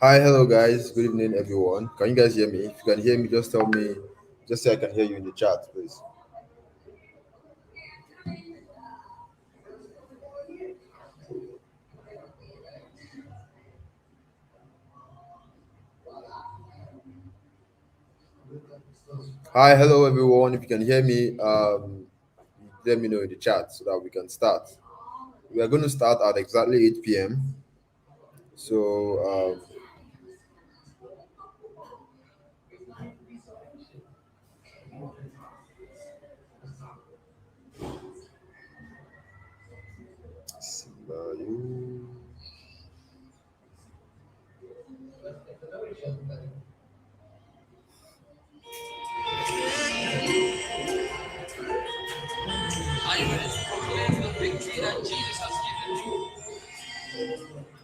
Hi, hello guys. Good evening, everyone. Can you guys hear me? If you can hear me, just tell me. Just say I can hear you in the chat, please. Hi, hello everyone. If you can hear me, let me know in the chat so that we can start. We are going to start at exactly 8 p.m. So,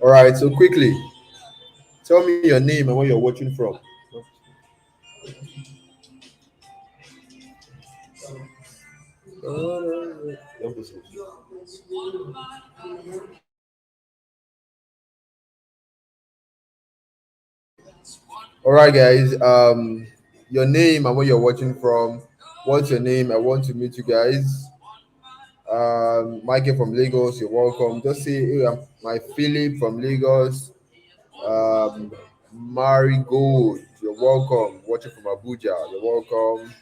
all right. So quickly, tell me your name and where you're watching from. All right, guys. Your name and where you're watching from. What's your name? I want to meet you guys. Michael from Lagos, you're welcome. Just say, hey, I'm my Philip from Lagos. Marigold, you're welcome. Watching from Abuja, you're welcome.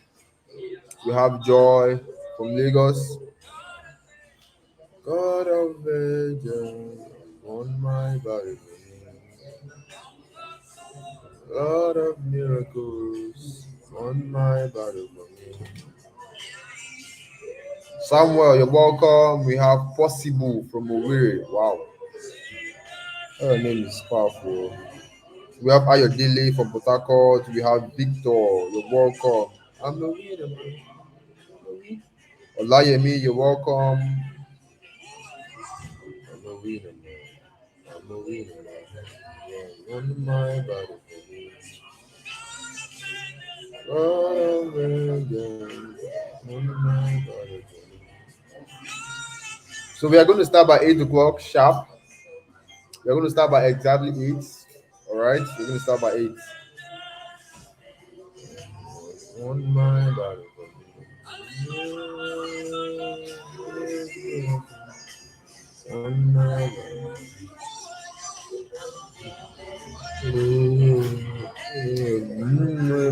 We have Joy from Lagos. God of vengeance on my body. God of miracles on my body. Samuel, you're welcome. We have Possible from Owerri. Wow, her name is powerful. We have Ayodele from Port Harcourt. We have Victor. You're welcome. I'm a winner, man. Olayemi, you're welcome. I'm a winner, man. I'm a winner, man. Yeah, on my body. Oh, man, yeah. On my body. So we are going to start by 8 o'clock sharp. We're going to start by exactly 8. All right, we're going to start by 8. On my body. On my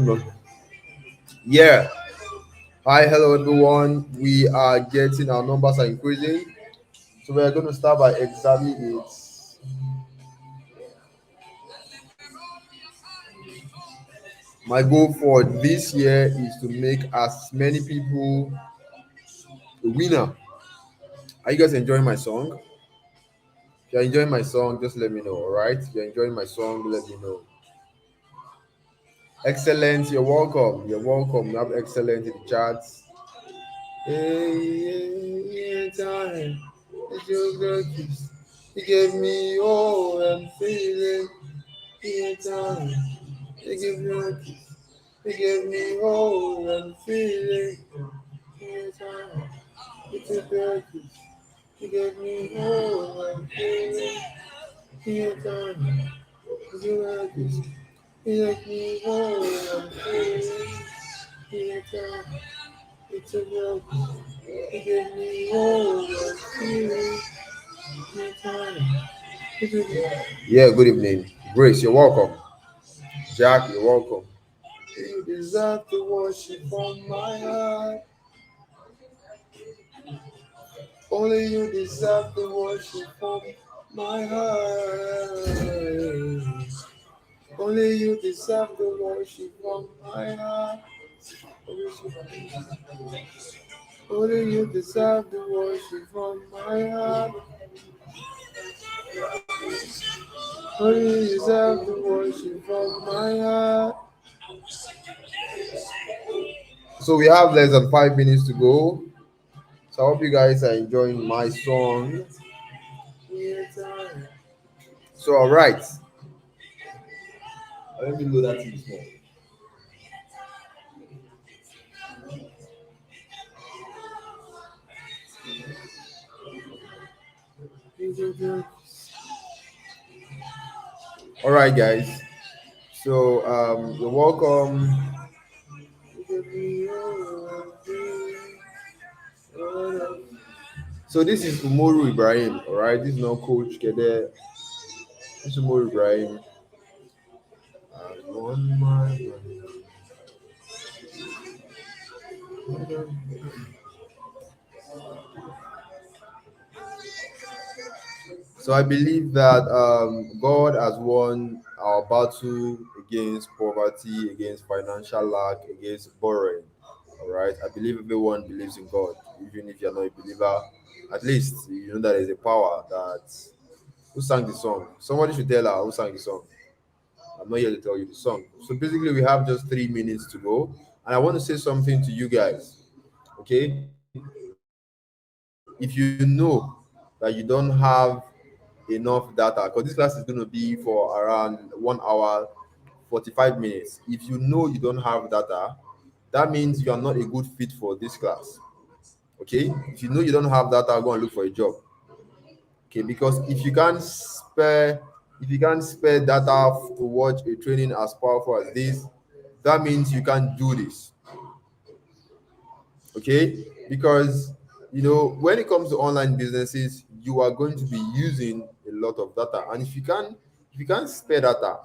body. Yeah. Hi, hello everyone. We are getting our numbers are increasing. So we are going to start by exactly 8. My goal for this year is to make as many people a winner. Are you guys enjoying my song? If you're enjoying my song, just let me know, all right? If you're enjoying my song, let me know. Excellent, you're welcome. You're welcome. You have excellent in the chats. Hey, time. It's your good kiss. You gave me all I'm feeling. Hey, time. You give me a kiss. You gave me all I'm feeling. Hey, time. It's a good kiss. You gave me all I'm feeling. Hey, time. It's a good kiss. You gave me all I'm feeling. Hey, time. It's a good kiss. You gave me all I'm feeling. Yeah, good evening. Grace, you're welcome. Jack, you're welcome. You deserve the worship from my heart. Only you deserve the worship from my heart. Only you deserve the worship from my heart. Only you deserve the worship from my heart. Only you deserve the worship from my heart. So we have less than 5 minutes to go. So I hope you guys are enjoying my song. So all right, let me load that in small. All right, guys. So you're welcome. So this is Umoru Ibrahim. All right, this is not Coach Kede. This is Umoru Ibrahim. I'm on my So I believe that God has won our battle against poverty, against financial lack, against borrowing. All right. I believe everyone believes in God, even if you're not a believer. At least you know that there's a power that. Who sang the song? Somebody should tell her who sang the song. I'm not here to tell you the song. So basically, we have just 3 minutes to go, and I want to say something to you guys. Okay, if you know that you don't have enough data, because this class is going to be for around 1 hour 45 minutes. If you know you don't have data, that means you are not a good fit for this class. Okay, if you know you don't have data, go and look for a job. Okay, because if you can't spare data to watch a training as powerful as this, that means you can't do this. Okay, because when it comes to online businesses, you are going to be using a lot of data, and if you can't spare data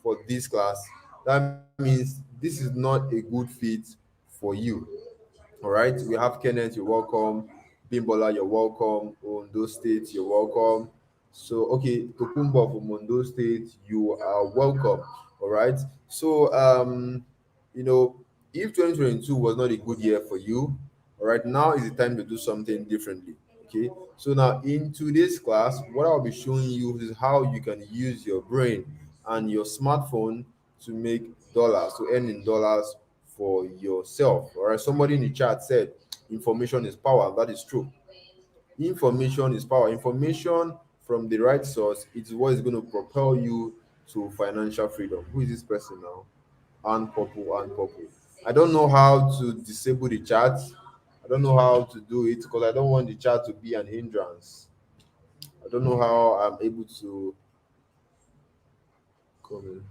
for this class, that means this is not a good fit for you. All right, we have Kenneth, you're welcome. Bimbola, you're welcome. Ondo State, you're welcome. So, okay, Tokumbo from Ondo State, you are welcome. All right. So, you know, if 2022 was not a good year for you, all right, now is the time to do something differently. Okay. So now in today's class, what I'll be showing you is how you can use your brain and your smartphone to make dollars, to earn in dollars for yourself. All right. Somebody in the chat said information is power. That is true. Information is power. Information from the right source, it's what is going to propel you to financial freedom. Who is this person now? And purple and purple. I don't know how to disable the chat. I don't know how to do it because I don't want the chat to be an hindrance. I don't know how I'm able to come in.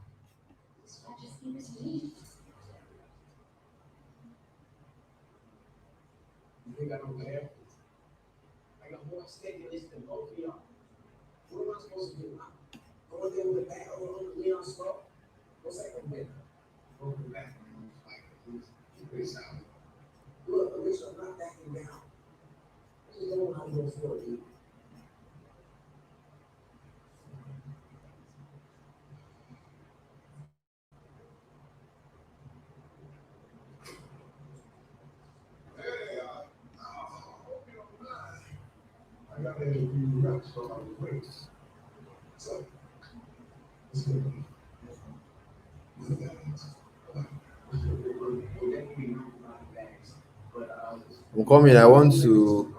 I'm coming. I want to.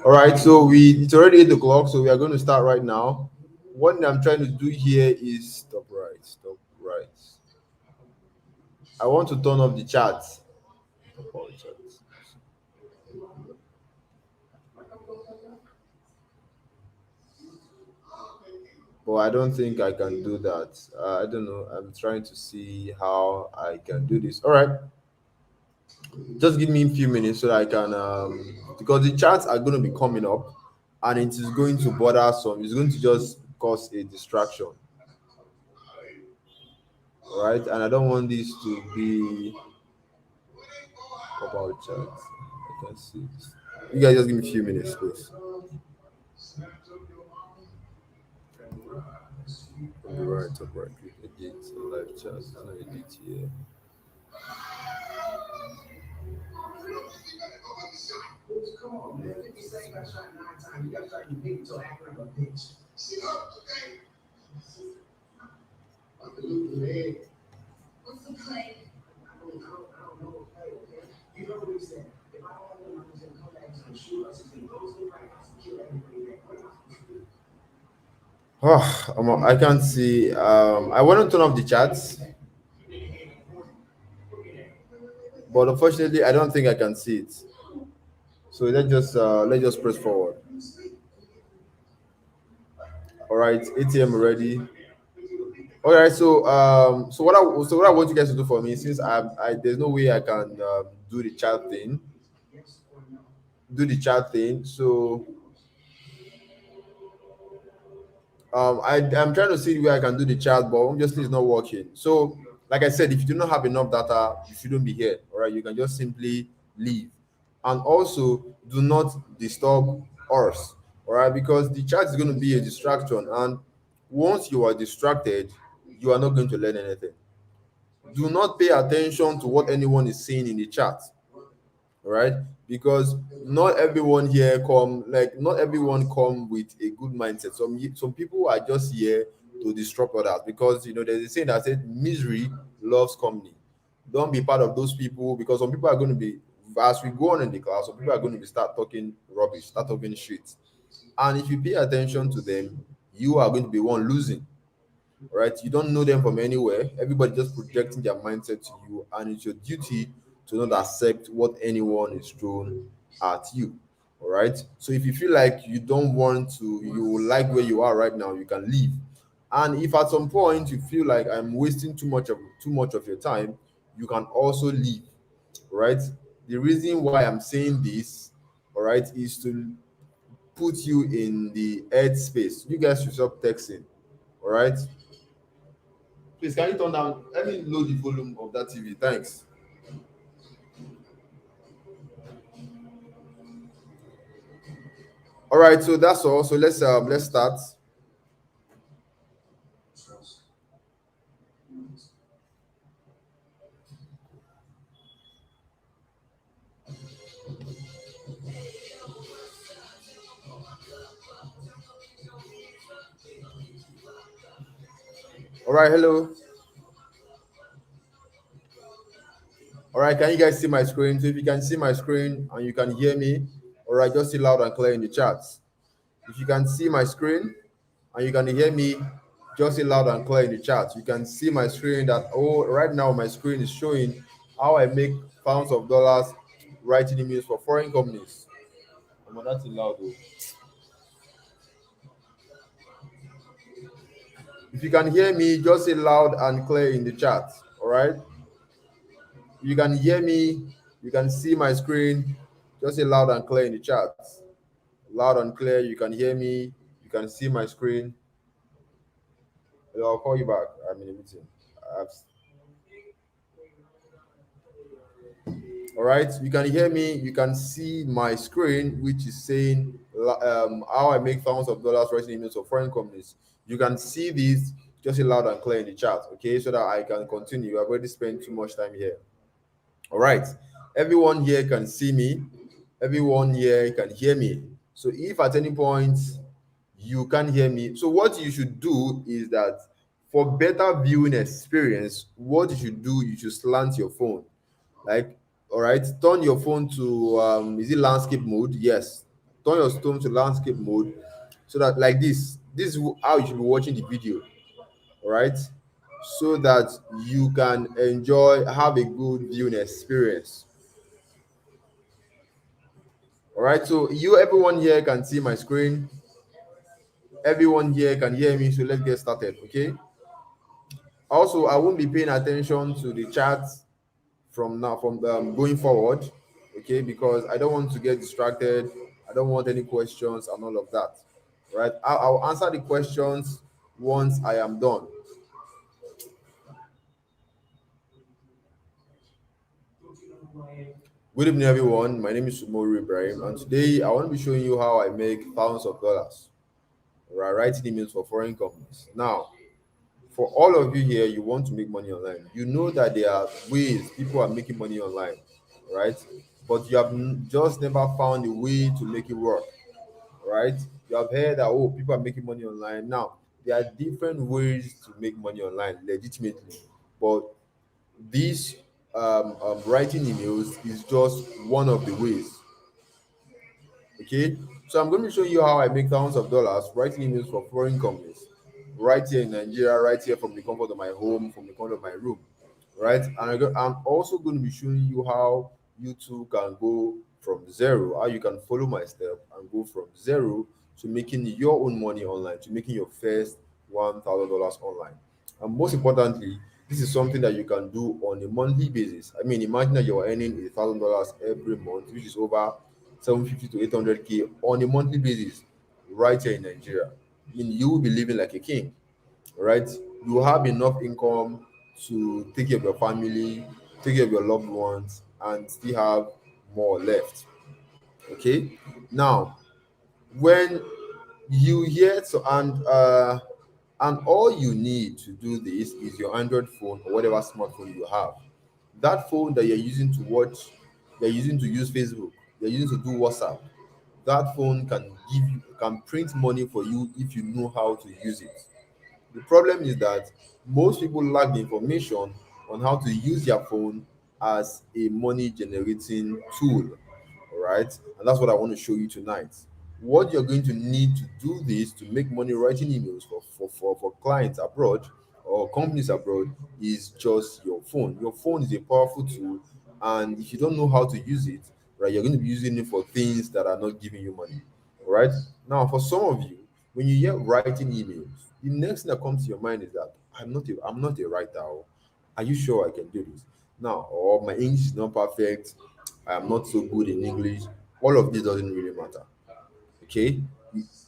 All right, so it's already 8 o'clock, so we are going to start right now. What I'm trying to do here is stop right, stop right. I want to turn off the chat. Stop all the chat. But I don't think I can do that. I don't know. I'm trying to see how I can do this. All right, just give me a few minutes so that I can, because the chats are going to be coming up, and it is going to bother some. It's going to just cause a distraction. All right, and I don't want this to be about chat. I can see this. You guys just give me a few minutes, please. On the right, top right, click edit live chat. There's no edit here. Oh, I can't see. I want to turn off the chats, but unfortunately, I don't think I can see it. So let's just press forward. All right, ATM ready. All right, so what I want you guys to do for me, since I there's no way I can do the chat thing. So I'm trying to see where I can do the chat, but obviously it's not working. So, like I said, if you do not have enough data, you shouldn't be here. All right, you can just simply leave, and also do not disturb us. All right, because the chat is going to be a distraction, and once you are distracted, you are not going to learn anything. Do not pay attention to what anyone is saying in the chat. Right, because not everyone come with a good mindset. Some people are just here to disrupt others, because there's a saying that said misery loves company. Don't be part of those people, because some people are going to be, as we go on in the class, some people are going to be start talking rubbish, start talking shit, and if you pay attention to them, you are going to be one losing. Right? You don't know them from anywhere. Everybody just projecting their mindset to you, and it's your duty to not accept what anyone is thrown at you. All right. So if you feel like you don't want to, you like where you are right now, you can leave. And if at some point you feel like I'm wasting too much of your time, you can also leave. Right. The reason why I'm saying this, all right, is to put you in the head space. You guys should stop texting. All right. Please, can you turn down? Let me lower the volume of that TV. Thanks. All right, so that's all. So let's start. All right, hello. All right, can you guys see my screen? So if you can see my screen and you can hear me, all right, just say loud and clear in the chats. If you can see my screen and you can hear me, just say loud and clear in the chat. You can see my screen that, oh, right now my screen is showing how I make thousands of dollars writing emails for foreign companies. Oh, that's loud though. If you can hear me, just say loud and clear in the chat. All right. You can hear me. You can see my screen. Just say loud and clear in the chat. Loud and clear. You can hear me. You can see my screen. I'll call you back. I'm in a meeting. I've- All right. You can hear me. You can see my screen, which is saying how I make thousands of dollars writing emails for foreign companies. You can see this. Just say loud and clear in the chat, okay, so that I can continue. I've already spent too much time here. All right. Everyone here can see me. Everyone here can hear me. So if at any point you can't hear me, so what you should do is that for better viewing experience, what you should do, you should slant your phone. Like, all right, turn your phone to is it landscape mode? Yes. Turn your phone to landscape mode, so that like this is how you should be watching the video. All right. So that you can have a good viewing experience. All right, so everyone here can see my screen. Everyone here can hear me. So let's get started, okay? Also, I won't be paying attention to the chat from going forward, okay? Because I don't want to get distracted. I don't want any questions and all of that. All right, I'll answer the questions once I am done. Good evening, everyone. My name is Sumoru Ibrahim, and today I want to be showing you how I make thousands of dollars, right? Writing emails for foreign companies. Now, for all of you here, you want to make money online. You know that there are ways people are making money online, right? But you have just never found a way to make it work, right? You have heard that, oh, people are making money online. Now, there are different ways to make money online legitimately, but this writing emails is just one of the ways. Okay, so I'm going to show you how I make thousands of dollars writing emails for foreign companies, right here in Nigeria, right here from the comfort of my home, from the comfort of my room, right? And I'm also going to be showing you how you too can go from zero, how you can follow my step and go from zero to making your own money online, to making your first $1,000 online. And most importantly, this is something that you can do on a monthly basis. I mean, imagine that you're earning $1,000 every month, which is over 750 to 800K on a monthly basis right here in Nigeria. I mean, you will be living like a king, right? You will have enough income to take care of your family, take care of your loved ones, and still have more left. Okay. Now, when you hear so and all you need to do this is your Android phone or whatever smartphone you have. That phone that you're using to watch, you're using to use Facebook, you're using to do WhatsApp, that phone can print money for you if you know how to use it. The problem is that most people lack the information on how to use their phone as a money generating tool. All right, and that's what I want to show you tonight. What you're going to need to do this to make money writing emails for clients abroad or companies abroad is just your phone. Your phone is a powerful tool, and if you don't know how to use it, right, you're going to be using it for things that are not giving you money. All right, now for some of you, when you hear writing emails, the next thing that comes to your mind is that I'm not a writer. Or, are you sure I can do this? Now, or my English is not perfect, I am not so good in English. All of this doesn't really matter. Okay,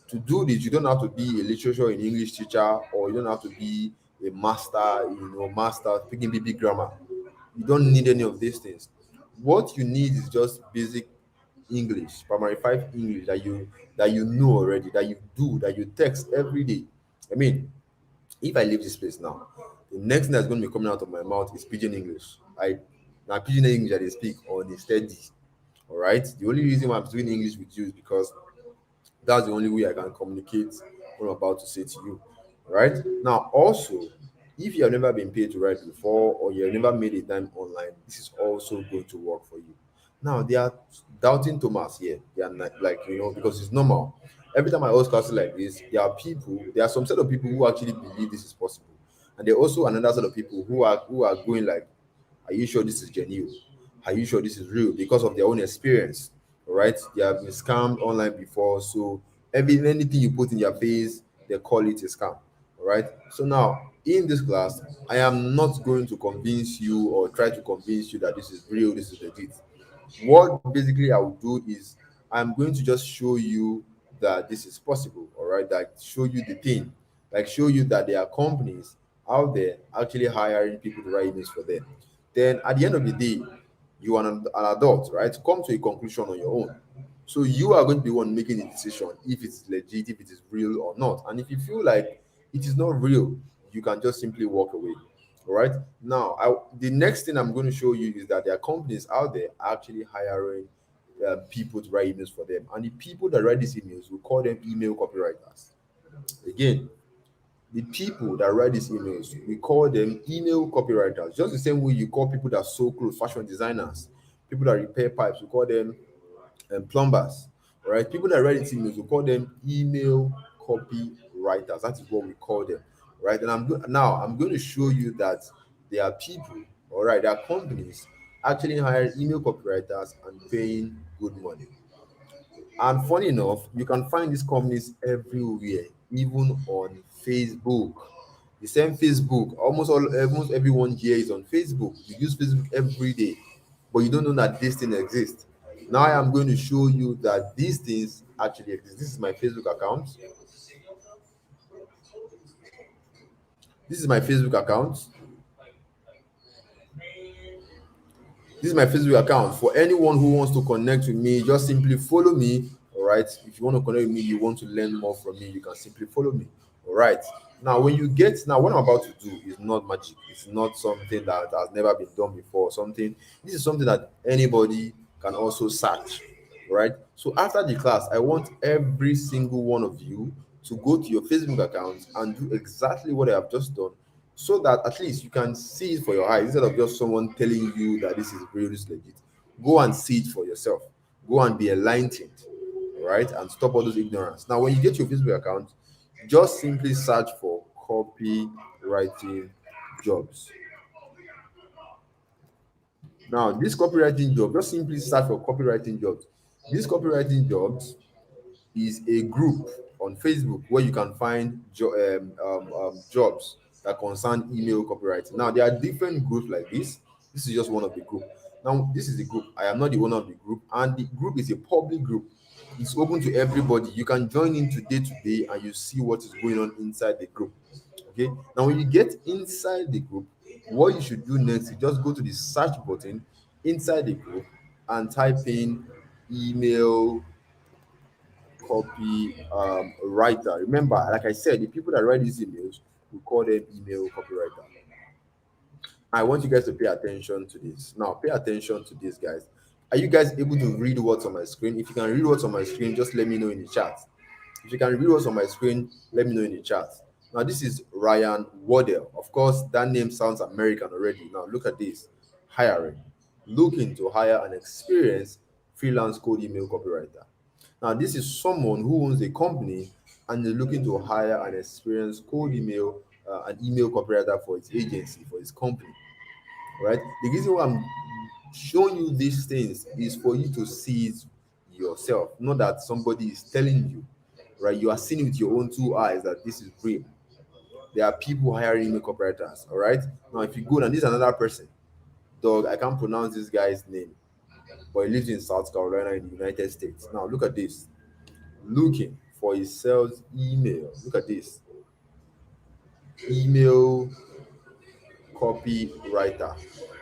to do this, you don't have to be a literature in English teacher, or you don't have to be a master, master speaking BB grammar. You don't need any of these things. What you need is just basic English, primary five English that you know already, that you text every day. I mean, if I leave this place now, the next thing that's going to be coming out of my mouth is pidgin English. I Now pidgin English that they speak on a steady. All right. The only reason why I'm doing English with you is because that's the only way I can communicate what I'm about to say to you. Right? Now, also, if you have never been paid to write before or you have never made a dime online, this is also going to work for you. Now, they are doubting Thomas here. They are not, like, because it's normal. Every time I host classes like this, there are some set of people who actually believe this is possible. And there are also another set of people who are going like, are you sure this is genuine? Are you sure this is real? Because of their own experience, all right? They have been scammed online before, so anything you put in their face, they call it a scam, all right? So now, in this class, I am not going to convince you or try to convince you that this is real, this is legit. What basically I will do is I'm going to just show you that this is possible, all right? That show you the thing, like show you that there are companies out there actually hiring people to write emails for them. Then at the end of the day, you are an adult, right? Come to a conclusion on your own. So you are going to be one making a decision if it's legit, if it is real or not. And if you feel like it is not real, you can just simply walk away. All right. Now, the next thing I'm going to show you is that there are companies out there actually hiring people to write emails for them. And the people that write these emails, we call them email copywriters. Again, the people that write these emails, we call them email copywriters. Just the same way you call people that sew clothes fashion designers, people that repair pipes, we call them plumbers, right? People that write emails, we call them email copywriters. That is what we call them, right? And I'm going to show you that there are people, all right, there are companies actually hiring email copywriters and paying good money. And funny enough, you can find these companies everywhere, even on Facebook. The same Facebook, almost everyone here is on Facebook. You use Facebook every day, but you don't know that this thing exists. Now I am going to show you that these things actually exist. This is my Facebook account. This is my Facebook account. This is my Facebook account. For anyone who wants to connect with me, just simply follow me. All right. If you want to connect with me, you want to learn more from me, you can simply follow me. All right. Now, what I'm about to do is not magic. It's not something that has never been done before. This is something that anybody can also search. All right. So after the class, I want every single one of you to go to your Facebook account and do exactly what I have just done, so that at least you can see it for your eyes instead of just someone telling you that this is real, this is legit. Go and see it for yourself. Go and be enlightened, right? And stop all those ignorance. Now, when you get your Facebook account, just simply search for copywriting jobs. Now, this copywriting job, just simply search for copywriting jobs. These copywriting jobs is a group on Facebook where you can find jobs that concern email copywriting. Now, there are different groups like this. This is just one of the group. Now, this is the group. I am not the owner of the group, and the group is a public group. It's open to everybody. You can join in today, and you see what is going on inside the group. Okay. Now, when you get inside the group, what you should do next is just go to the search button inside the group and type in email copy writer. Remember, like I said, the people that write these emails, we call them email copywriter. I want you guys to pay attention to this. Now, pay attention to this, guys. Are you guys able to read what's on my screen? If you can read what's on my screen, just let me know in the chat. If you can read what's on my screen, let me know in the chat. Now, this is Ryan Waddell. Of course, that name sounds American already. Now, look at this. Hiring. Looking to hire an experienced freelance code email copywriter. Now, this is someone who owns a company and is looking to hire an experienced an email copywriter for its agency, for its company. Right? The reason why I'm showing you these things is for you to see it yourself, not that somebody is telling you. Right? You are seeing with your own two eyes that this is real. There are people hiring email copywriters. All right. Now, if you go and this is another person, dog, I can't pronounce this guy's name, but he lives in South Carolina in the United States. Now, look at this. Looking for his sales email. Look at this. Email copywriter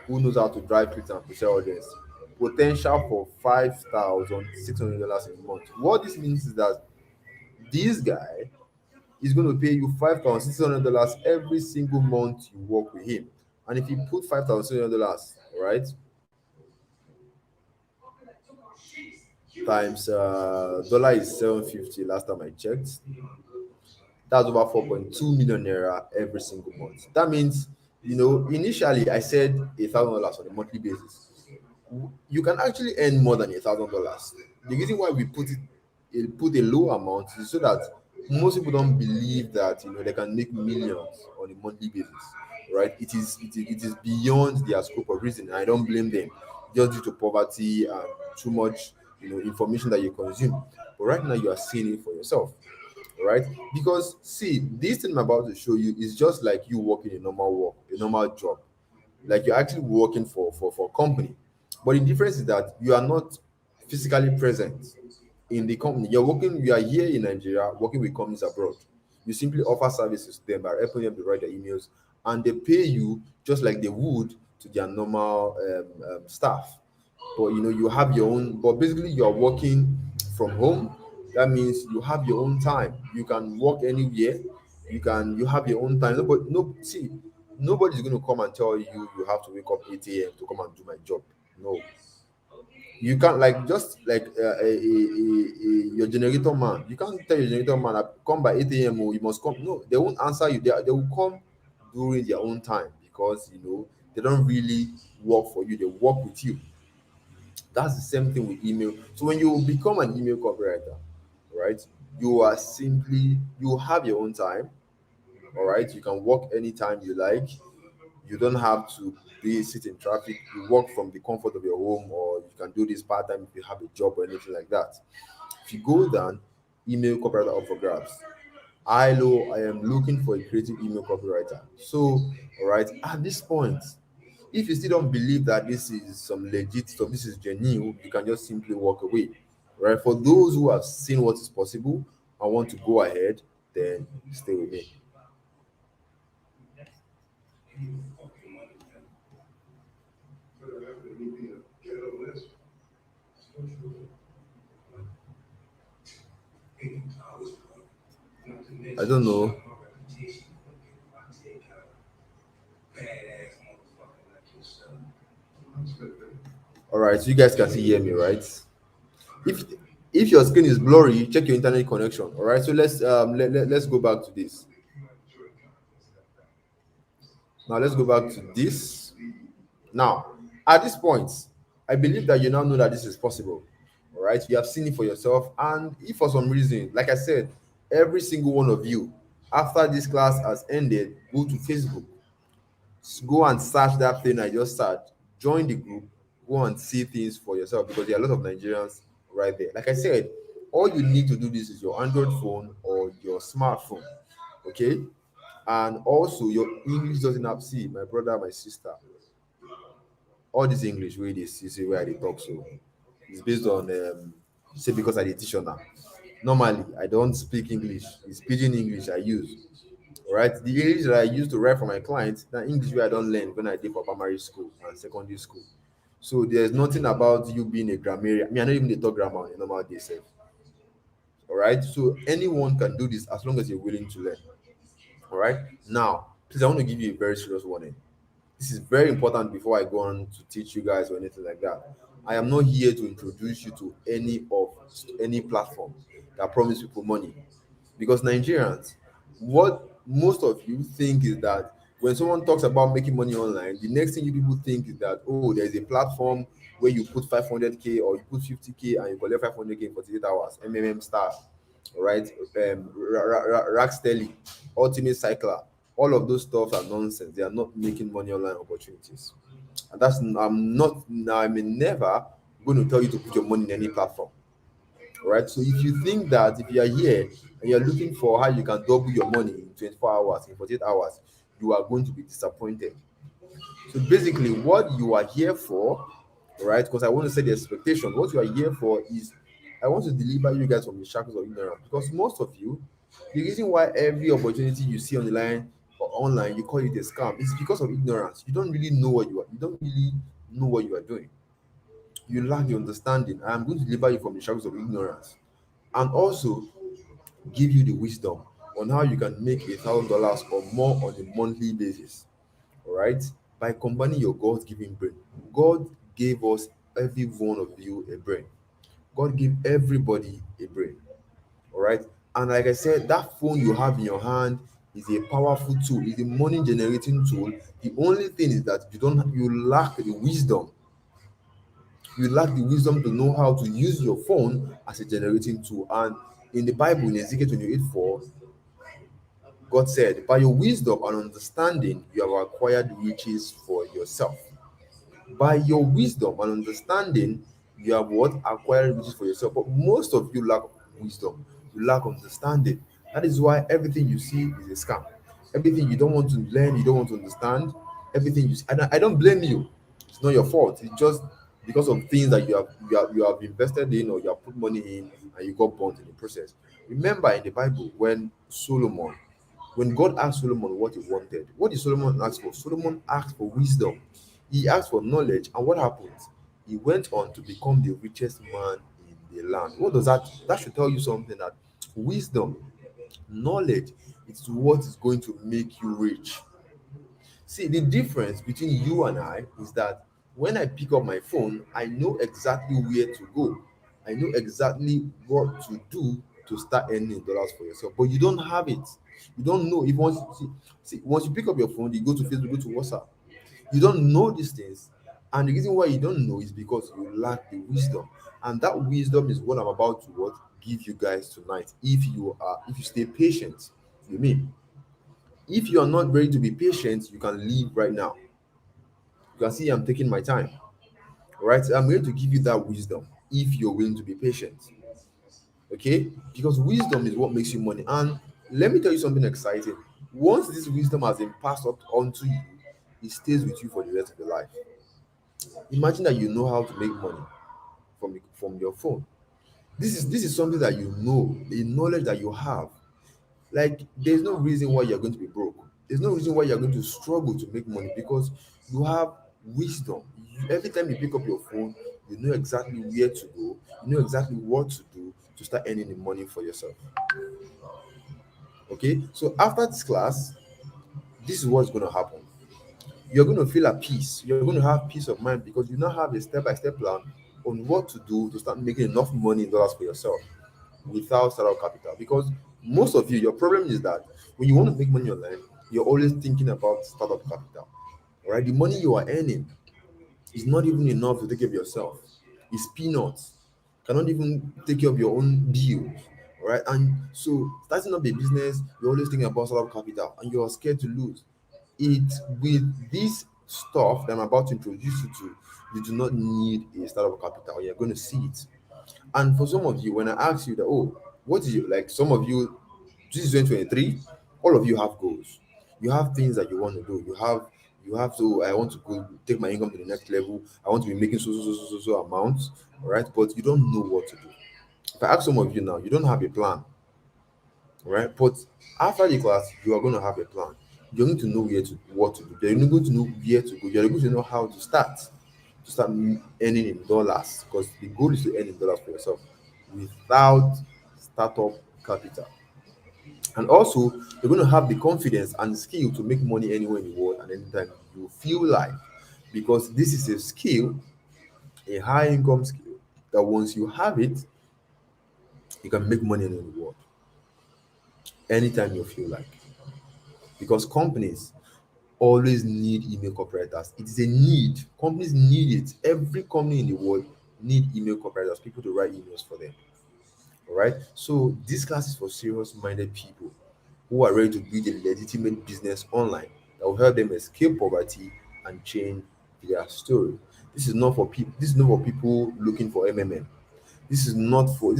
who knows how to drive clicks and push audience. Potential for $5,600 a month. What this means is that this guy is going to pay you $5,600 every single month you work with him. And if you put $5,600, right, times dollar is 750 last time I checked, that's over 4.2 million naira every single month. That means, initially I said $1,000 on a monthly basis. You can actually earn more than $1,000. The reason why we put a low amount is so that most people don't believe that they can make millions on a monthly basis, right? It is beyond their scope of reason. I don't blame them, just due to poverty and too much information that you consume. But right now you are seeing it for yourself, right? Because see, this thing I'm about to show you is just like you working a normal work, a normal job, like you're actually working for a company. But the difference is that you are not physically present in the company. You are here in Nigeria working with companies abroad. You simply offer services to them by helping them to write their emails, and they pay you just like they would to their normal staff. But you have your own, but basically you are working from home. That means you have your own time. You can work anywhere. You have your own time. Nobody's going to come and tell you you have to wake up 8 a.m. to come and do my job. No, you can't, like, just like your generator man. You can't tell your generator man that come by 8 a.m. or you must come. No, they won't answer you. They will come during their own time, because they don't really work for you. They work with you. That's the same thing with email. So when you become an email copywriter, right, you have your own time. All right, you can work anytime you like. You don't have to be sit in traffic. You work from the comfort of your home, or you can do this part time if you have a job or anything like that. If you go down, email copywriter up for grabs. I am looking for a creative email copywriter. So, all right, at this point, if you still don't believe that this is some legit stuff, this is genuine, you can just simply walk away. Right? For those who have seen what is possible and want to go ahead, then stay with me. I don't know. All right, so you guys can still hear me, right? If if your screen is blurry, check your internet connection. All right, so let's go back to this. Now let's go back to this. Now, at this point, I believe that you now know that this is possible. All right, you have seen it for yourself, and if for some reason, like I said, every single one of you, after this class has ended, go to Facebook, go and search that thing I just searched, join the group, go and see things for yourself because there are a lot of Nigerians right there. Like I said, all you need to do this is your Android phone or your smartphone, okay? And also your English doesn't have, see, my brother, my sister, all this English where they see where they talk, so it's based on say because I dey teach now. Normally I don't speak English, it's pidgin English I use. All right, the English that I use to write for my clients na English wey I don learn when I did for primary school and secondary school. So there's nothing about you being a grammarian. I mean, I no even dey talk grammar on a normal day sef. All right, so anyone can do this as long as you're willing to learn. All right, now please, I want to give you a very serious warning. This is very important before I go on to teach you guys or anything like that. I am not here to introduce you to any platform that promise people money. Because Nigerians, what most of you think is that when someone talks about making money online, the next thing you people think is that, oh, there's a platform where you put 500k or you put 50k and you collect 500k in 48 hours, Star, all right, Rackstelly, Ultimate Cycler, all of those stuff are nonsense. They are not making money online opportunities. And that's, I'm not, I'm never going to tell you to put your money in any platform. All right. So if you think that if you are here and you're looking for how you can double your money in 24 hours, in 48 hours, you are going to be disappointed. So basically, what you are here for, right? Because I want to set the expectation. What you are here for is I want to deliver you guys from the shackles of ignorance. Because most of you, the reason why every opportunity you see on the line or online, you call it a scam, is because of ignorance. You don't really know what you are. You don't really know what you are doing. You lack the understanding. I am going to deliver you from the shackles of ignorance, and also give you the wisdom on how you can make $1,000 or more on a monthly basis. All right, by combining your God-given brain. God gave us, every one of you, a brain. God gave everybody a brain. All right, and like I said, that phone you have in your hand is a powerful tool, is a money generating tool. The only thing is that you lack the wisdom. You lack the wisdom to know how to use your phone as a generating tool. And in the Bible, in Ezekiel 28:4, God said, by your wisdom and understanding, you have acquired riches for yourself. By your wisdom and understanding, you have what? Acquired riches for yourself. But most of you lack wisdom, you lack understanding. That is why everything you see is a scam. Everything you don't want to learn, you don't want to understand, everything you see. And I don't blame you. It's not your fault. It's just because of things that you have invested in or you have put money in and you got burnt in the process. Remember in the Bible when God asked Solomon what he wanted, what did Solomon ask for? Solomon asked for wisdom. He asked for knowledge. And what happened? He went on to become the richest man in the land. What does that? That should tell you something, that wisdom, knowledge, it's what is going to make you rich. See, the difference between you and I is that when I pick up my phone, I know exactly where to go. I know exactly what to do to start earning dollars for yourself. But you don't have it. You don't know. If once once you pick up your phone, you go to Facebook, go to WhatsApp. You don't know these things. And the reason why you don't know is because you lack the wisdom. And that wisdom is what I'm about to give you guys tonight. If you stay patient, you mean. If you are not ready to be patient, you can leave right now. You can see I'm taking my time. All right, I'm going to give you that wisdom if you're willing to be patient. Okay, because wisdom is what makes you money. And let me tell you something exciting. Once this wisdom has been passed up onto you, it stays with you for the rest of your life. Imagine that you know how to make money from your phone. This is something that you know, a knowledge that you have. Like, there's no reason why you're going to be broke. There's no reason why you're going to struggle to make money because you have wisdom. Every time you pick up your phone, You know exactly where to go. You know exactly what to do to start earning the money for yourself. Okay, so after this class, this is what's going to happen. You're going to feel at peace. You're going to have peace of mind because you now have a step-by-step plan on what to do to start making enough money in dollars for yourself without startup capital. Because most of you, your problem is that when you want to make money online, you're always thinking about startup capital. All right, the money you are earning is not even enough to take care of yourself. It's peanuts. Cannot even take care of your own bills. All right, and so starting up a business, you're always thinking about startup capital, and you're scared to lose it. With this stuff that I'm about to introduce you to, you do not need a startup capital. You're going to see it. And for some of you, when I ask you that, oh, what is your, like, some of you, this is 2023, all of you have goals. You have things that you want to do. You have to, I want to go take my income to the next level. I want to be making so amounts, all right? But you don't know what to do. If I ask some of you now, you don't have a plan, right? But after the class, you are going to have a plan. You're going to know where to what to do. You're going to know where to go. You're going to know how to start earning in dollars, because the goal is to earn in dollars for yourself without startup capital. And also, you're going to have the confidence and skill to make money anywhere in the world and anytime you feel like, because this is a skill, a high income skill, that once you have it, you can make money anywhere in the world anytime you feel like. Because companies always need email copywriters. It is a need. Companies need it. Every company in the world need email copywriters, people to write emails for them. All right. So this class is for serious-minded people who are ready to build a legitimate business online that will help them escape poverty and change their story. This is not for people. This is not for people looking for MMM. This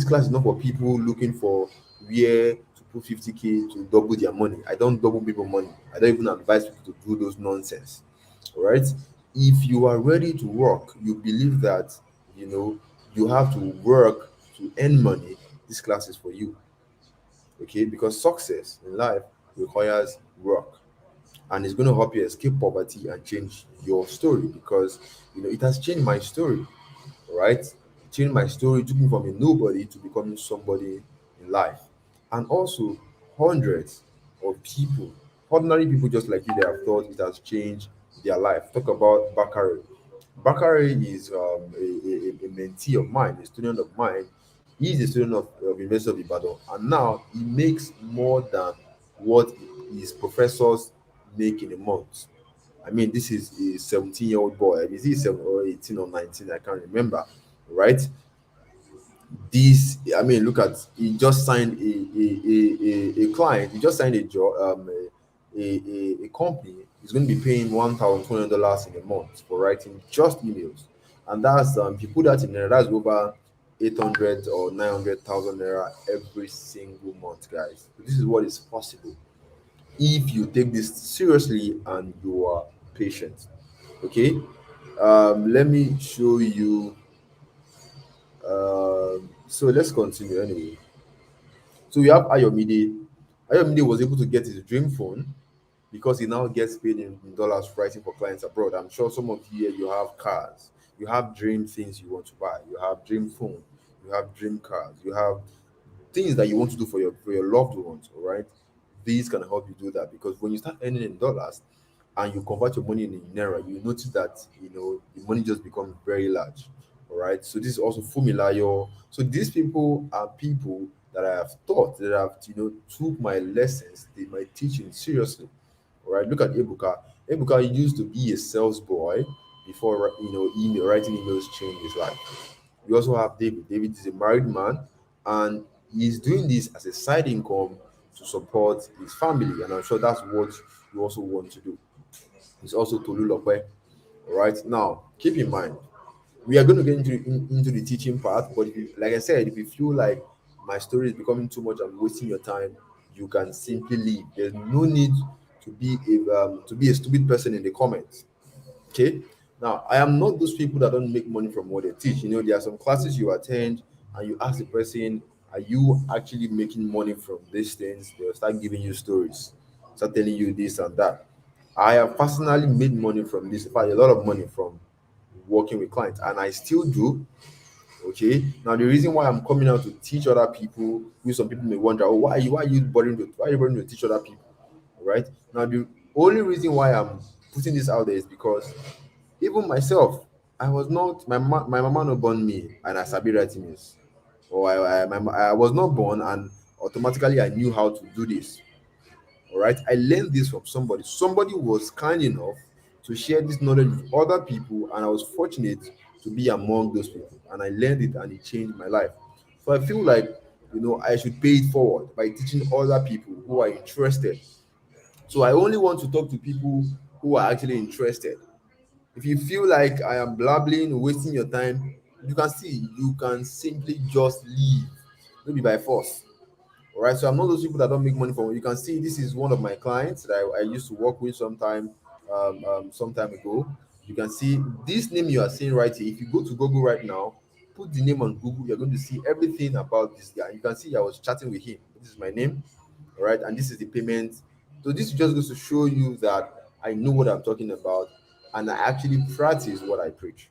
class is not for people looking for where to put 50K to double their money. I don't double people money. I don't even advise people to do those nonsense. All right. If you are ready to work, you believe that, you know, you have to work to earn money, this class is for you. Okay, because success in life requires work, and it's going to help you escape poverty and change your story, because it has changed my story. Right? It changed my story. It took me from a nobody to becoming somebody in life. And also, hundreds of people, ordinary people just like you, they have thought it has changed their life. Talk about Bakari. Bakari is a mentee of mine, a student of mine. He's a student of University of Ibadan, and now he makes more than what his professors make in a month. I mean, this is a 17-year-old boy. Is he 18 or 19? I can't remember. Right? This, I mean, look at, he just signed a client. He just signed a job, a company. He's going to be paying $1,200 in a month for writing just emails, and that's if you put that in there, that's over 800 or 900,000 naira every single month, guys. So this is what is possible if you take this seriously and you are patient. Okay, let me show you. So let's continue anyway. So we have Ayomide. Ayomide was able to get his dream phone because he now gets paid in dollars writing for clients abroad. I'm sure some of you here, you have cars, you have dream things you want to buy, you have dream phone, you have dream cars, you have things that you want to do for your loved ones. All right, these can help you do that, because when you start earning in dollars and you convert your money in naira, you notice that the money just becomes very large. All right, so this is also Fumilayo. So these people are people that I have taught, that have took my lessons, my teaching seriously. All right, look at Ebuka. Ebuka used to be a sales boy before writing emails changed his life. We also have David. David is a married man, and he's doing this as a side income to support his family, and I'm sure that's what you also want to do. It's also Tolu Lope. All right, now keep in mind, we are going to get into the teaching part, but if you, like I said, if you feel like my story is becoming too much and wasting your time, you can simply leave. There's no need to be a stupid person in the comments. Okay. Now, I am not those people that don't make money from what they teach. There are some classes you attend and you ask the person, are you actually making money from these things? They'll start giving you stories, start telling you this and that. I have personally made money from this, in fact, a lot of money from working with clients, and I still do. Okay. Now the reason why I'm coming out to teach other people, which some people may wonder, oh, why are you bothering to teach other people? Right. Now the only reason why I'm putting this out there is because even myself, I was not my mama no born me and I sabi write emails. Or I was not born and automatically I knew how to do this. All right. I learned this from somebody. Somebody was kind enough to share this knowledge with other people, and I was fortunate to be among those people. And I learned it, and it changed my life. So I feel like I should pay it forward by teaching other people who are interested. So I only want to talk to people who are actually interested. If you feel like I am blabbling, wasting your time, you can simply just leave. Maybe by force. All right, so I'm not those people that don't make money from. You can see this is one of my clients that I used to work with some time ago. You can see this name you are seeing right here. If you go to Google right now, put the name on Google, you're going to see everything about this guy. You can see I was chatting with him. This is my name, all right, and this is the payment. So this just goes to show you that I know what I'm talking about, and I actually practice what I preach.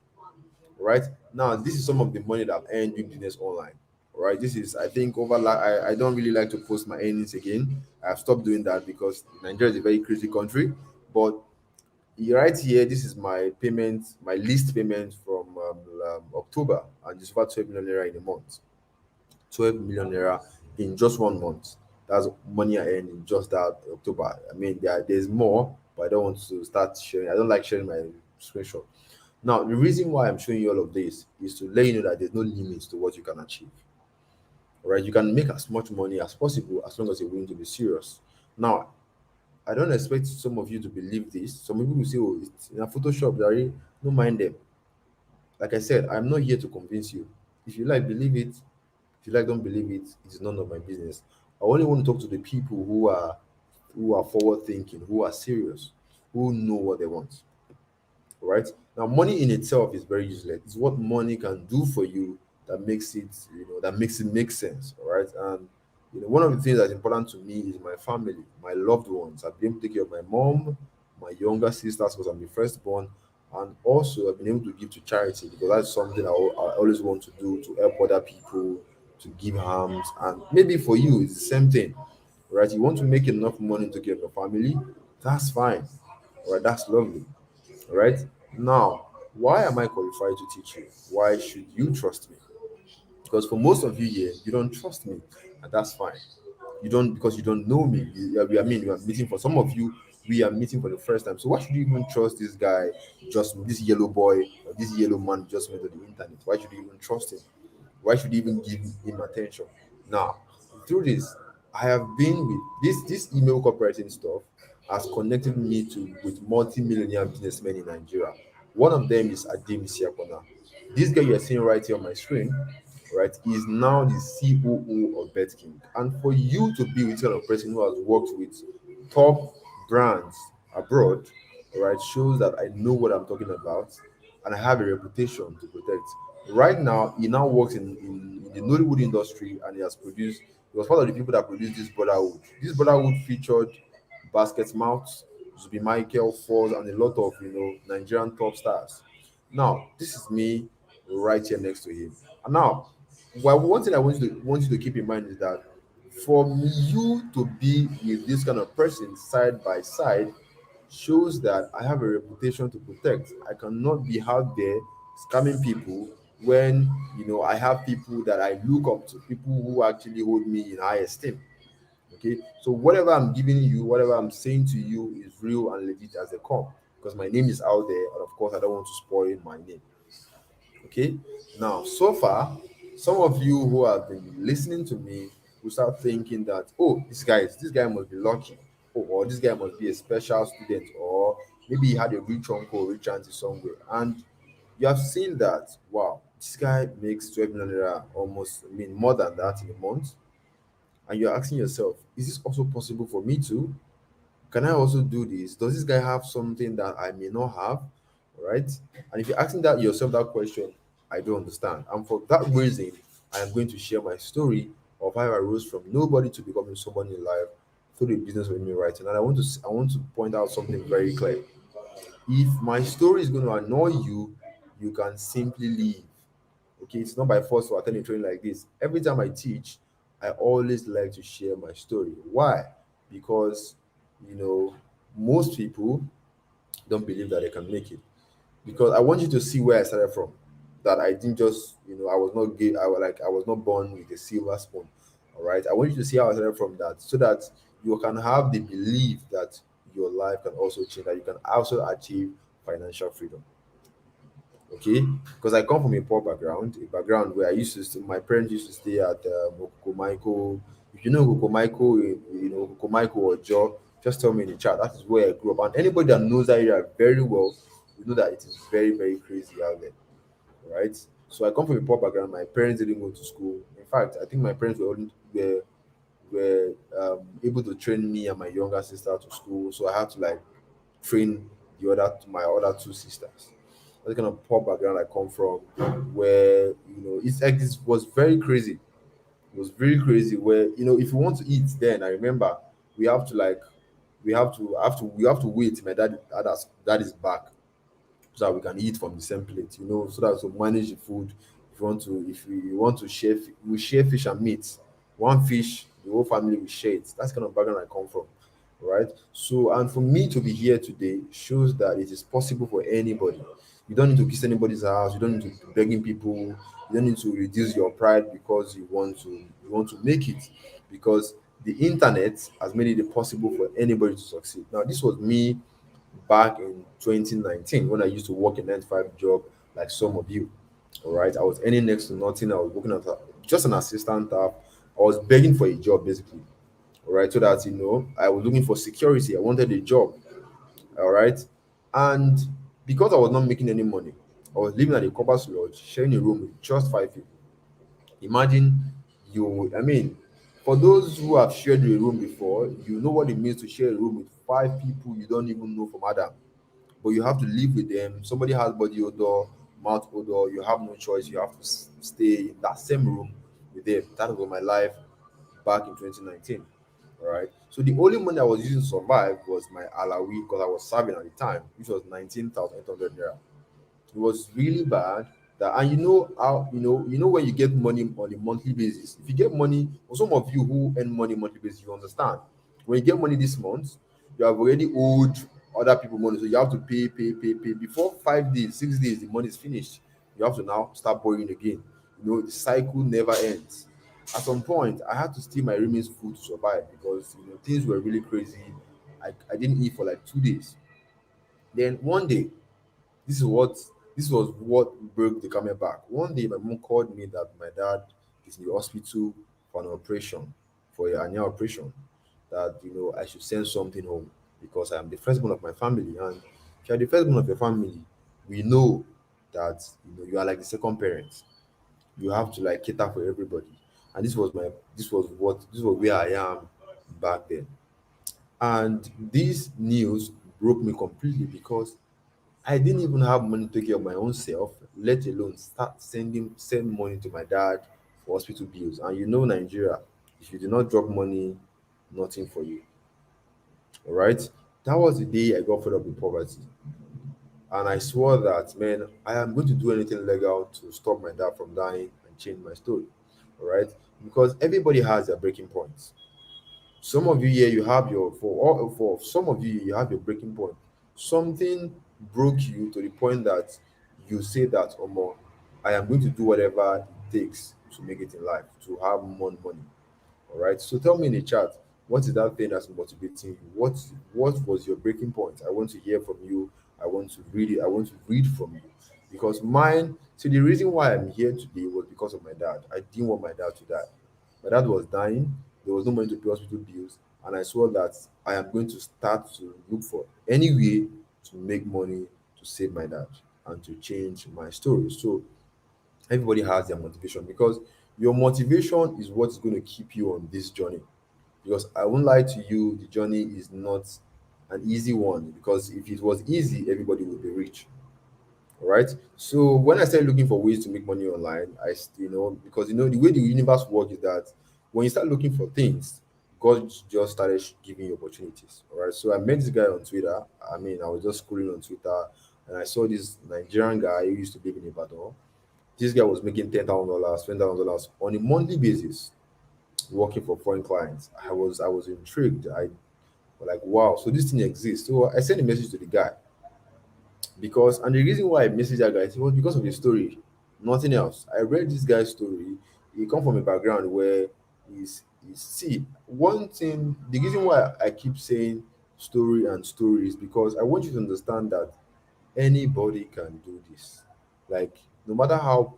Right now, this is some of the money that I've earned doing business online. All right, this is, I think, I don't really like to post my earnings again. I've stopped doing that because Nigeria is a very crazy country. But right here, this is my payment, my least payment from October, and it's about 12 million naira in a month. 12 million naira in just 1 month. That's money I earned in just that October. I mean, there's more, but I don't want to start sharing. I don't like sharing my screenshot. Now, the reason why I'm showing you all of this is to let you know that there's no limits to what you can achieve. All right, you can make as much money as possible as long as you're willing to be serious. Now, I don't expect some of you to believe this. Some people will say, "Oh, it's in a Photoshop, Larry." Don't mind them. Like I said, I'm not here to convince you. If you like, believe it. If you like, don't believe it. It is none of my business. I only want to talk to the people who are forward thinking, who are serious, who know what they want. Right now, money in itself is very useless. It's what money can do for you that makes it that makes it make sense. All right, and one of the things that's important to me is my family, my loved ones. I've been able to take care of my mom, my younger sisters because I'm the firstborn, and also I've been able to give to charity because that's something I always want to do, to help other people, to give harms. And maybe for you it's the same thing. Right, you want to make enough money to take care of your family. That's fine. All right, that's lovely. All right. Now, why am I qualified to teach you? Why should you trust me? Because for most of you here, you don't trust me, and that's fine. You don't, because you don't know me. We are meeting. For some of you, we are meeting for the first time. So why should you even trust this guy, just this yellow boy or this yellow man you just met on the internet? Why should you even trust him? Why should you even give him attention? Now, through this, I have been with this email copywriting stuff has connected me to with multi-millionaire businessmen in Nigeria. One of them is Ademi Siakona. This guy you're seeing right here on my screen, right, is now the COO of BetKing. And for you to be with kind of person who has worked with top brands abroad, right, shows that I know what I'm talking about and I have a reputation to protect. Right now, he now works in the Nollywood industry, and he was part of the people that produced this Brotherhood. This Brotherhood featured Basket Mouth, Zubi Michael, Falls, and a lot of Nigerian top stars. Now, this is me right here next to him. And now, one thing I want you to keep in mind is that for you to be with this kind of person side by side shows that I have a reputation to protect. I cannot be out there scamming people when I have people that I look up to, people who actually hold me in high esteem. Okay, so whatever I'm giving you, whatever I'm saying to you is real and legit as they come, because my name is out there, and of course I don't want to spoil my name. Okay, now so far, some of you who have been listening to me will start thinking that, oh, this guy must be lucky, oh, or this guy must be a special student, or maybe he had a rich uncle or rich auntie somewhere, and you have seen that, wow, this guy makes 12 million naira, almost, I mean, more than that in a month, and you're asking yourself, is this also possible for me too? Can I also do this? Does this guy have something that I may not have? Right? And if you're asking that yourself that question, I don't understand. And for that reason, I am going to share my story of how I rose from nobody to becoming someone in life through the business of me writing. And I want to point out something very clear. If my story is going to annoy you, you can simply leave. Okay, it's not by force to attend a training like this. Every time I teach, I always like to share my story. Why? Because you know most people don't believe that they can make it. Because I want you to see where I started from. That I didn't just, I was not gay. I was not born with a silver spoon. All right. I want you to see how I started from that, so that you can have the belief that your life can also change. That you can also achieve financial freedom. Okay, because I come from a poor background, a background where I used to my parents used to stay at Michael. If you know Michael, Michael or Joe, just tell me in the chat. That is where I grew up, and anybody that knows that area very well, you know that it is very very crazy out there, right? So I come from a poor background. My parents didn't go to school. In fact, I think my parents were able to train me and my younger sister to school, so I had to like train my other two sisters. That's the kind of poor background I come from, where it's like this was very crazy. It was very crazy. Where if you want to eat, then I remember we have to like we have to wait till my dad is back so that we can eat from the same plate. So that to manage the food. If you want to share, we share fish and meat. One fish, the whole family will share it. That's the kind of background I come from, right? So, and for me to be here today shows that it is possible for anybody. You don't need to kiss anybody's house. You don't need to be begging people. You don't need to reduce your pride because you want to make it, because the internet has made it possible for anybody to succeed. Now, this was me back in 2019 when I used to work a 9 to 5 job like some of you. All right. I was earning next to nothing. I was working as just an assistant staff. I was begging for a job basically. All right. So that, I was looking for security. I wanted a job. All right. And because I was not making any money, I was living at a corpus lodge, sharing a room with just 5 people. Imagine I mean, for those who have shared a room before, you know what it means to share a room with 5 people you don't even know from Adam, but you have to live with them. Somebody has body odor, mouth odor. You have no choice. You have to stay in that same room with them. That was my life back in 2019. All right. So the only money I was using to survive was my alawi because I was serving at the time, which was 19,800 naira. It was really bad. And you know how when you get money on a monthly basis. If you get money, or some of you who earn money monthly basis, you understand. When you get money this month, you have already owed other people money, so you have to pay. Before 5 days, 6 days, the money is finished. You have to now start borrowing again. The cycle never ends. At some point, I had to steal my roommate's food to survive because things were really crazy. I didn't eat for like 2 days. Then one day, this is what this was what broke the camel back. One day, my mom called me that my dad is in the hospital for an operation, for a hernia operation. That I should send something home because I am the firstborn of my family, and if you are the firstborn of your family, we know that you are like the second parent. You have to like cater for everybody, and this was where I am back then. And this news broke me completely because I didn't even have money to take care of my own self, let alone send money to my dad for hospital bills. And Nigeria, if you do not drop money, nothing for you. All right. That was the day I got fed up with poverty. And I swore that, man, I am going to do anything legal to stop my dad from dying and change my story. All right. Because everybody has their breaking points. Some of you here, you have your for some of you, you have your breaking point. Something broke you to the point that you say that, Omo, I am going to do whatever it takes to make it in life, to have more money. All right. So tell me in the chat, what is that thing that's motivating you? What was your breaking point? I want to hear from you. I want to read it. I want to read from you. Because mine, so the reason why I'm here today was because of my dad. I didn't want my dad to die. My dad was dying. There was no money to pay hospital bills, and I swore that I am going to start to look for any way to make money to save my dad and to change my story. So everybody has their motivation, because your motivation is what is going to keep you on this journey. Because I won't lie to you, the journey is not an easy one, because if it was easy, everybody would be rich. All right. So when I started looking for ways to make money online, because the way the universe works is that when you start looking for things, God just started giving you opportunities. All right. So I met this guy on Twitter. I mean, I was just scrolling on Twitter, and I saw this Nigerian guy who used to live in Ibadan. This guy was making $10,000, $20,000 on a monthly basis, working for foreign clients. I was intrigued. I was like, wow, so this thing exists. So I sent a message to the guy because, and the reason why I messaged that guy was because of his story, nothing else. I read this guy's story. He come from a background where he's see one thing. The reason why I keep saying story and stories because I want you to understand that anybody can do this. Like no matter how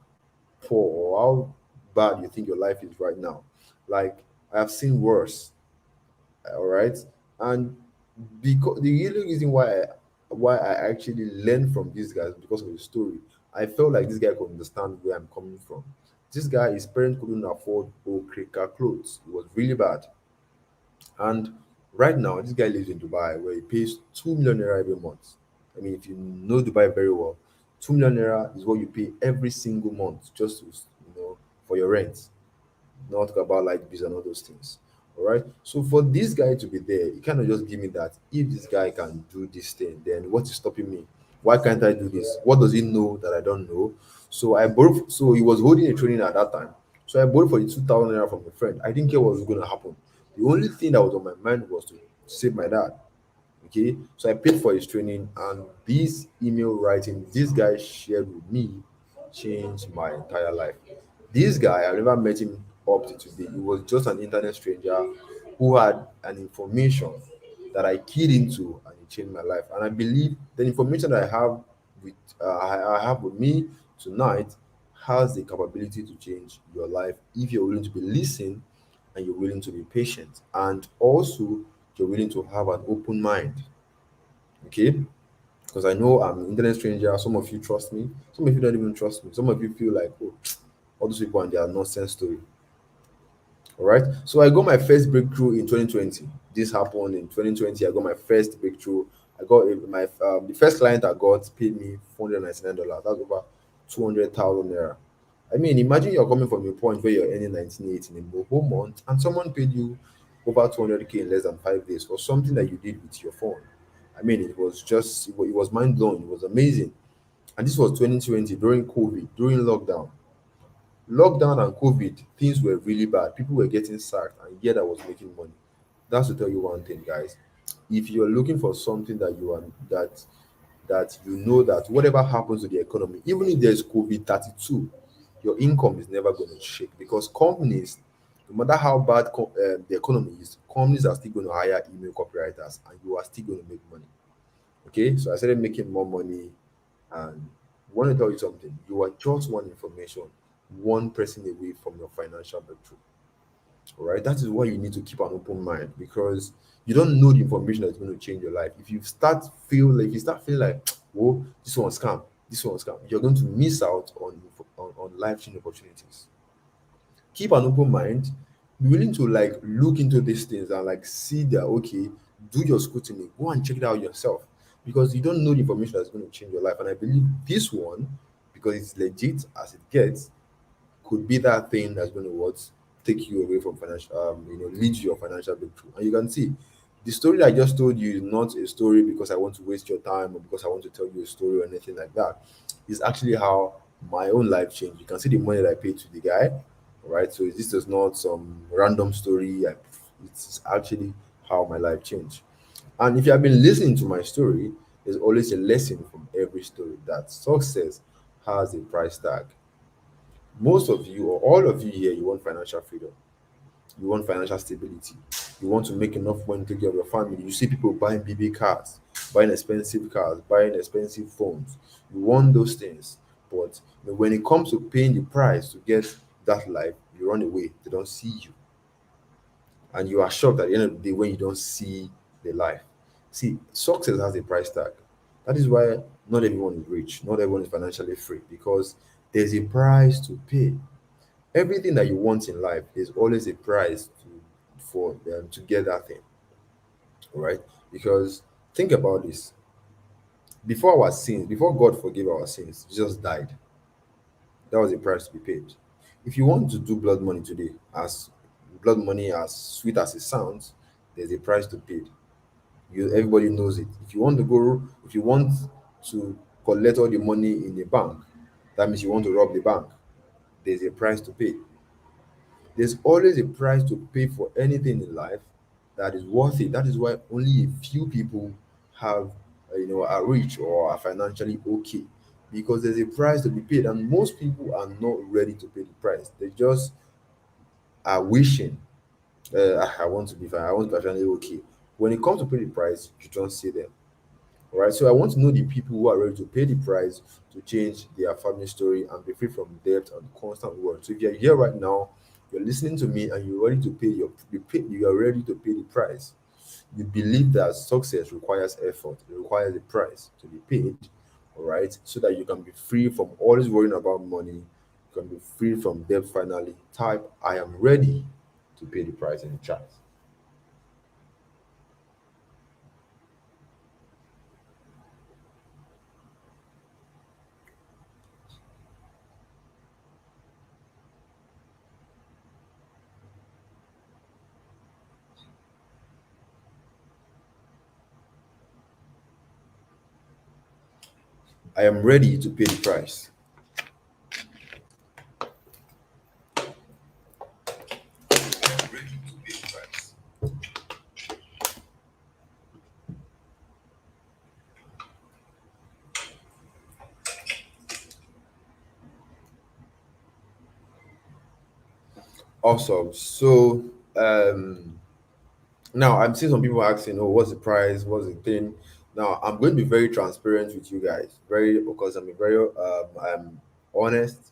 poor or how bad you think your life is right now, like I have seen worse. All right, and because the real reason why I actually learned from these guys because of the story, I felt like this guy could understand where I'm coming from. This guy, his parents couldn't afford Okrika clothes. It was really bad. And right now, this guy lives in Dubai where he pays 2 million naira every month. I mean, if you know Dubai very well, 2 million naira is what you pay every single month just to, for your rent, not talk about light bills and all those things. All right. So for this guy to be there, it kind of just give me that if this guy can do this thing, then what is stopping me? Why can't I do this? What does he know that I don't know? So I borrowed. So he was holding a training at that time. So I borrowed for the 2,000 naira from a friend. I didn't care what was going to happen. The only thing that was on my mind was to save my dad. Okay, so I paid for his training, and this email writing this guy shared with me changed my entire life. This guy, I never met him up to today. He was just an internet stranger who had an information that I keyed into, and it changed my life. And I believe the information that I have with me tonight has the capability to change your life if you're willing to be listened and you're willing to be patient, and also you're willing to have an open mind. Okay, because I know I'm an internet stranger. Some of you trust me, some of you don't even trust me. Some of you feel like, oh, all those people and their nonsense story. All right. So I got my first breakthrough in 2020. This happened in 2020. I got my first breakthrough. I got my the first client I got paid me $499. That's over 200,000 naira. I mean, imagine you're coming from a point where you're earning 1980 in a whole month, and someone paid you over 200k in less than 5 days for something that you did with your phone. I mean, it was mind blowing. It was amazing. And this was 2020 during COVID, during lockdown. Lockdown and COVID, things were really bad. People were getting sacked, and yet I was making money. That's to tell you one thing, guys. If you're looking for something that you are that you know that whatever happens to the economy, even if there's COVID 32, your income is never going to shake because companies, no matter how bad the economy is, companies are still going to hire email copywriters, and you are still going to make money. Okay, so I started making more money, and I want to tell you something. You are just one information, one person away from your financial breakthrough. All right, that is why you need to keep an open mind because you don't know the information that's going to change your life. If you start feeling like, oh, this one's scam, you're going to miss out on life changing opportunities. Keep an open mind, be willing to like look into these things and like see that okay, do your scrutiny, go and check it out yourself because you don't know the information that's going to change your life. And I believe this one, because it's legit as it gets, could be that thing that's going to what take you away from financial lead to your financial breakthrough. And you can see the story I just told you is not a story because I want to waste your time or because I want to tell you a story or anything like that. It's actually how my own life changed. You can see the money that I paid to the guy. All right, so this is not some random story. It's actually how my life changed. And if you have been listening to my story, there's always a lesson from every story that success has a price tag. Most of you, or all of you here, you want financial freedom, you want financial stability, you want to make enough money to take care of your family. You see people buying BB cars, buying expensive phones. You want those things, but when it comes to paying the price to get that life, you run away. They don't see you, and you are shocked at the end of the day when you don't see the life. See, success has a price tag. That is why not everyone is rich, not everyone is financially free because there's a price to pay. Everything that you want in life, there's always a price to get that thing. All right, because think about this: before God forgave our sins, Jesus died. That was a price to be paid. If you want to do blood money today, as blood money as sweet as it sounds, there's a price to pay. Everybody knows it. If you want to collect all the money in the bank, that means you want to rob the bank. There's a price to pay. There's always a price to pay for anything in life that is worth it. That is why only a few people have, are rich or are financially okay, because there's a price to be paid, and most people are not ready to pay the price. They just are wishing, I want to be fine, I want to be financially okay. When it comes to pay the price, you don't see them. All right. So I want to know the people who are ready to pay the price to change their family story and be free from debt and constant worry. So if you're here right now, you're listening to me and you're ready to pay you are ready to pay the price. You believe that success requires effort, it requires a price to be paid, all right, so that you can be free from always worrying about money, you can be free from debt finally. Type I am ready to pay the price in the chat. I am ready to pay the price. Awesome. So now I'm seeing some people asking, "Oh, what's the price? What's the thing?" Now I'm going to be very transparent with you guys, very because I'm honest.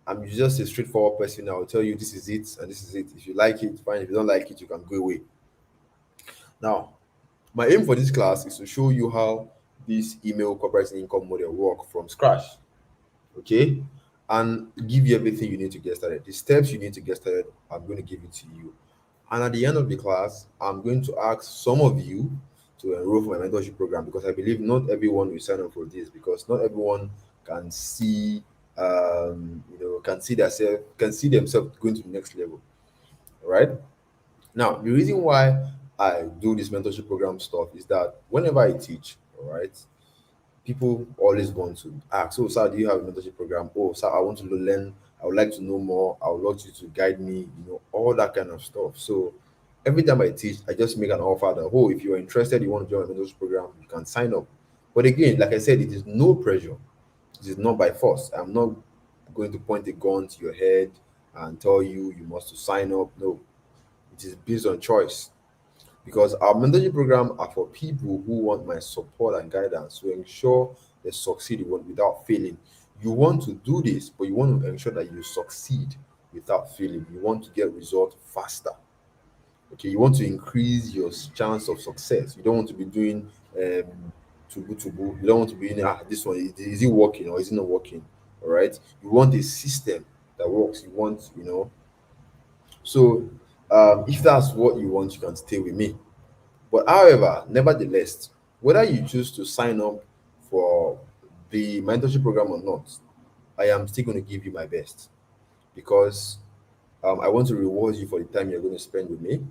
I'm just a straightforward person. I'll tell you this is it and this is it. If you like it, fine. If you don't like it, you can go away. Now, my aim for this class is to show you how this email corporate income model work from scratch. Okay, and give you everything you need to get started. The steps you need to get started, I'm going to give it to you. And at the end of the class, I'm going to ask some of you to enroll for my mentorship program, because I believe not everyone will sign up for this, because not everyone can see can see themselves going to the next level. All right. Now, the reason why I do this mentorship program stuff is that whenever I teach, all right, people always want to ask, "Oh, sir, do you have a mentorship program? Oh, sir, I want to learn. I would like to know more. I would love you to guide me, all that kind of stuff." So every time I teach, I just make an offer that, "Oh, if you're interested, you want to join a mentorship program, you can sign up." But again, like I said, it is no pressure. It is not by force. I'm not going to point a gun to your head and tell you you must to sign up. No, it is based on choice, because our mentorship program are for people who want my support and guidance to ensure they succeed without failing. You want to do this, but you want to ensure that you succeed without failing. You want to get results faster. Okay, you want to increase your chance of success. You don't want to be doing to you don't want to be in this one is it working or is it not working. All right, you want a system that works. You want, so if that's what you want, you can stay with me. But however, nevertheless, whether you choose to sign up for the mentorship program or not, I am still going to give you my best, because I want to reward you for the time you're going to spend with me.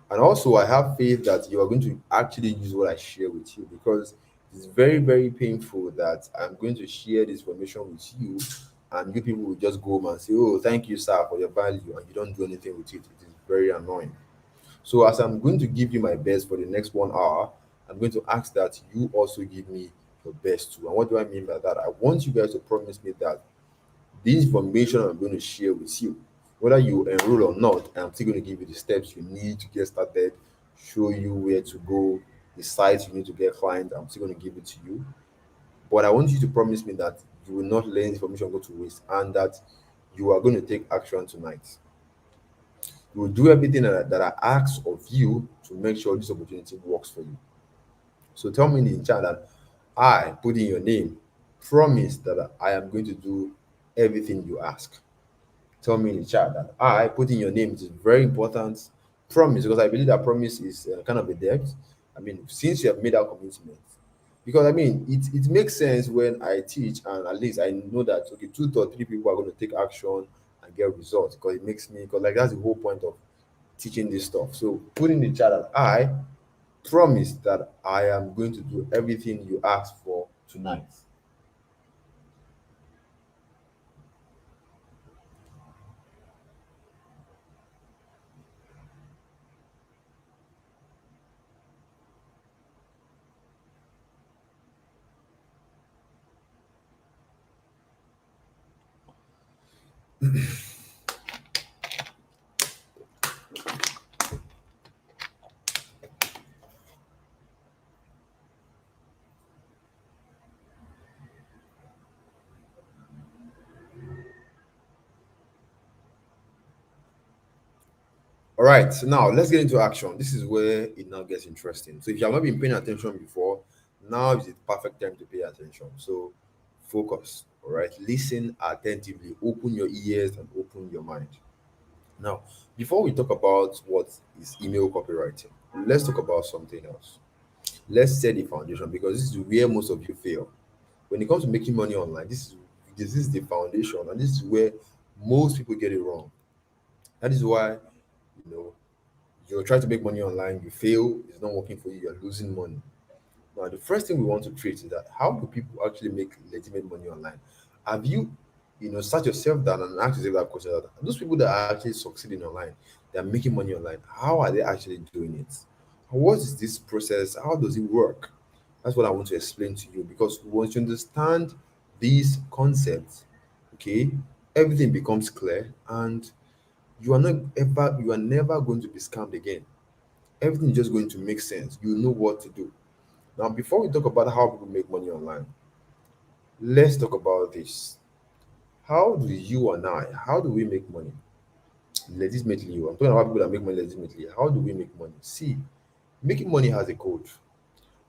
And also, I have faith that you are going to actually use what I share with you, because it's very, very painful that I'm going to share this information with you and you people will just go home and say, "Oh, thank you, sir, for your value," and you don't do anything with it. It is very annoying. So, as I'm going to give you my best for the next 1 hour, I'm going to ask that you also give me your best too. And what do I mean by that? I want you guys to promise me that this information I'm going to share with you, whether you enroll or not, I'm still going to give you the steps you need to get started, show you where to go, the sites you need to get clients. I'm still going to give it to you. But I want you to promise me that you will not let this information go to waste, and that you are going to take action tonight. You will do everything that I ask of you to make sure this opportunity works for you. So tell me in the chat that I put in your name, promise that I am going to do everything you ask. Tell me in the chat that I put in your name. It is very important. Promise, because I believe that promise is kind of a debt. I mean, since you have made that commitment, because I mean, it makes sense when I teach, and at least I know that okay, two or three people are going to take action and get results, because it makes me, because like that's the whole point of teaching this stuff. So put in the chat that I promise that I am going to do everything you ask for tonight. All right, so now let's get into action. This is where it now gets interesting. So if you have not been paying attention before, now is the perfect time to pay attention. So focus. All right, listen attentively, open your ears and open your mind. Now, before we talk about what is email copywriting, let's talk about something else. Let's set the foundation because this is where most of you fail. When it comes to making money online, this is the foundation, and this is where most people get it wrong. That is why you know you're trying to make money online, you fail, it's not working for you, you're losing money. Now, the first thing we want to treat is that how do people actually make legitimate money online? Have you, sat yourself down and ask yourself that question? That those people that are actually succeeding online, they're making money online. How are they actually doing it? What is this process? How does it work? That's what I want to explain to you because once you understand these concepts, okay, everything becomes clear and you are never going to be scammed again. Everything is just going to make sense. You know what to do. Now, before we talk about how people make money online, let's talk about this. How do you and I, how do we make money legitimately? I'm talking about people that make money legitimately. How do we make money? See, making money has a code,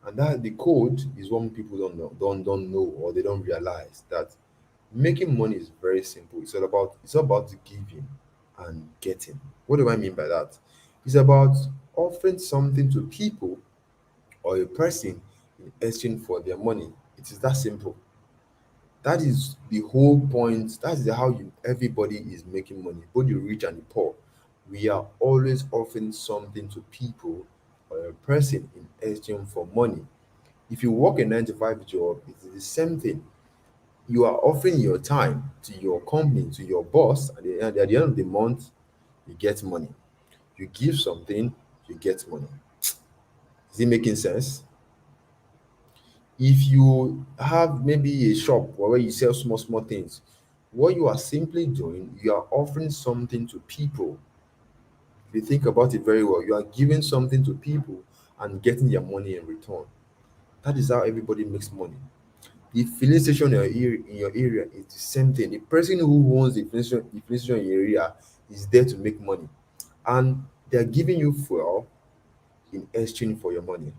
and that the code is what people don't know or they don't realize that making money is very simple. It's all about the giving and getting. What do I mean by that? It's about offering something to people or a person in exchange for their money. It is that simple. That is the whole point. That is how everybody is making money, both the rich and the poor. We are always offering something to people or a person in exchange for money. If you work a 9 to 5 job, it is the same thing. You are offering your time to your company, to your boss. At the end of the month, you get money. You give something, you get money. Is it making sense? If you have maybe a shop where you sell small small things, what you are simply doing, you are offering something to people. If you think about it very well, you are giving something to people and getting their money in return. That is how everybody makes money. The filling station in your area is the same thing. The person who owns the filling station in your area is there to make money, and they are giving you fuel in exchange for your money.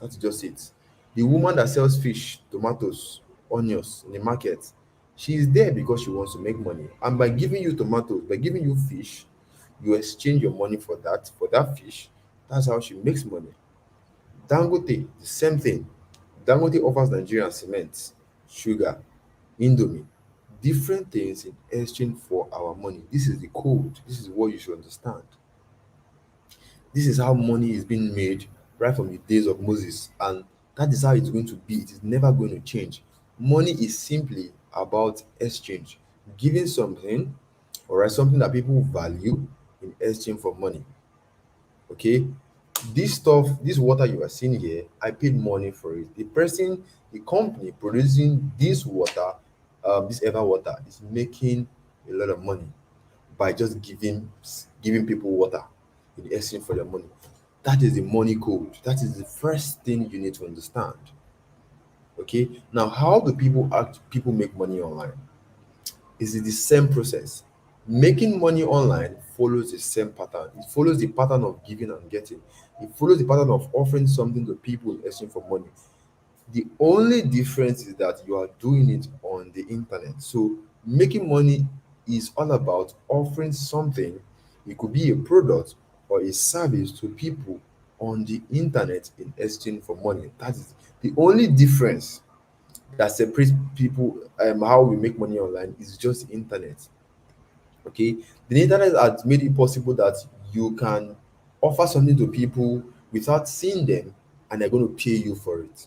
That's just it. The woman that sells fish, tomatoes, onions in the market, she is there because she wants to make money. And by giving you tomatoes, by giving you fish, you exchange your money for that fish. That's how she makes money. Dangote, the same thing. Dangote offers Nigerian cement, sugar, Indomie, different things in exchange for our money. This is the code. This is what you should understand. This is how money is being made right from the days of Moses, and that is how it's going to be. It is never going to change. Money is simply about exchange, giving something, all right, something that people value in exchange for money. Okay, this stuff, this water you are seeing here, I paid money for it. The company producing this water, this ever water, is making a lot of money by just giving people water in exchange for their money. That is the money code. That is the first thing you need to understand. Okay. Now, how do people make money online? Is it the same process? Making money online follows the same pattern. It follows the pattern of giving and getting. It follows the pattern of offering something to people in exchange for money. The only difference is that you are doing it on the internet. So making money is all about offering something. It could be a product or a service to people on the internet in exchange for money. That is the only difference that separates people, how we make money online is just the internet. Okay, the internet has made it possible that you can offer something to people without seeing them, and they're going to pay you for it.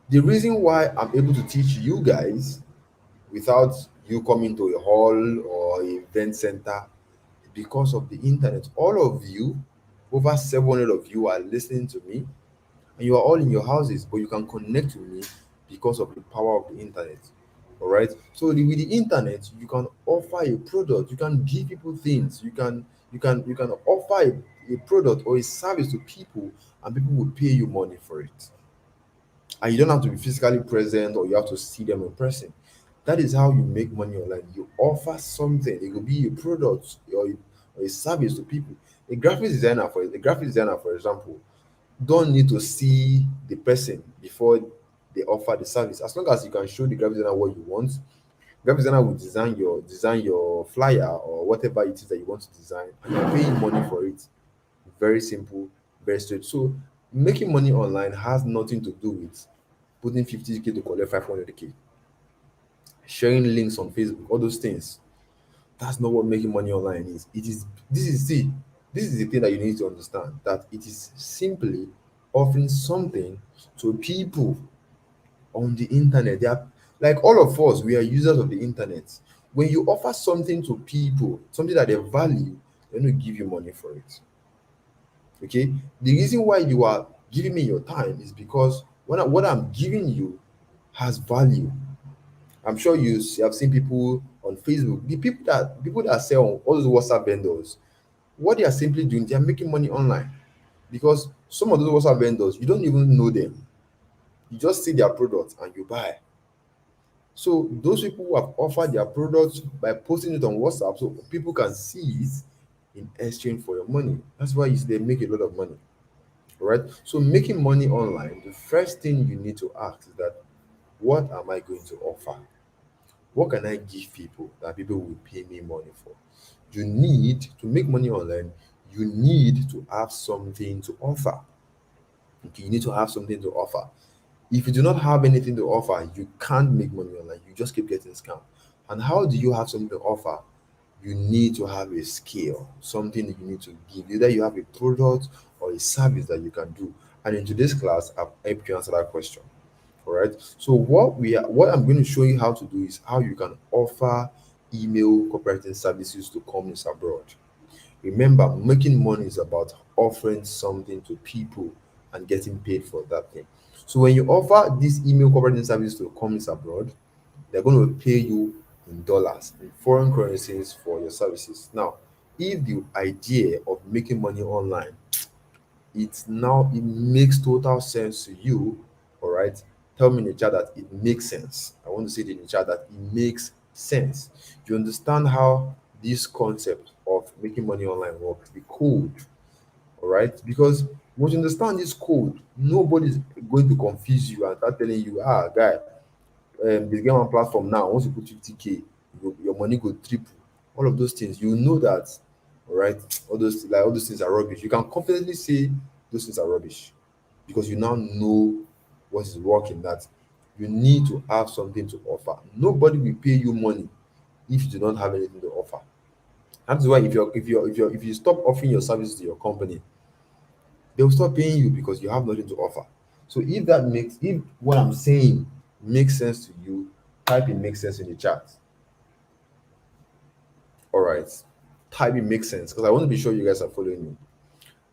The reason why I'm able to teach you guys without you coming to a hall or a event center is because of the internet. All of you, over 700 of you, are listening to me, and you are all in your houses, but you can connect to me because of the power of the internet. All right. So with the internet, you can offer a product, you can give people things, you can offer a product or a service to people, and people will pay you money for it. And you don't have to be physically present or you have to see them in person. That is how you make money online. You offer something. It could be a product or a service to people. A graphic designer, for example, don't need to see the person before they offer the service. As long as you can show the graphic designer what you want, graphic designer will design your flyer or whatever it is that you want to design, and you're paying money for it. Very simple, very straight. So making money online has nothing to do with putting 50K to collect 500K, sharing links on Facebook, all those things. That's not what making money online is. It is this is see, this is the thing that you need to understand, that it is simply offering something to people on the internet. They are like all of us, we are users of the internet. When you offer something to people, something that they value, they're going to give you money for it. Okay. The reason why you are giving me your time is because what I'm giving you has value. I'm sure have seen people on Facebook, the people that sell all those WhatsApp vendors. What they are simply doing, they are making money online, because some of those WhatsApp vendors, you don't even know them. You just see their products and you buy. So those people who have offered their products by posting it on WhatsApp so people can see it in exchange for your money. That's why you see they make a lot of money. Right? So making money online, the first thing you need to ask is that, what am I going to offer? What can I give people that people will pay me money for? You need to make money online, you need to have something to offer. Okay, you need to have something to offer. If you do not have anything to offer, you can't make money online. You just keep getting scammed. And how do you have something to offer? You need to have a skill, something that you need to give. Either you have a product or a service that you can do. And in today's class, I've helped you answer that question. All right. So what I'm going to show you how to do is how you can offer email copywriting services to companies abroad. Remember, making money is about offering something to people and getting paid for that thing. So when you offer this email copywriting service to companies abroad, they're going to pay you in dollars, in foreign currencies for your services. Now, if the idea of making money online, it makes total sense to you, all right, tell me in the chat that it makes sense. I want to see it in the chat that it makes sense. You understand how this concept of making money online works, the code, all right? Because once you understand this code, nobody's going to confuse you and start telling you, guy, this game on platform now, once you put 50K, your money go triple. All of those things, you know that, all right? All those things are rubbish. You can confidently say those things are rubbish because you now know what is working. That you need to have something to offer. Nobody will pay you money if you do not have anything to offer. That's why if you stop offering your services to your company, they will stop paying you because you have nothing to offer. So if what I'm saying makes sense to you, type it makes sense in the chat. All right. Type it makes sense because I want to be sure you guys are following me.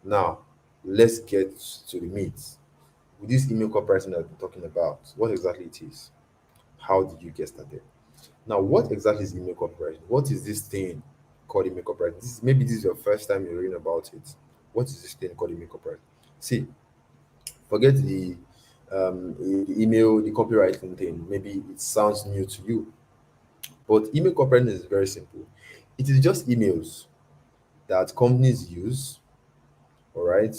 Now, let's get to the meat. With this email copywriting that I've been talking about, what exactly it is? How did you get started? Now, what exactly is email copywriting? What is this thing called email copywriting? Maybe this is your first time you're reading about it. What is this thing called email copywriting? See, forget the email, the copywriting thing. Maybe it sounds new to you, but email copywriting is very simple. It is just emails that companies use, all right,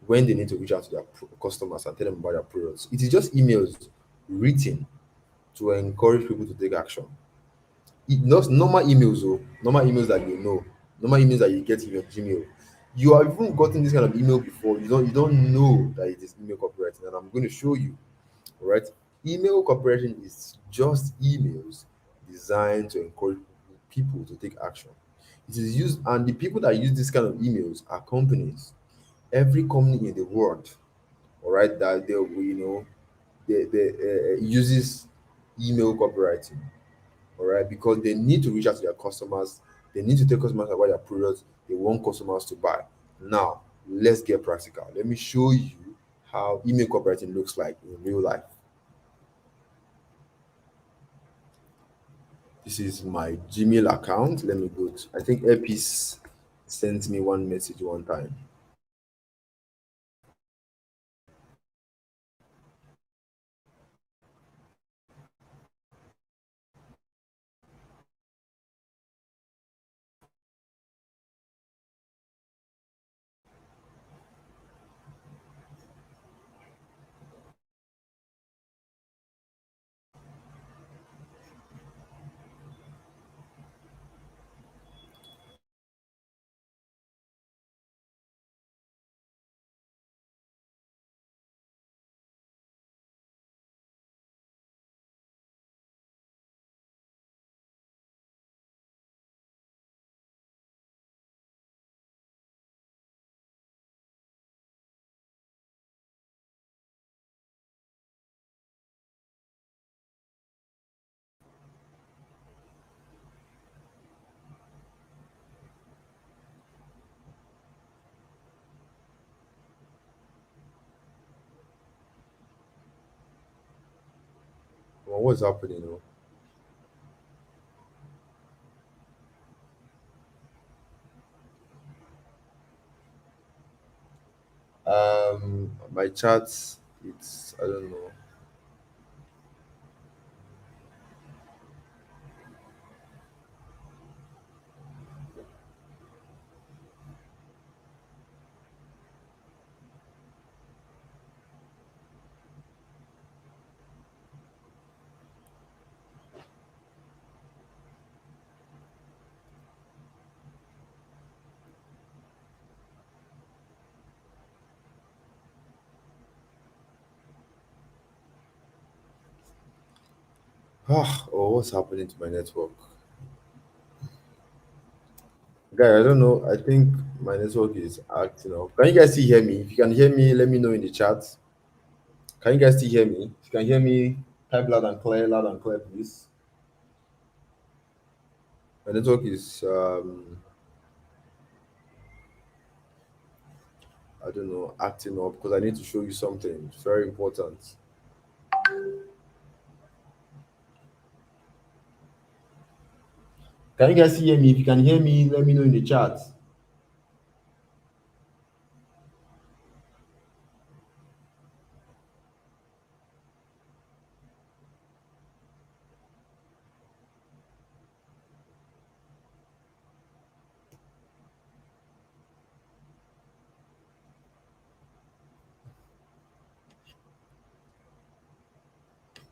when they need to reach out to their customers and tell them about their products. It is just emails written to encourage people to take action. Not normal emails that you know, normal emails that you get in your Gmail. You have even gotten this kind of email before. You don't know that it is email copywriting, and I'm going to show you. All right, email copywriting is just emails designed to encourage people to take action. It is used, and the people that use this kind of emails are companies. Every company in the world, all right, that they uses email copywriting, all right, because they need to reach out to their customers, they need to tell customers about their products, they want customers to buy. Now, let's get practical. Let me show you how email copywriting looks like in real life. This is my Gmail account. Let me go to, I think Earpiece sent me one message one time. Well, what's happening? My chats, it's, I don't know. Oh, what's happening to my network? Guy, I don't know. I think my network is acting up. Can you guys still hear me? If you can hear me, let me know in the chat. Can you guys still hear me? If you can hear me, type loud and clear, please. My network is I don't know, acting up because I need to show you something. It's very important. Can you guys hear me? If you can hear me, let me know in the chat.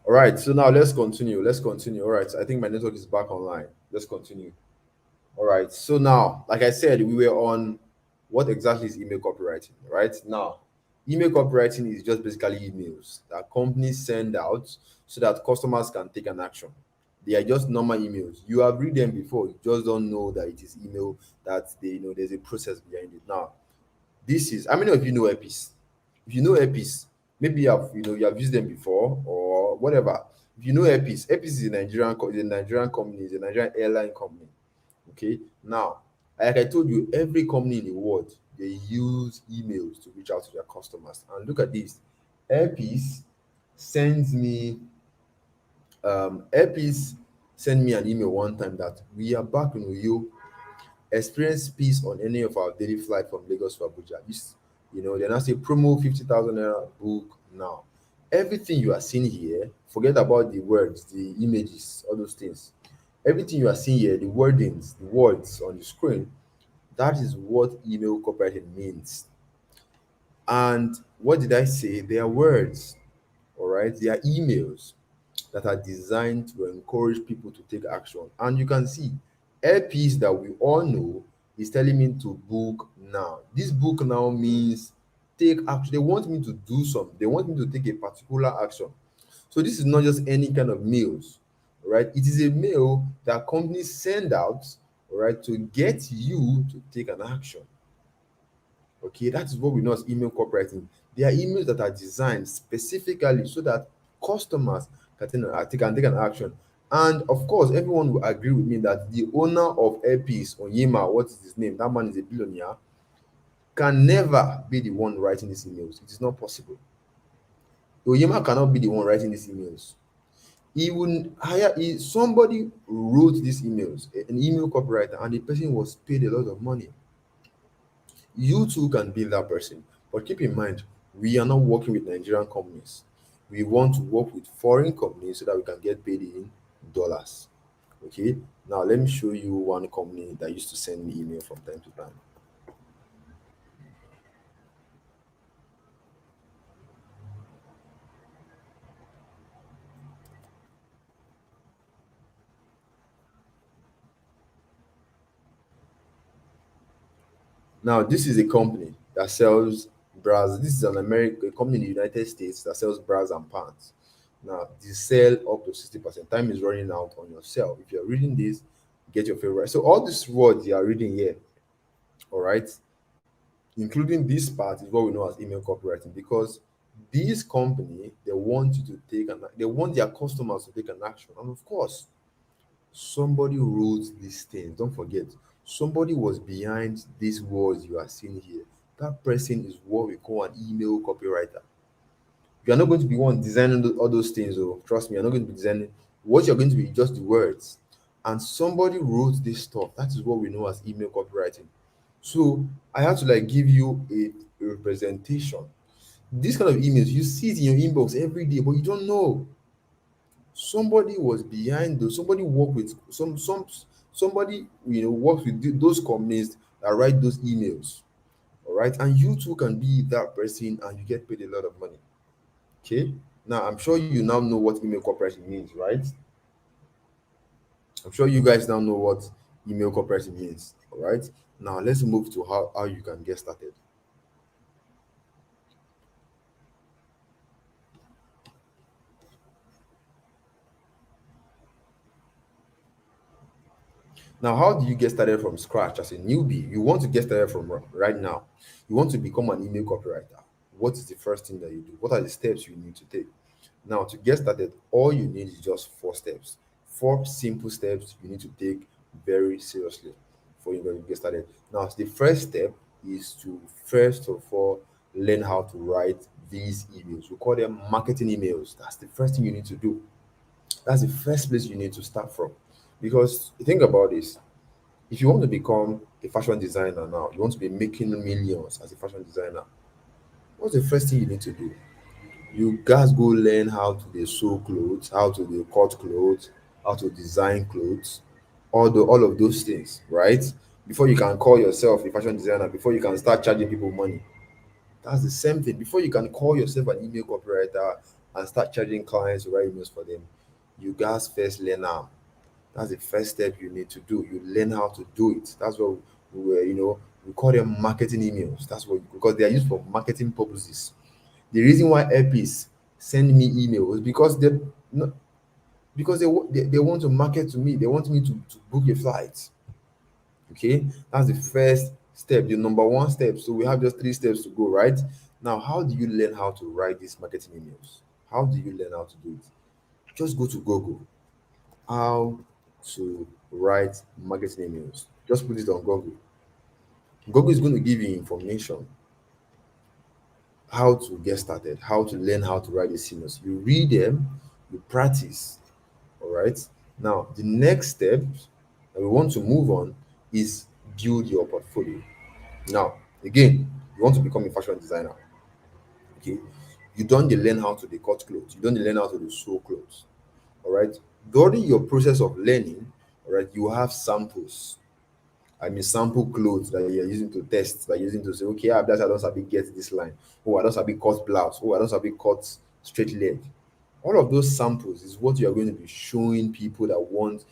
All right, so now let's continue. Let's continue. All right, I think my network is back online. Let's continue. All right, so now, like I said, we were on what exactly is email copywriting, right? Now, email copywriting is just basically emails that companies send out so that customers can take an action. They are just normal emails. You have read them before, you just don't know that it is email, that they, there's a process behind it. Now, this is, how many of you know Epis? If you know Epis, maybe you have used them before or whatever. If you know Epis, Epis is a is a Nigerian company, is a Nigerian airline company. Okay. Now, like I told you, every company in the world, they use emails to reach out to their customers. And look at this. Epis sends me Epis sent me an email one time that we are back in Uyo. Experience peace on any of our daily flight from Lagos to Abuja. This, they now say promo 50,000 naira book now. Everything you are seeing here, forget about the words, the images, all those things. Everything you are seeing here, the wordings, the words on the screen, that is what email copywriting means. And what did I say? They are words, all right? They are emails that are designed to encourage people to take action. And you can see LPs that we all know is telling me to book now. This book now means take action. They want me to do something. They want me to take a particular action. So this is not just any kind of mails, right? It is a mail that companies send out, all right, to get you to take an action. Okay, that is what we know as email copywriting. They are emails that are designed specifically so that customers can take an action. And of course, everyone will agree with me that the owner of Airpiece, Onyema, what is his name? That man is a billionaire, can never be the one writing these emails. It is not possible. Onyema cannot be the one writing these emails. He would hire somebody wrote these emails, an email copywriter, and the person was paid a lot of money. You too can be that person. But keep in mind, we are not working with Nigerian companies. We want to work with foreign companies so that we can get paid in dollars. Okay. Now let me show you one company that used to send me email from time to time. Now this is a company that sells bras. This is an American company in the United States that sells bras and pants. Now they sell up to 60%. Time is running out on your cell. If you're reading this, get your favorite. So all these words you are reading here, all right, including this part is what we know as email copywriting, because this company, they want you to take an they want their customers to take an action. And of course, somebody wrote these things. Don't forget, somebody was behind these words you are seeing here. That person is what we call an email copywriter. You are not going to be one designing all those things. Oh, trust me, you're not going to be designing. What you're going to be just the words. And somebody wrote this stuff. That is what we know as email copywriting. So I have to like give you a representation. This kind of emails, you see it in your inbox every day, but you don't know. Somebody was behind those. Somebody worked with somebody works with those companies that write those emails. All right, and you too can be that person, and you get paid a lot of money. Okay. Now I'm sure you now know what email copywriting means, right? I'm sure you guys now know what email copywriting means. All right. Now let's move to how you can get started. Now, how do you get started from scratch as a newbie? You want to get started from right now. You want to become an email copywriter. What is the first thing that you do? What are the steps you need to take? Now, to get started, all you need is just 4 steps. 4 simple steps you need to take very seriously for you to get started. Now, the first step is to first of all learn how to write these emails. We call them marketing emails. That's the first thing you need to do. That's the first place you need to start from. Because think about this, if you want to become a fashion designer now, you want to be making millions as a fashion designer, what's the first thing you need to do? You guys go learn how to dey sew clothes, how to dey cut clothes, how to design clothes, all of those things, right? Before you can call yourself a fashion designer, before you can start charging people money. That's the same thing. Before you can call yourself an email copywriter and start charging clients to write emails for them, you guys first learn how. That's the first step you need to do. You learn how to do it. That's what we call them marketing emails. That's what, because they are used for marketing purposes. The reason why Airpeace send me emails because they no, because they want to market to me. They want me to book a flight. Okay, that's the first step, the number one step. So we have just 3 steps to go, right? Now, how do you learn how to write these marketing emails? How do you learn how to do it? Just go to Google. How to write marketing emails. Just put it on Google. Google is going to give you information how to get started, how to learn how to write these emails. You read them, you practice. All right. Now, the next step that we want to move on is build your portfolio. Now, again, you want to become a fashion designer. Okay. You don't dey learn how to dey cut clothes. You don't dey learn how to dey sew clothes. All right. During your process of learning, all right, you have samples. I mean, sample clothes that you're using to test, that you're using to say, okay, that's I don't sabi get this line. Oh, I don't sabi cut blouse. Oh, I don't sabi cut straight leg. All of those samples is what you are going to be showing people that want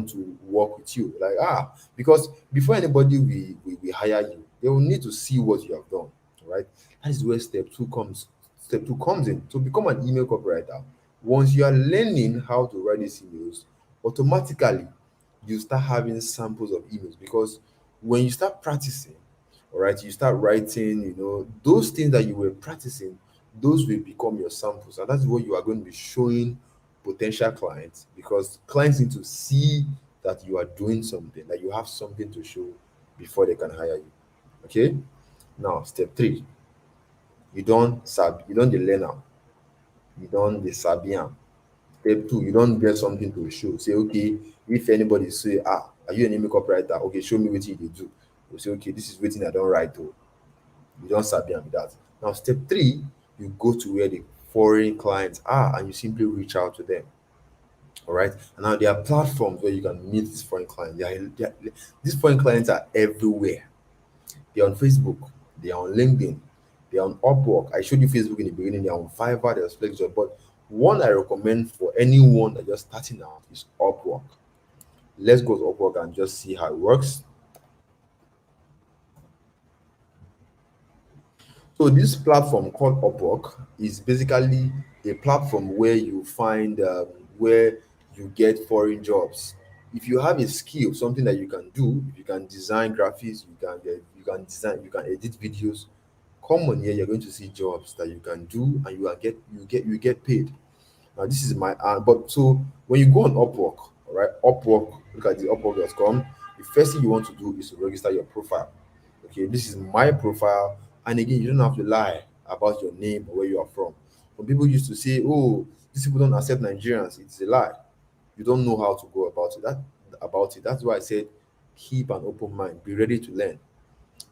to work with you. Like, because before anybody we hire you, they will need to see what you have done. Right? That is where Step two comes in. To become an email copywriter, once you are learning how to write these emails, automatically you start having samples of emails, because when you start practicing, all right, you start writing, those things that you were practicing, those will become your samples. And that's what you are going to be showing potential clients, because clients need to see that you are doing something, that you have something to show before they can hire you. Okay. Now, step three, you don't dey learn am, you don't dey sabi am. Step two, you don't get something to show. Say, okay, if anybody say, are you an email copywriter? Okay, show me what you do. You say, okay, this is waiting I don't write to. You don't sabi am with that. Now, step three, you go to where the foreign clients are and you simply reach out to them. All right. And now there are platforms where you can meet these foreign clients. These foreign clients are everywhere. They're on Facebook, they're on LinkedIn, they're on Upwork. I showed you Facebook in the beginning, they're on Fiverr, there's Flexjob. But one I recommend for anyone that just starting out is Upwork. Let's go to Upwork and just see how it works. So this platform called Upwork is basically a platform where you find where you get foreign jobs. If you have a skill, something that you can do, if you can design graphics, you can edit videos. Come on here, you're going to see jobs that you can do, and you get paid. Now this is my but so when you go on Upwork, all right, Upwork, look at the Upwork.com. The first thing you want to do is to register your profile. Okay, this is my profile, and again, you don't have to lie about your name or where you are from. When people used to say, "Oh, these people don't accept Nigerians," it's a lie. You don't know how to go about it. That's why I said keep an open mind, be ready to learn.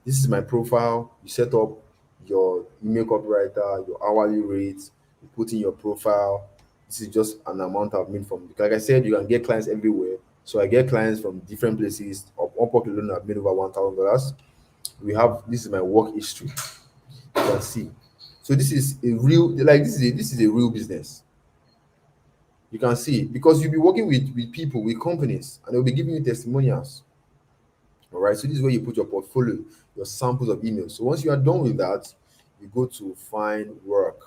This is my profile. You set up your email copywriter, your hourly rate, you put in your profile. This is just an amount I've made from, like I said, you can get clients everywhere. So I get clients from different places. Upwork alone, I've made over $1,000. We have, this is my work history. You can see. So this is a real, like this is a real business. You can see, because you'll be working with people, with companies, and they'll be giving you testimonials. All right. So this is where you put your portfolio, your samples of emails. So once you are done with that, you go to find work.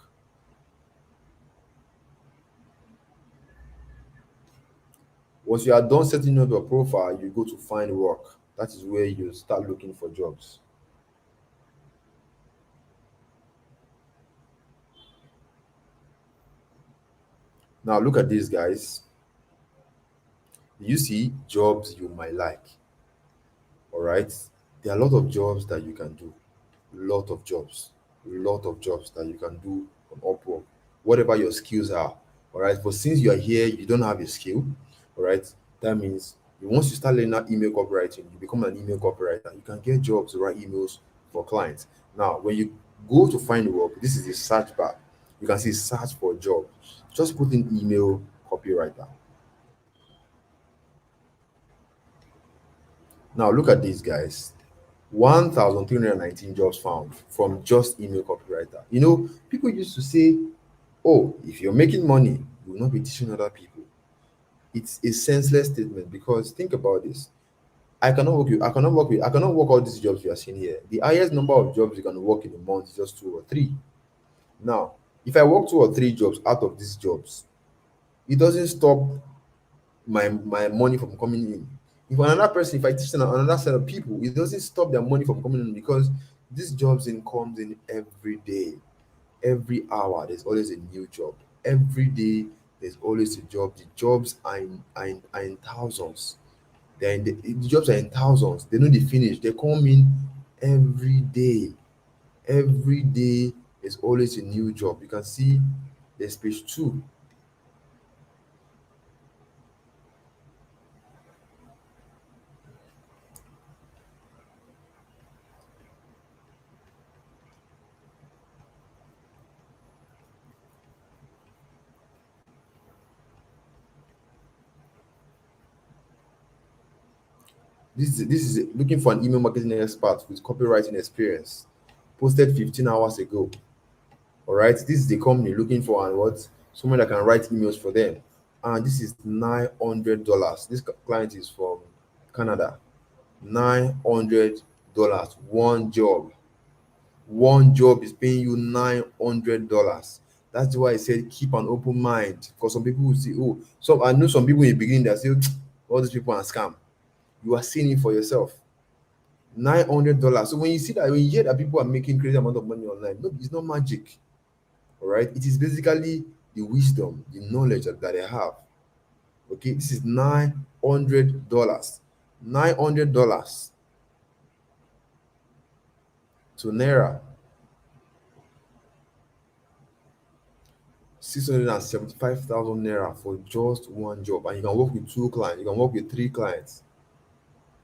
Once you are done setting up your profile, you go to find work. That is where you start looking for jobs. Now look at this, guys. You see jobs you might like. All right. There are a lot of jobs that you can do. Lot of jobs. Lot of jobs that you can do on Upwork. Whatever your skills are. All right. But since you are here, you don't have a skill. All right. That means once you start learning that email copywriting, you become an email copywriter. You can get jobs to write emails for clients. Now, when you go to find work, this is the search bar. You can see search for job. Just put in email copywriter. Now look at these guys. 1,319 jobs found from just email copywriter. You know, people used to say, oh, if you're making money, you will not be teaching other people. It's a senseless statement, because think about this. I cannot work all these jobs you are seeing here. The highest number of jobs you can work in a month is just two or three. Now, if I work two or three jobs out of these jobs, it doesn't stop my money from coming in. If another person, if I teach another set of people, it doesn't stop their money from coming in, because these jobs in comes in every day, every hour. There's always a new job. Every day there's always a job. The jobs are in thousands. The jobs are in thousands. They know they finish. They come in every day. Every day there's always a new job. You can see there's page two. This is looking for an email marketing expert with copywriting experience. Posted 15 hours ago. All right, this is the company looking for, and what, someone that can write emails for them. And this is $900. This client is from Canada. $900. One job. One job is paying you $900. That's why I said keep an open mind. Because some people will say, oh, so I know some people in the beginning that say all these people are scam. You are seeing it for yourself. $900. So when you see that, when you hear that people are making crazy amount of money online, no, it's not magic. All right, it is basically the wisdom, the knowledge that they have. Okay, this is $900. $900 to Naira. 675,000 naira for just one job, and you can work with two clients, you can work with three clients.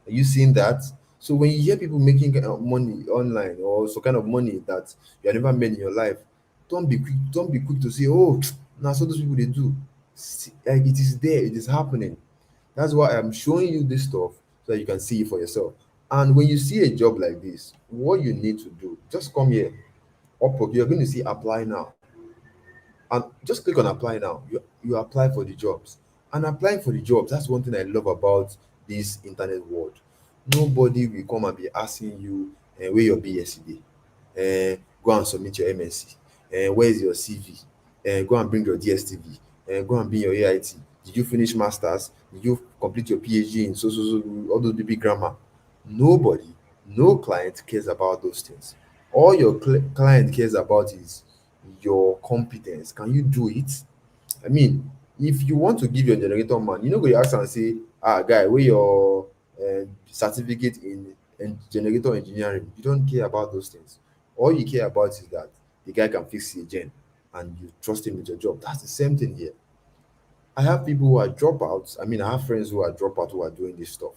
Are you seeing that? So when you hear people making money online, or some kind of money that you have never made in your life, don't be quick to say, oh, now so those people they do. Like, it is there, it is happening. That's why I'm showing you this stuff, so that you can see it for yourself. And when you see a job like this, what you need to do, just come here, you're going to see apply now, and just click on apply now. You apply for the jobs, and applying for the jobs, that's one thing I love about this internet world. Nobody will come and be asking you, where your BSc dey, go and submit your MSc, where is your CV, go and bring your DSTV, go and bring your AIT. Did you finish masters? Did you complete your PhD in so, all those big grammar? Nobody, no client cares about those things. All your client cares about is your competence. Can you do it? I mean, if you want to give your generator man, you know, go ask and say, ah, guy, where your certificate in generator engineering? You don't care about those things. All you care about is that the guy can fix your gen, and you trust him with your job. That's the same thing here. I have people who are dropouts. I mean, I have friends who are dropouts who are doing this stuff.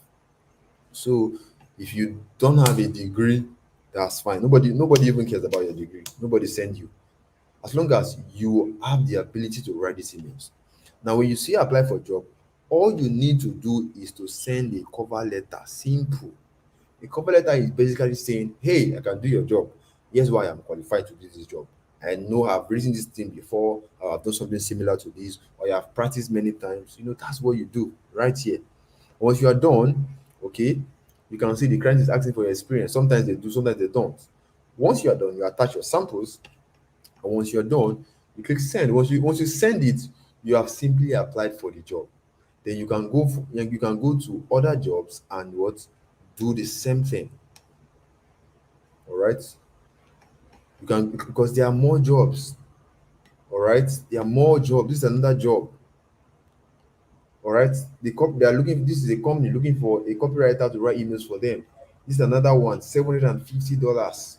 So if you don't have a degree, that's fine. Nobody even cares about your degree. Nobody send you, as long as you have the ability to write these emails. Now, when you see apply for job, all you need to do is to send a cover letter. Simple. A cover letter is basically saying, hey, I can do your job. Here's why I'm qualified to do this job. I know I've written this thing before, or I've done something similar to this, or you have practiced many times. You know, that's what you do right here. Once you are done, okay, you can see the client is asking for your experience. Sometimes they do, sometimes they don't. Once you are done, you attach your samples, and once you're done, you click send. Once you send it, you have simply applied for the job. Then you can go to other jobs and what, do the same thing. All right, you can, because there are more jobs. All right, there are more jobs. This is another job. All right, they are looking. This is a company looking for a copywriter to write emails for them. This is another one, $750.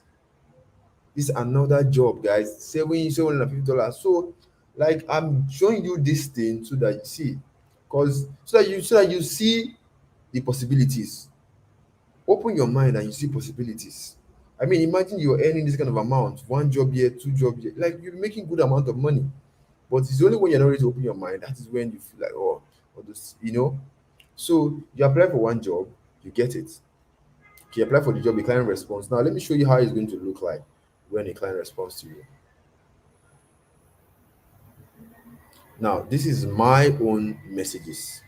This is another job, guys. $750. So, like, I'm showing you this thing so that you see, because so that you see the possibilities. Open your mind and you see possibilities. I mean, imagine you're earning this kind of amount, one job here, two job here, like you're making good amount of money. But it's only when you're not ready to open your mind, that is when you feel like, oh, all this, you know. So you apply for one job, you get it. You apply for the job, the client responds. Now let me show you how it's going to look like when a client responds to you. Now, this is my own messages.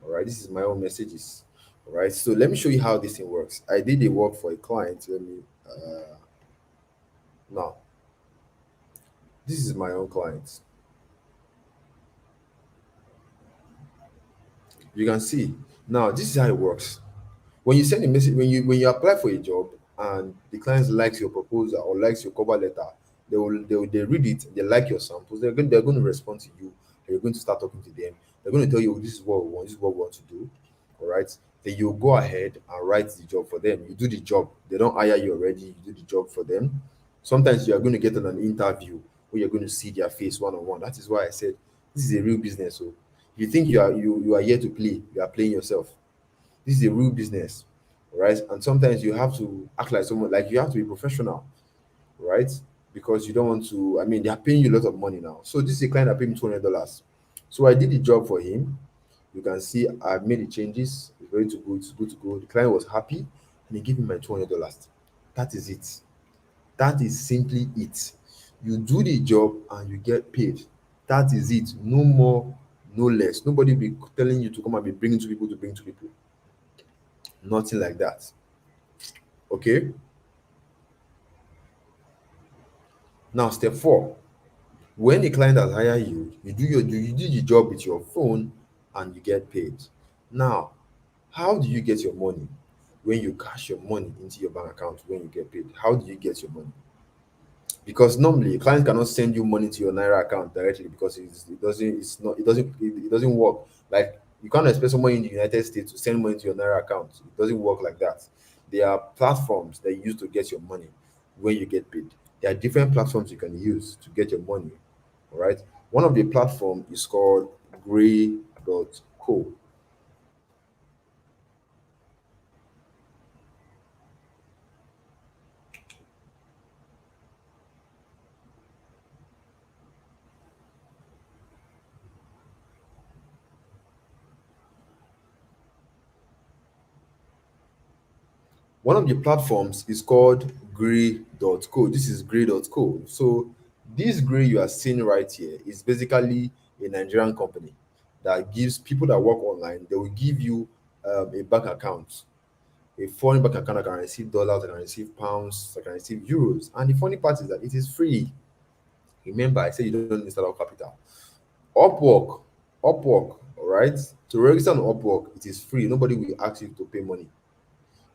All right, this is my own messages. All right, so let me show you how this thing works. I did a work for a client. Let me now, this is my own client. You can see now, this is how it works. When you send a message, when you apply for a job and the client likes your proposal or likes your cover letter, they read it, they like your samples, they're going to respond to you, and you're going to start talking to them. They're going to tell you, "Oh, this is what we want, this is what we want to do." All right, then you go ahead and write the job for them. You do the job. They don't hire you already, you do the job for them. Sometimes you are going to get on an interview where you're going to see their face one on one. That is why I said this is a real business. So if you think you are here to play, you are playing yourself. This is a real business, right? And sometimes you have to act like someone, like you have to be professional, right? Because you don't want to. I mean, they are paying you a lot of money now. So this is a client that paid me $200. So I did the job for him. You can see I made the changes. It's ready to go. It's good to go. The client was happy, and he gave me my $200. That is it. That is simply it. You do the job and you get paid. That is it. No more, no less. Nobody be telling you to come and be bringing to people to bring to people. Nothing like that. Okay. Now, step four. When the client has hired you, you do the job with your phone and you get paid. Now, how do you get your money? When you cash your money into your bank account when you get paid, how do you get your money? Because normally a client cannot send you money to your Naira account directly, because it doesn't work. Like, you can't expect someone in the United States to send money to your Naira account. It doesn't work like that. There are platforms that you use to get your money when you get paid. There are different platforms you can use to get your money All right. One of the platform is called Gray.co. One of the platforms is called Gray.co. This is Gray.co. So this Gray you are seeing right here is basically a Nigerian company that gives people that work online, they will give you a bank account, a foreign bank account that can receive dollars, that can receive pounds, that can receive euros. And the funny part is that it is free. Remember, I said you don't need startup capital. Upwork, Upwork, all right? To register on Upwork, it is free. Nobody will ask you to pay money.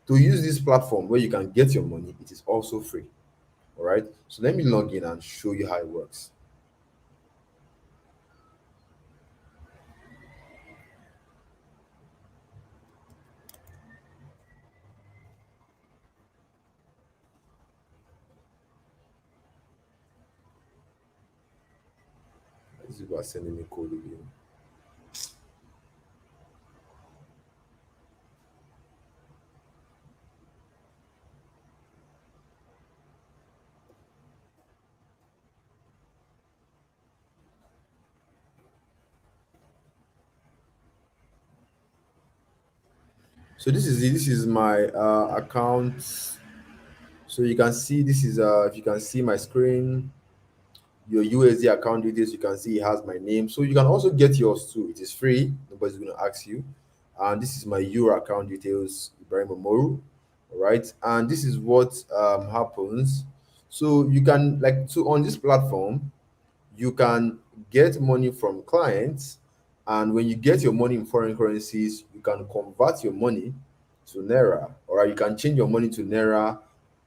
To use this platform where you can get your money, it is also free. All right. So let me log in and show you how it works. These people are sending me code again. So this is it. This is my account. So you can see this is if you can see my screen, your USD account details, you can see it has my name. So you can also get yours too. It is free. Nobody's going to ask you. And this is my Euro account details, Ibrahim Omoru. All right. And this is what happens. So you can so on this platform, you can get money from clients, and when you get your money in foreign currencies, you can convert your money to naira, or you can change your money to naira.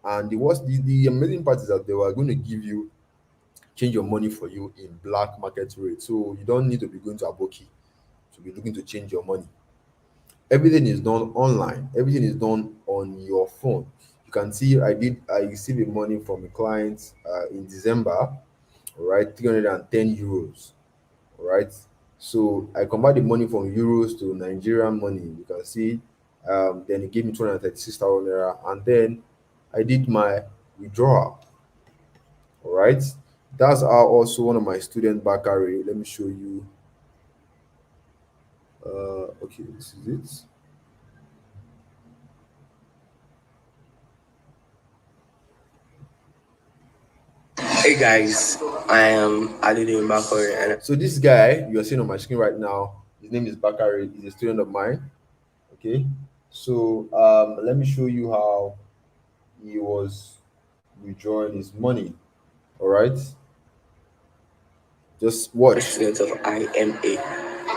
And the amazing part is that they were going to give you change your money for you in black market rate, so you don't need to be going to Aboki to be looking to change your money. Everything is done online, everything is done on your phone. You can see I received the money from a client in December, all right, 310 euros. All right. So I convert the money from euros to Nigerian money. You can see, then it gave me 236,000 naira, and then I did my withdrawal. All right. That's how also one of my student Bakari. Let me show you. Okay, this is it. Hey guys, I am Adede Mbakori and So this guy you are seeing on my screen right now, his name is Bakari. He's a student of mine. Okay. So let me show you how he was withdrawing his money. All right. Just a watch. student of IMA,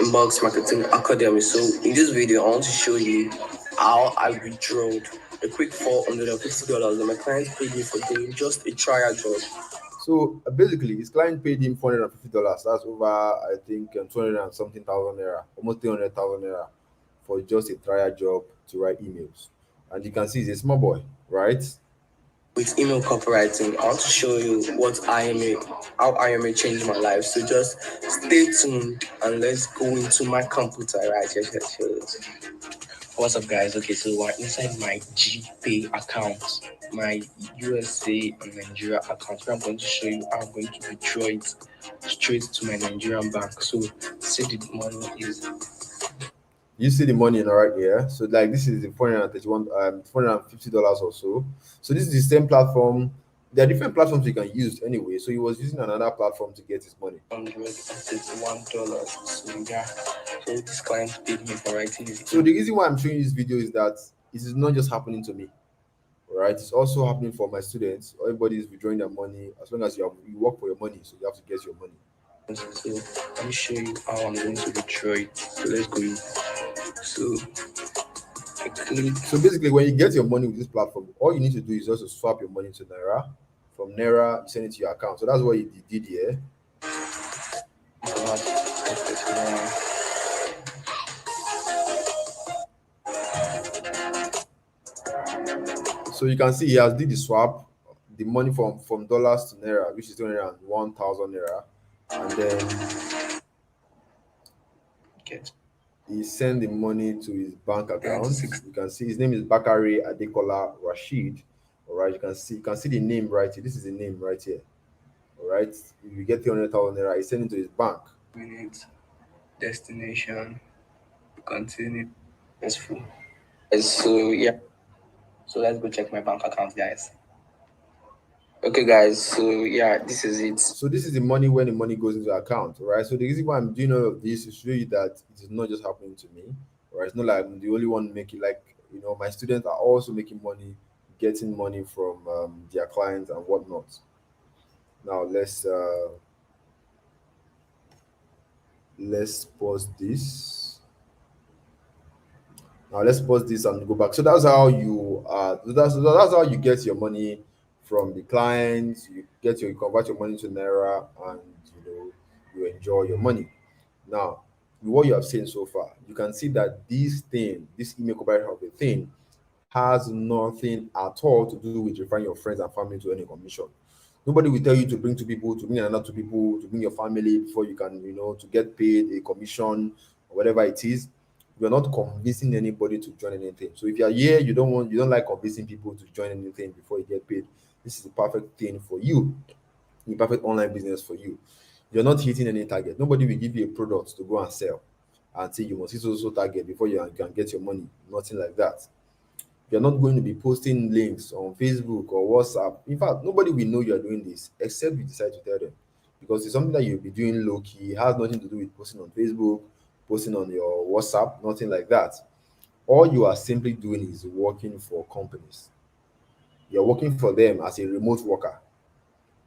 Inbox Marketing Academy. So in this video, I want to show you how I withdrew a quick $450 that my client paid me for doing just a trial job. So basically, his client paid him $450. That's over, I think, 200 and something thousand naira, almost 300,000 naira for just a trial job to write emails. And you can see he's a small boy, right? With email copywriting, I want to show you how IMA changed my life. So just stay tuned and let's go into my computer right here. What's up, guys? Okay, so we're inside my GPay account, my USA and Nigeria account. Where I'm going to show you how I'm going to withdraw it straight to my Nigerian bank. So, see the money is. You see the money right here. So like this is the 431 $450 or so. So this is the same platform. There are different platforms you can use anyway. So he was using another platform to get his money. $131. So yeah. So this client paid me for writing this. So the reason why I'm showing you this video is that it is not just happening to me. All right, it's also happening for my students. Everybody is withdrawing their money as long as you work for your money, so you have to get your money. So let me show you how I'm going to withdraw it. So let's go in. So So basically, when you get your money with this platform, all you need to do is just to swap your money to Naira. From Naira, you send it to your account. So that's what you did here. So you can see he has did the swap, the money from dollars to Naira, which is 201,000 Naira. and then Okay. he sent the money to his bank Down to account. six. You can see his name is Bakari Adekola Rashid. All right, you can see the name right here. This is the name right here. All right, if you get 300,000 naira, he sent it to his bank. Minutes. Destination. Continue. Successful. So yeah. So let's go check my bank account, guys. Okay, guys. So yeah, this is it. So this is the money when the money goes into account, all right? So the reason why I'm doing all of this is to show you that it is not just happening to me, all right? It's not like I'm the only one making, like, my students are also making money, getting money from their clients and whatnot. Now let's pause this. Now let's pause this and go back. So that's how that's how you get your money from the clients. You convert your money to naira, and you enjoy your money. Now, with what you have seen so far, you can see that this email cooperative of a thing, has nothing at all to do with referring your friends and family to any commission. Nobody will tell you to bring two people, to bring another two people, to bring your family before you can, to get paid a commission or whatever it is. You're not convincing anybody to join anything. So if you're here, you don't like convincing people to join anything before you get paid. This is the perfect thing for you, the perfect online business for you. You're not hitting any target. Nobody will give you a product to go and sell and say you must hit so target before you can get your money. Nothing like that. You're not going to be posting links on Facebook or WhatsApp. In fact, nobody will know you're doing this except you decide to tell them, because it's something that you'll be doing low key. It has nothing to do with posting on Facebook, posting on your WhatsApp, nothing like that. All you are simply doing is working for companies. You're working for them as a remote worker,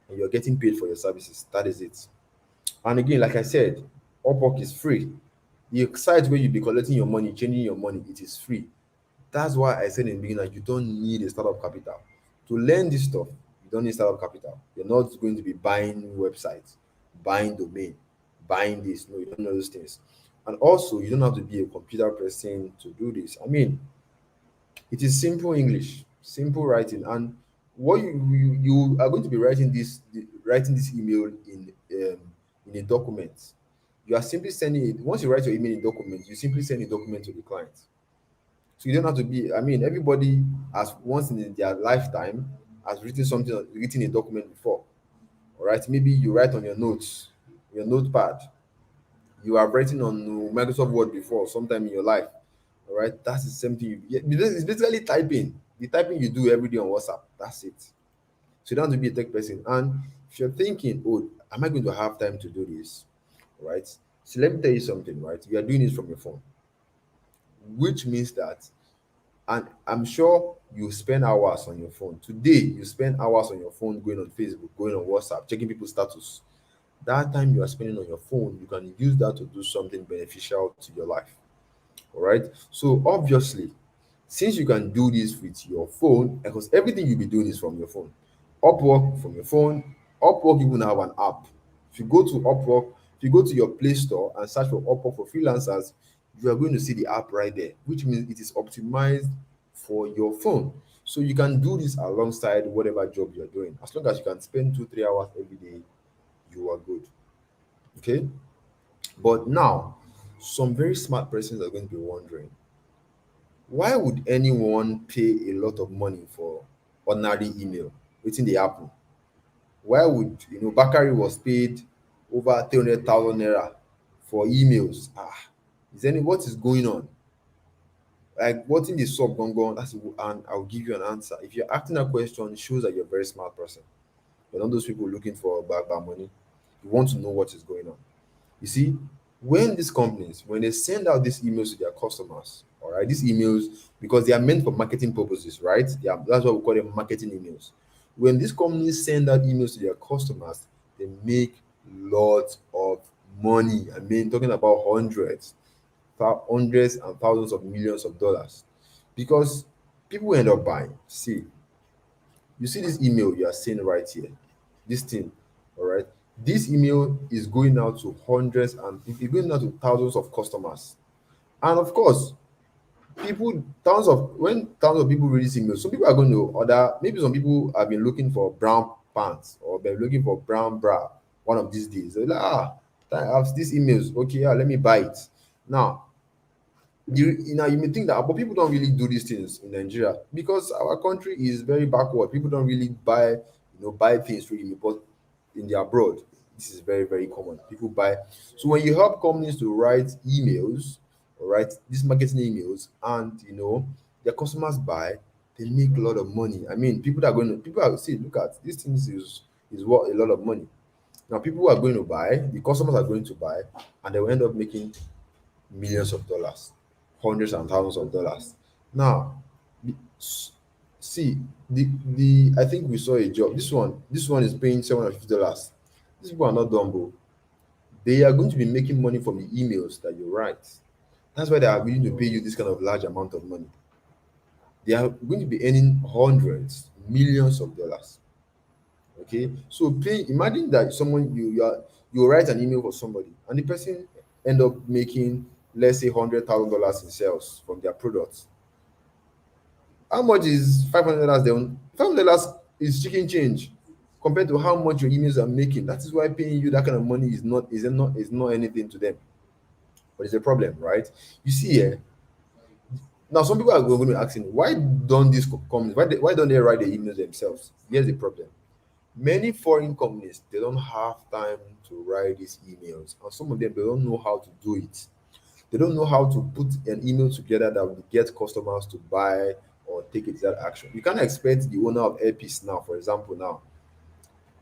and you're getting paid for your services. That is it. And again, like I said, Upwork is free. The site where you'll be collecting your money, changing your money, it is free. That's why I said in the beginning that you don't need a startup capital. To learn this stuff, you don't need startup capital. You're not going to be buying websites, buying domain, buying this. No, you don't know those things. And also, you don't have to be a computer person to do this. I mean, it is simple English, simple writing, and what you are going to be writing this email in a document. You are simply sending it. Once you write your email in document, you simply send a document to the client. So you don't have to be. I mean, everybody has once in their lifetime has written a document before. All right, maybe you write on your notes, your notepad. You have written on Microsoft Word before, sometime in your life. All right, that's the same thing. It's basically typing. The typing you do every day on WhatsApp. That's it. So you don't have to be a tech person. And if you're thinking, oh, am I going to have time to do this? Right. So let me tell you something. Right, you are doing this from your phone, which means that, and I'm sure you spend hours on your phone. Today, you spend hours on your phone going on Facebook, going on WhatsApp, checking people's status. That time you are spending on your phone, you can use that to do something beneficial to your life. All right. So obviously, since you can do this with your phone, because everything you'll be doing is from your phone, Upwork from your phone, Upwork even have an app. If you go to Upwork, if you go to your Play Store and search for Upwork for freelancers, you are going to see the app right there, which means it is optimized for your phone. So you can do this alongside whatever job you're doing. As long as you can spend 2-3 hours every day, you are good. Okay. But now, some very smart persons are going to be wondering, why would anyone pay a lot of money for ordinary email? Within the happen? Why would Bakari was paid over 300,000 naira for emails? Is any what is going on? Like what in the sub going on? And I'll give you an answer. If you're asking that question, it shows that you're a very smart person. You're not those people looking for bad money. You want to know what is going on. You see, when these companies, when they send out these emails to their customers, all right, these emails, because they are meant for marketing purposes, right? Yeah, that's what we call them, marketing emails. When these companies send out emails to their customers, they make lots of money. I mean, talking about hundreds and thousands of millions of dollars, because people end up buying. See, you see this email you are seeing right here, this thing, all right? This email is going out to hundreds and it is going out to thousands of customers. And of course, when thousands of people read this email, some people are going to order. Maybe some people have been looking for brown pants or they're looking for brown bra one of these days. They're like, I have these emails. Okay, yeah, let me buy it. Now, you may think that, but people don't really do these things in Nigeria because our country is very backward. People don't really buy things through email, but in the abroad, this is very, very common. People buy. So when you help companies to write emails, or write these marketing emails, and their customers buy, they make a lot of money. I mean, people are see, look at these things is worth a lot of money. Now, people are going to buy, the customers are going to buy, and they will end up making millions of dollars, hundreds and thousands of dollars. Now, the- s- see the I think we saw a job. This one is paying $750. These people are not dumb, bro. They are going to be making money from the emails that you write. That's why they are willing to pay you this kind of large amount of money. They are going to be earning hundreds, millions of dollars. Okay, so imagine that someone you write an email for somebody, and the person end up making, let's say, $100,000 in sales from their products. How much is $500? Then $500 is chicken change compared to how much your emails are making. That is why paying you that kind of money is not anything to them. But it's a problem, right? You see here. Now, some people are going to be asking, why don't these companies, why don't they write the emails themselves? Here's the problem. Many foreign companies, they don't have time to write these emails, and some of them, they don't know how to do it. They don't know how to put an email together that will get customers to buy or take it that action. You can't expect the owner of Airpiece now, for example, now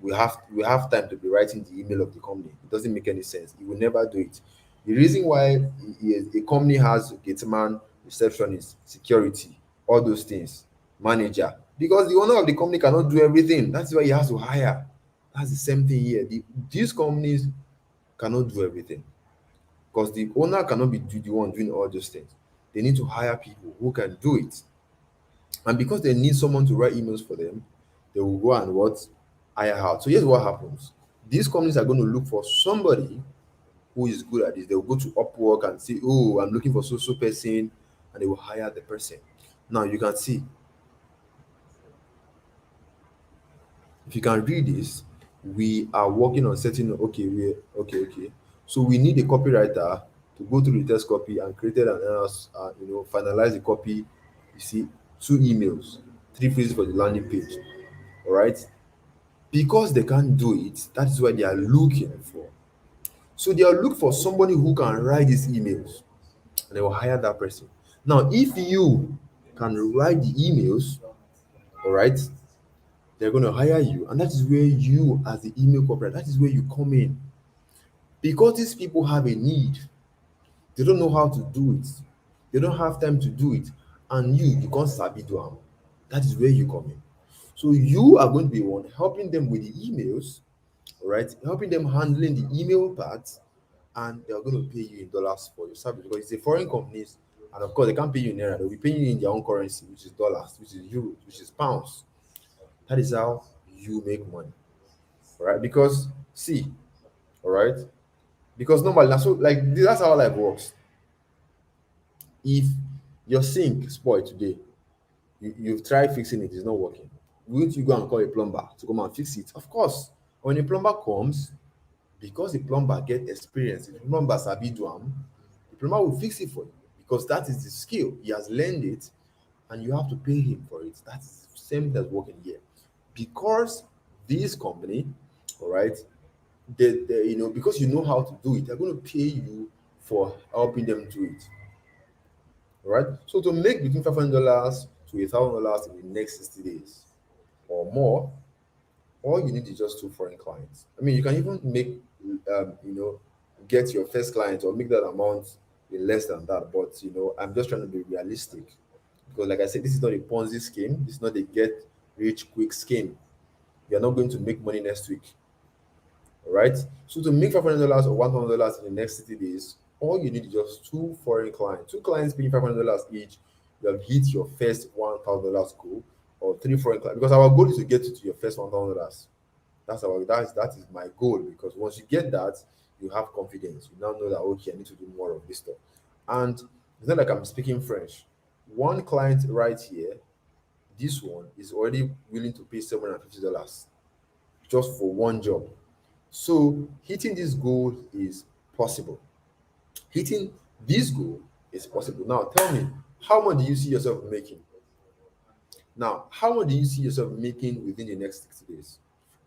we have time to be writing the email of the company. It doesn't make any sense. He will never do it. The reason why a company has a gate man, receptionist, security, all those things, manager, because the owner of the company cannot do everything. That's why he has to hire. That's the same thing here. These companies cannot do everything because the owner cannot be the one doing all those things. They need to hire people who can do it. And because they need someone to write emails for them, they will go and what? Hire out. So here's what happens. These companies are going to look for somebody who is good at this. They will go to Upwork and say, oh, I'm looking for so person, and they will hire the person. Now you can see, if you can read this, we are working on setting, okay. So we need a copywriter to go through the test copy and created an finalize the copy. You see, 2 emails, 3 phrases for the landing page. All right, because they can't do it, that is why they are looking for. So they are looking for somebody who can write these emails, and they will hire that person. Now, if you can write the emails, all right, they're going to hire you, and that is where you, as the email copywriter, that is where you come in. Because these people have a need, they don't know how to do it, they don't have time to do it, and you can't sabi do am. That is where you come in. So you are going to be one helping them with the emails, all right, helping them handling the email part, and they're going to pay you in dollars for your service because it's a foreign companies, and of course they can't pay you in naira. They'll be paying you in their own currency, which is dollars, which is euros, which is pounds. That is how you make money, all right? Because see, all right, because normally so like that's how life works. If your sink spoil today, you've tried fixing it, it's not working. Won't you go and call a plumber to come and fix it? Of course. When a plumber comes, because the plumber get experience, if the plumber sabi do am, the plumber will fix it for you because that is the skill. He has learned it, and you have to pay him for it. That's the same that's working here. Because this company, all right, because you know how to do it, they're going to pay you for helping them do it. All right. So to make between $500 to $1,000 in the next 60 days or more, all you need is just 2 foreign clients. I mean, you can even make, get your first client or make that amount in less than that. But, I'm just trying to be realistic because, like I said, this is not a Ponzi scheme. This is not a get rich quick scheme. You're not going to make money next week. All right. So to make $500 or $1,000 in the next 60 days, all you need is just 2 foreign clients. 2 clients paying $500 each. You have hit your first $1,000 goal, or 3 foreign clients. Because our goal is to get you to your first $1,000. That is my goal, because once you get that, you have confidence. You now know that, okay, I need to do more of this stuff. And it's not like I'm speaking French. One client right here, this one is already willing to pay $750 just for one job. So hitting this goal is possible. Hitting this goal is possible. Now tell me, how much do you see yourself making? Now, how much do you see yourself making within the next 60 days?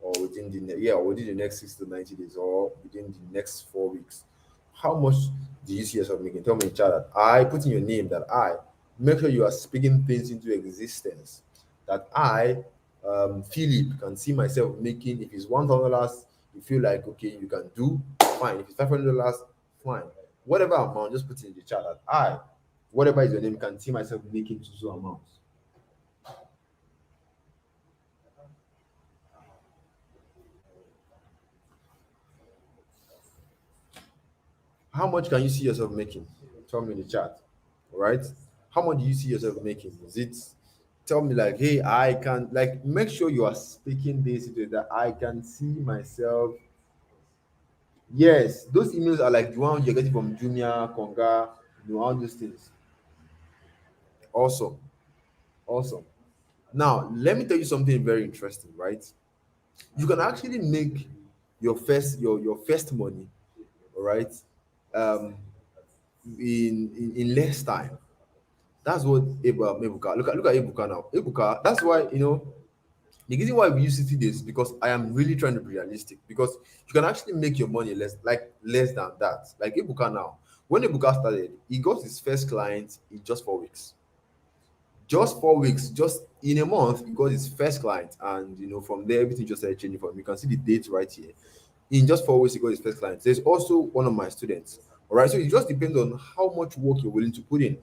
Or within the or within the next 60 to 90 days, or within the next 4 weeks? How much do you see yourself making? Tell me in chat that I put in your name, that I make sure you are speaking things into existence. That I, Philip, can see myself making. If it's $1,000, you feel like okay, you can do fine. If it's $500, fine. Whatever amount, just put it in the chat that I, whatever is your name, can see myself making so amounts. How much can you see yourself making? Tell me in the chat. All right. How much do you see yourself making? Is it, tell me like, hey, I can, like, make sure you are speaking this into it, that I can see myself. Yes, those emails are like the one you're getting from Jumia, Konga, all those things. Awesome. Awesome. Now, let me tell you something very interesting, right? You can actually make your first money, all right, um, in less time. That's what Ebuka. Look at Ebuka now. Ebuka. That's why the reason why we use 60 days, because I am really trying to be realistic. Because you can actually make your money less than that. Like Ebuka now. When Ebuka started, he got his first client in just 4 weeks. Just 4 weeks, just in a month, he got his first client, and from there everything just started changing for him. You can see the date right here. In just 4 weeks, he got his first client. There's also one of my students. All right, so it just depends on how much work you're willing to put in.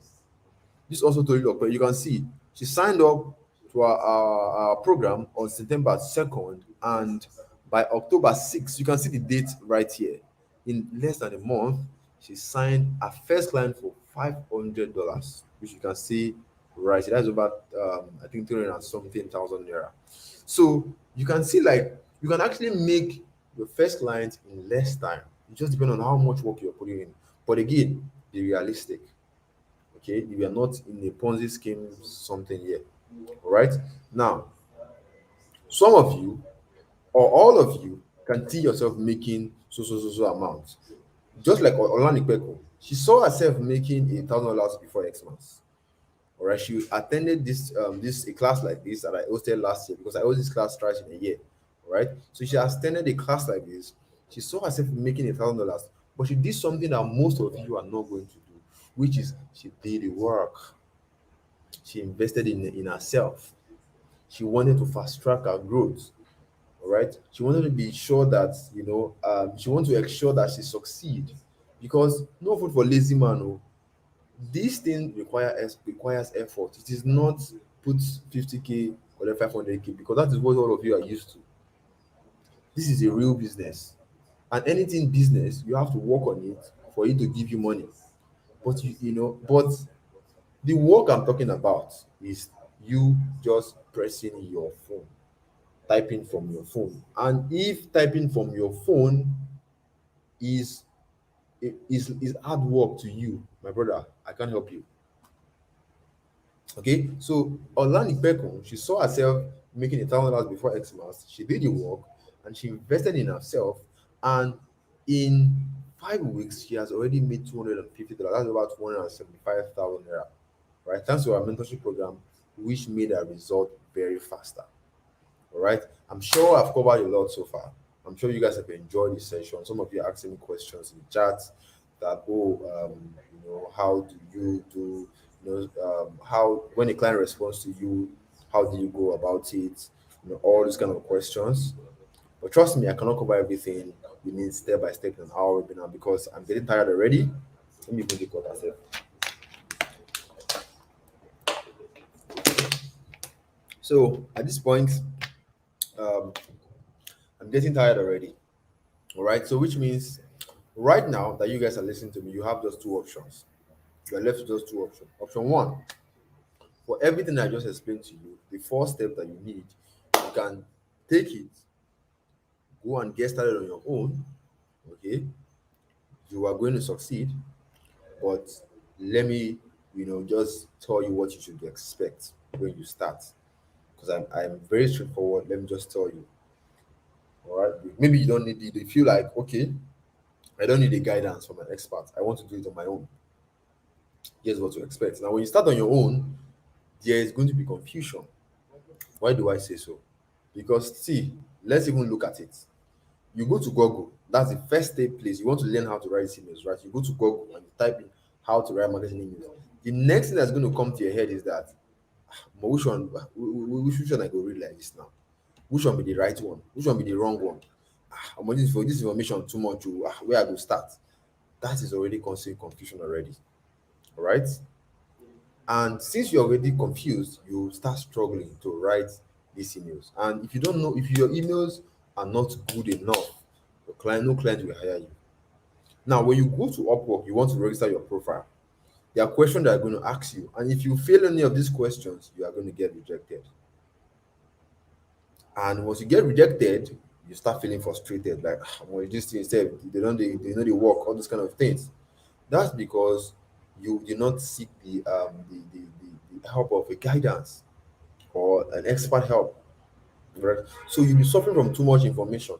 This also told you, but you can see she signed up to our program on September 2nd, and by October 6th, you can see the date right here. In less than a month, she signed her first client for $500, which you can see right here. That's about I think 300 and something thousand naira. So you can see, like, you can actually make your first client in less time. It just depends on how much work you're putting in. But again, be realistic. Okay, you are not in a Ponzi scheme something here. All right. Now, some of you or all of you can see yourself making so amount. Just like Olani Peko, she saw herself making $1,000 before Xmas. All right, she attended this a class like this that I hosted last year, because I host this class twice in a year. All right, so she has attended a class like this. She saw herself making $1,000, but she did something that most of you are not going to do, which is she did the work. She invested in herself. She wanted to fast track her growth. All right. She wanted to be sure that she wanted to ensure that she succeed, because no food for lazy man. Oh, this thing requires effort. It is not put 50K or then 500K, because that is what all of you are used to. This is a real business, and anything business, you have to work on it for it to give you money. But but the work I'm talking about is you just pressing your phone, typing from your phone. And if typing from your phone is is hard work to you, my brother, I can't help you. Okay, so Olani Pekun, she saw herself making $1,000 before Xmas. She did the work and she invested in herself, and in 5 weeks, she has already made $250. That's about 175,000 naira. Right, thanks to our mentorship program, which made her result very faster. All right, I'm sure I've covered a lot so far. I'm sure you guys have enjoyed this session. Some of you are asking me questions in the chat that, how do you do, how, when a client responds to you, how do you go about it? All these kind of questions. But trust me, I cannot cover everything. We need step by step in our webinar, because I'm getting tired already. Let me even take what I said. So at this point, um, I'm getting tired already. All right. So which means right now that you guys are listening to me, you have just two options. You are left with just two options. Option one, for everything I just explained to you, the first step that you need, you can take it, go and get started on your own. Okay. You are going to succeed, but let me, just tell you what you should expect when you start. Because I'm very straightforward. Let me just tell you. All right. Maybe you don't need it. You feel like, okay, I don't need a guidance from an expert. I want to do it on my own. Here's what to expect. Now, when you start on your own, there is going to be confusion. Why do I say so? Because see, let's even look at it. You go to Google, that's the first step place. You want to learn how to write emails, right? You go to Google and you type in how to write marketing emails. The next thing that's going to come to your head is that, "But which one I go read like this now? Which one be the right one? Which one be the wrong one? I'm waiting for this information too much. Where I go start?" That is already causing confusion already. All right. And since you're already confused, you start struggling to write these emails. And if you don't know, if your emails are not good enough, no client will hire you. Now, when you go to Upwork, you want to register your profile. There are questions that are going to ask you. And if you fail any of these questions, you are going to get rejected. And once you get rejected, you start feeling frustrated, like, well, this thing said they know they work, all those kind of things. That's because you did not seek the help of a guidance or an expert help. Right? So you'll be suffering from too much information.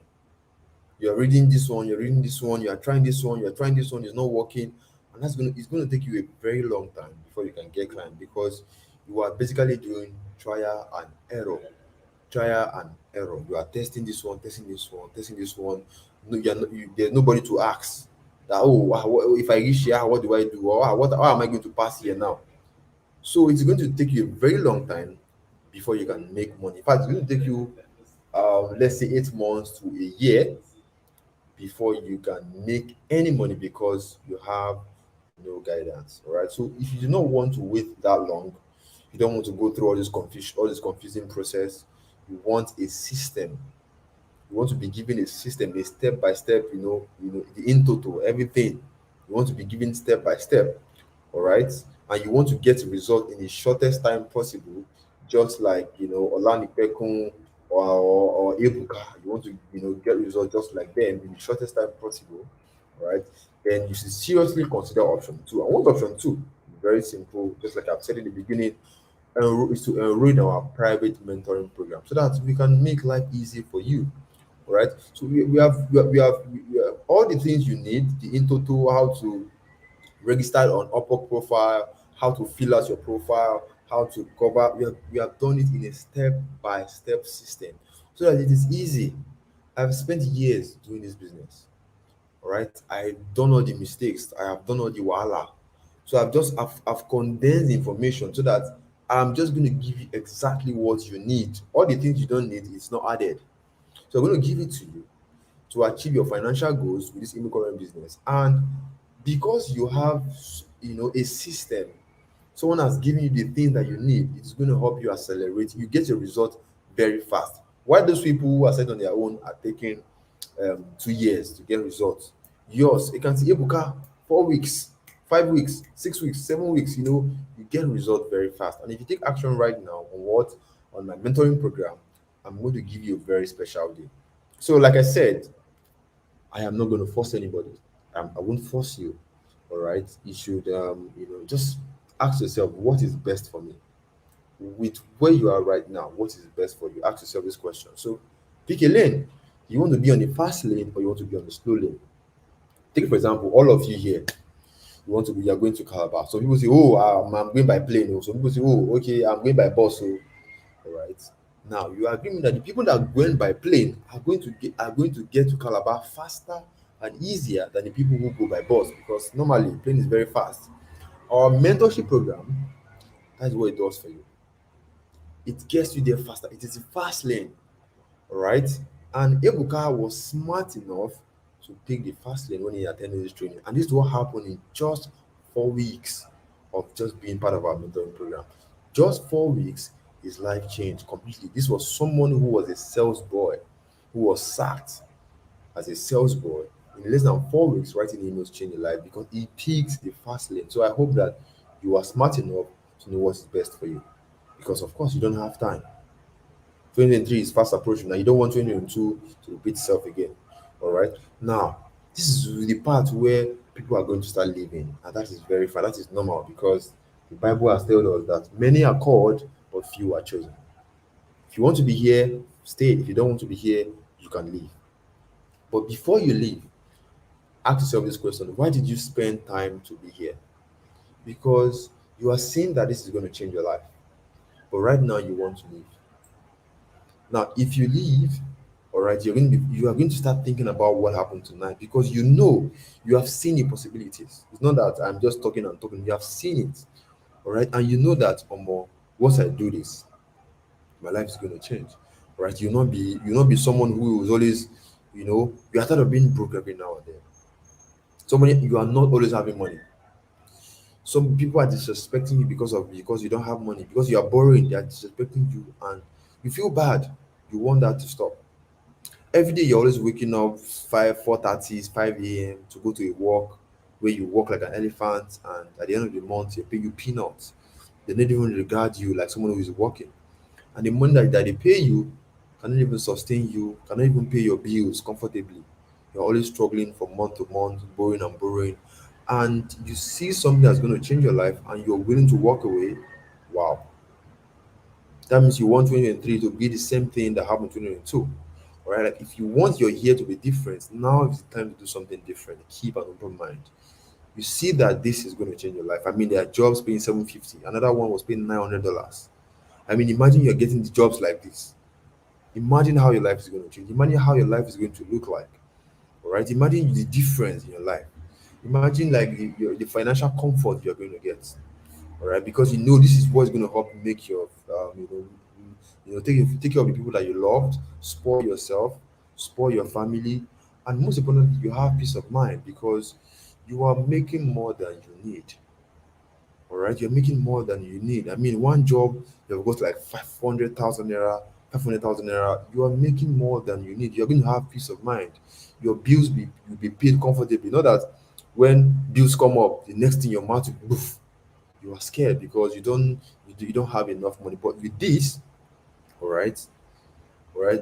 You're reading this one, you're reading this one, you're trying this one, you're trying this one, it's not working. And it's gonna take you a very long time before you can get client, because you are basically doing trial and error. Trial and error. You are testing this one, testing this one, testing this one. No, there's nobody to ask that, oh, if I reach here, what do I do? Or how am I going to pass here now? So it's going to take you a very long time before you can make money. In fact, it's going to take you, let's say, 8 months to a year before you can make any money, because you have no guidance. All right. So if you do not want to wait that long, you don't want to go through all this confusing process. You want a system. You want to be given a system, a step by step. The in total, everything. You want to be given step by step. All right, and you want to get a result in the shortest time possible, just like Olani Pekun or Ebuka. You want to get results just like them in the shortest time possible. All right, then you should seriously consider option two. And what's option two? Very simple, just like I've said in the beginning, is to enroll in our private mentoring program so that we can make life easy for you. All right, so we have all the things you need: the in total, how to register on Upwork profile, how to fill out your profile, how to cover. We have done it in a step-by-step system so that it is easy. I've spent years doing this business. All right. I've done all the mistakes. I have done all the wahala. So I've condensed the information so that I'm just going to give you exactly what you need. All the things you don't need, it's not added. So I'm going to give it to you to achieve your financial goals with this immigrant business. And because you have a system, someone has given you the things that you need, it's going to help you accelerate. You get your result very fast. Why those people who are set on their own are taking 2 years to get results? Yours, you can see Ebuka, 4 weeks, 5 weeks, 6 weeks, 7 weeks. You get result very fast. And if you take action right now on my mentoring program, I'm going to give you a very special deal. So, like I said, I am not going to force anybody. I won't force you. All right. You should, just ask yourself, what is best for me? With where you are right now, what is best for you? Ask yourself this question. So, pick a lane. You want to be on the fast lane or you want to be on the slow lane? Take, for example, all of you here. You are going to Calabar. Some people say, oh, I'm going by plane. Some people say, oh, okay, I'm going by bus. So, all right. Now you are agreeing that the people that are going by plane are going to get to Calabar faster and easier than the people who go by bus, because normally plane is very fast. Our mentorship program, that's what it does for you. It gets you there faster. It is a fast lane, all right? And Ebuka was smart enough to take the fast lane when he attended this training. And this is what happened in just 4 weeks of just being part of our mentoring program. Just 4 weeks, his life changed completely. This was someone who was a sales boy, who was sacked as a sales boy. In less than 4 weeks, writing emails changed his life because he picked the fast lane. So I hope that you are smart enough to know what is best for you. Because of course you don't have time. 2023 is fast approaching. Now you don't want 2022 to repeat itself again. All right. Now, this is the part where people are going to start living, and that is very fine. That is normal because the Bible has told us that many are called, but few are chosen. If you want to be here, stay. If you don't want to be here, you can leave. But before you leave, ask yourself this question: why did you spend time to be here? Because you are seeing that this is going to change your life, but right now you want to leave. Now, if you leave, all right, you are going to start thinking about what happened tonight because you know you have seen the possibilities. It's not that I'm just talking and talking, you have seen it, all right, and you know that once I do this, my life is going to change, right? You not be someone who is always, you are tired of being broke every now and then. Somebody, you are not always having money. Some people are disrespecting you because you don't have money, because you are borrowing. They are disrespecting you, and you feel bad. You want that to stop. Every day you're always waking up 4:30, 5 a.m. to go to a work where you work like an elephant, and at the end of the month they pay you peanuts. They don't even regard you like someone who is working. And the money that they pay you cannot even sustain you, cannot even pay your bills comfortably. You're always struggling from month to month, borrowing and borrowing. And you see something that's going to change your life and you're willing to walk away. Wow. That means you want 2023 to be the same thing that happened in 2022. All right. Like if you want your year to be different, now is the time to do something different. Keep an open mind. You see that this is going to change your life. I mean, there are jobs paying 750. Another one was paying $900. I mean, imagine you're getting the jobs like this. Imagine how your life is going to change. Imagine how your life is going to look like. All right. Imagine the difference in your life. Imagine like the financial comfort you're going to get. All right, because you know this is what's going to help make your, take care of the people that you loved, spoil yourself, spoil your family, and most importantly, you have peace of mind because you are making more than you need. All right, you're making more than you need. I mean, one job you've got like 500,000 naira, 500,000 naira. You are making more than you need. You're going to have peace of mind. Your bills will be paid comfortably. Not that when bills come up, the next thing your mouth will boof, you are scared because you don't have enough money. But with this, all right,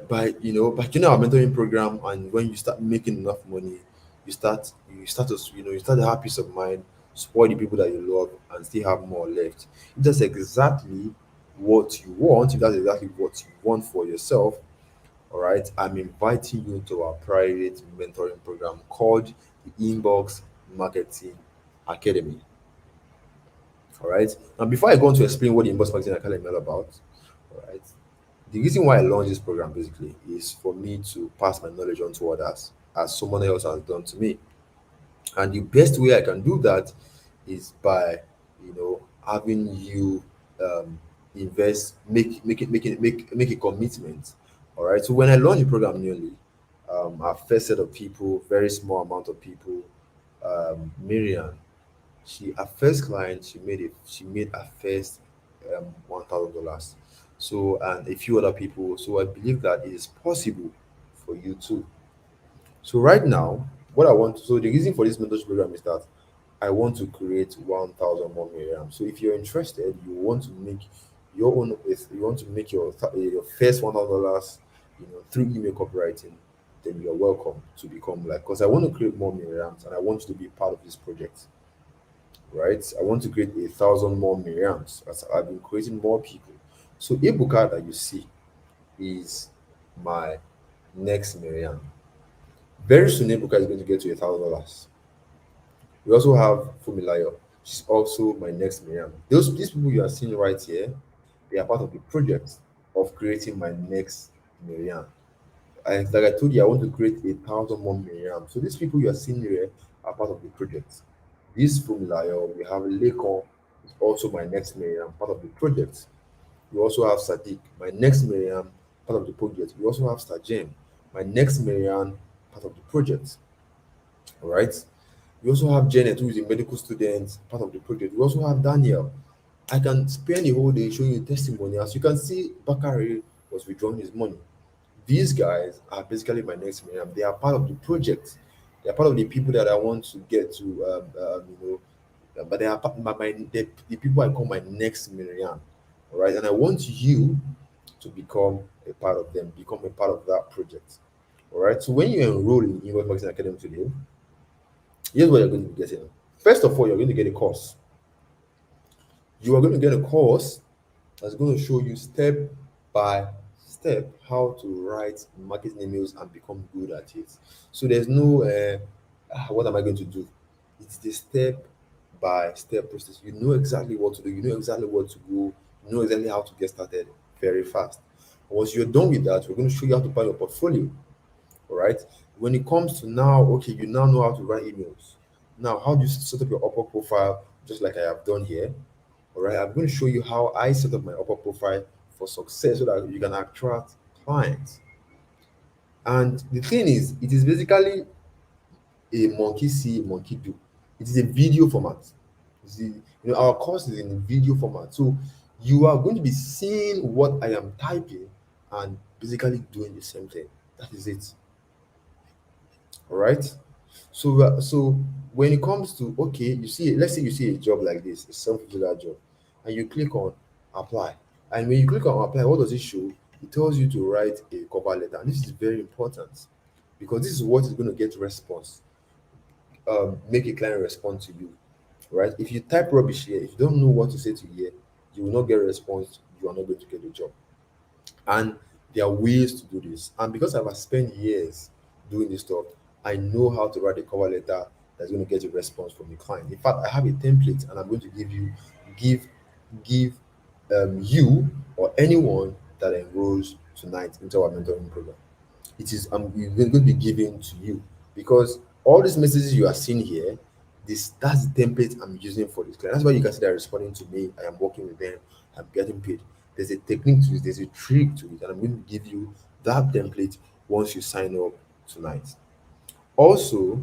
by joining our mentoring program, and when you start making enough money, you start to have peace of mind, spoil the people that you love, and still have more left. If that's exactly what you want, if that's exactly what you want for yourself, all right, I'm inviting you to our private mentoring program called the Inbox Marketing Academy. All right. Now, before I go on to explain what the Inbox Marketing Academy is all about, all right, the reason why I launched this program basically is for me to pass my knowledge on to others, as someone else has done to me. And the best way I can do that is by, having you invest, make a commitment. All right. So when I launched the program newly, our first set of people, very small amount of people, Miriam, she her first client, she made her first $1,000. So, and a few other people. So I believe that it is possible for you too. So right now, so the reason for this mentorship program is that I want to create 1,000 more Miriam. So if you're interested, you want to make your own, if you want to make your first $1,000, through email copywriting, then you're welcome to become like, because I want to create more Miriams and I want you to be part of this project, right? I want to create 1,000 more Miriams as I've been creating more people. So Ebuka that you see is my next Miriam. Very soon, Ebuka is going to get to $1,000. We also have Fumilayo. She's also my next Miriam. These people you are seeing right here, they are part of the project of creating my next Miriam. And like I told you, I want to create 1,000 more Miriam. So these people you are seeing here are part of the project. This Fumilayo, we have Lekon, is also my next Miriam, part of the project. We also have Sadiq, my next Miriam, part of the project. We also have Stajem, my next Miriam, part of the project. All right. We also have Janet, who is a medical student, part of the project. We also have Daniel. I can spend the whole day showing you testimony. As you can see, Bakari was withdrawing his money. These guys are basically my next Miriam. They are part of the project. They are part of the people that I want to get to, but they are the people I call my next Miriam. All right. And I want you to become a part of them, become a part of that project. All right. So when you enroll in Inbox Marketing Academy today, here's what you're going to be getting. First of all, you're going to get a course. You are going to get a course that's going to show you step by step how to write marketing emails and become good at it. So there's no what am I going to do? It's the step by step process. You know exactly what to do, you know exactly what to go, you know exactly how to get started very fast. Once you're done with that, we're going to show you how to build your portfolio. All right. When it comes to now, okay, you now know how to write emails. Now, how do you set up your upper profile, just like I have done here? All right. I'm going to show you how I set up my upper profile for success so that you can attract clients. And the thing is, it is basically a monkey see, monkey do. It is a video format. Our course is in video format. So you are going to be seeing what I am typing and basically doing the same thing. That is it. All right. So when it comes to, okay, you see, let's say you see a job like this, a self-fulfilling job, and you click on apply. And when you click on apply, what does it show? It tells you to write a cover letter. And this is very important because this is what is going to get response. Make a client respond to you. Right? If you type rubbish here, if you don't know what to say to here, you will not get a response. You are not going to get the job. And there are ways to do this. And because I've spent years doing this stuff, I know how to write a cover letter that's going to get a response from the client. In fact, I have a template and I'm going to give give you or anyone that enrolls tonight into our mentoring program. It is going to be given to you because all these messages you are seeing here, that's the template I'm using for this client. That's why you can see they're responding to me. I am working with them. I'm getting paid. There's a technique to it. There's a trick to it, and I'm going to give you that template once you sign up tonight. Also,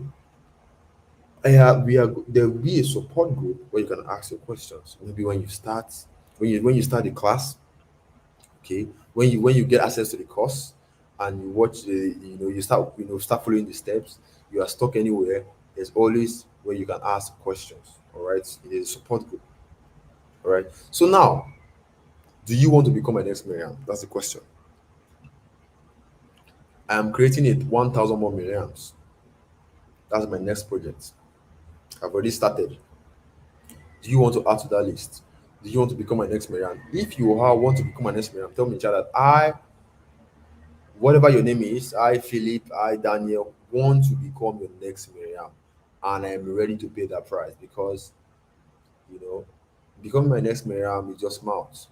there will be a support group where you can ask your questions. Maybe when you start the class, okay, when you get access to the course and you watch start following the steps, you are stuck anywhere, there's always where you can ask questions. All right, it is a support group. All right, so now, do you want to become an next Miriam? That's the question. I am creating it 1000 more Miriams. That's my next project. I've already started. Do you want to add to that list? Do you want to become my next Miriam? If you want to become my next Miriam, tell me, child, that whatever your name is, I, Philip, I, Daniel, want to become your next Miriam. And I am ready to pay that price because, becoming my next Miriam is just mouth.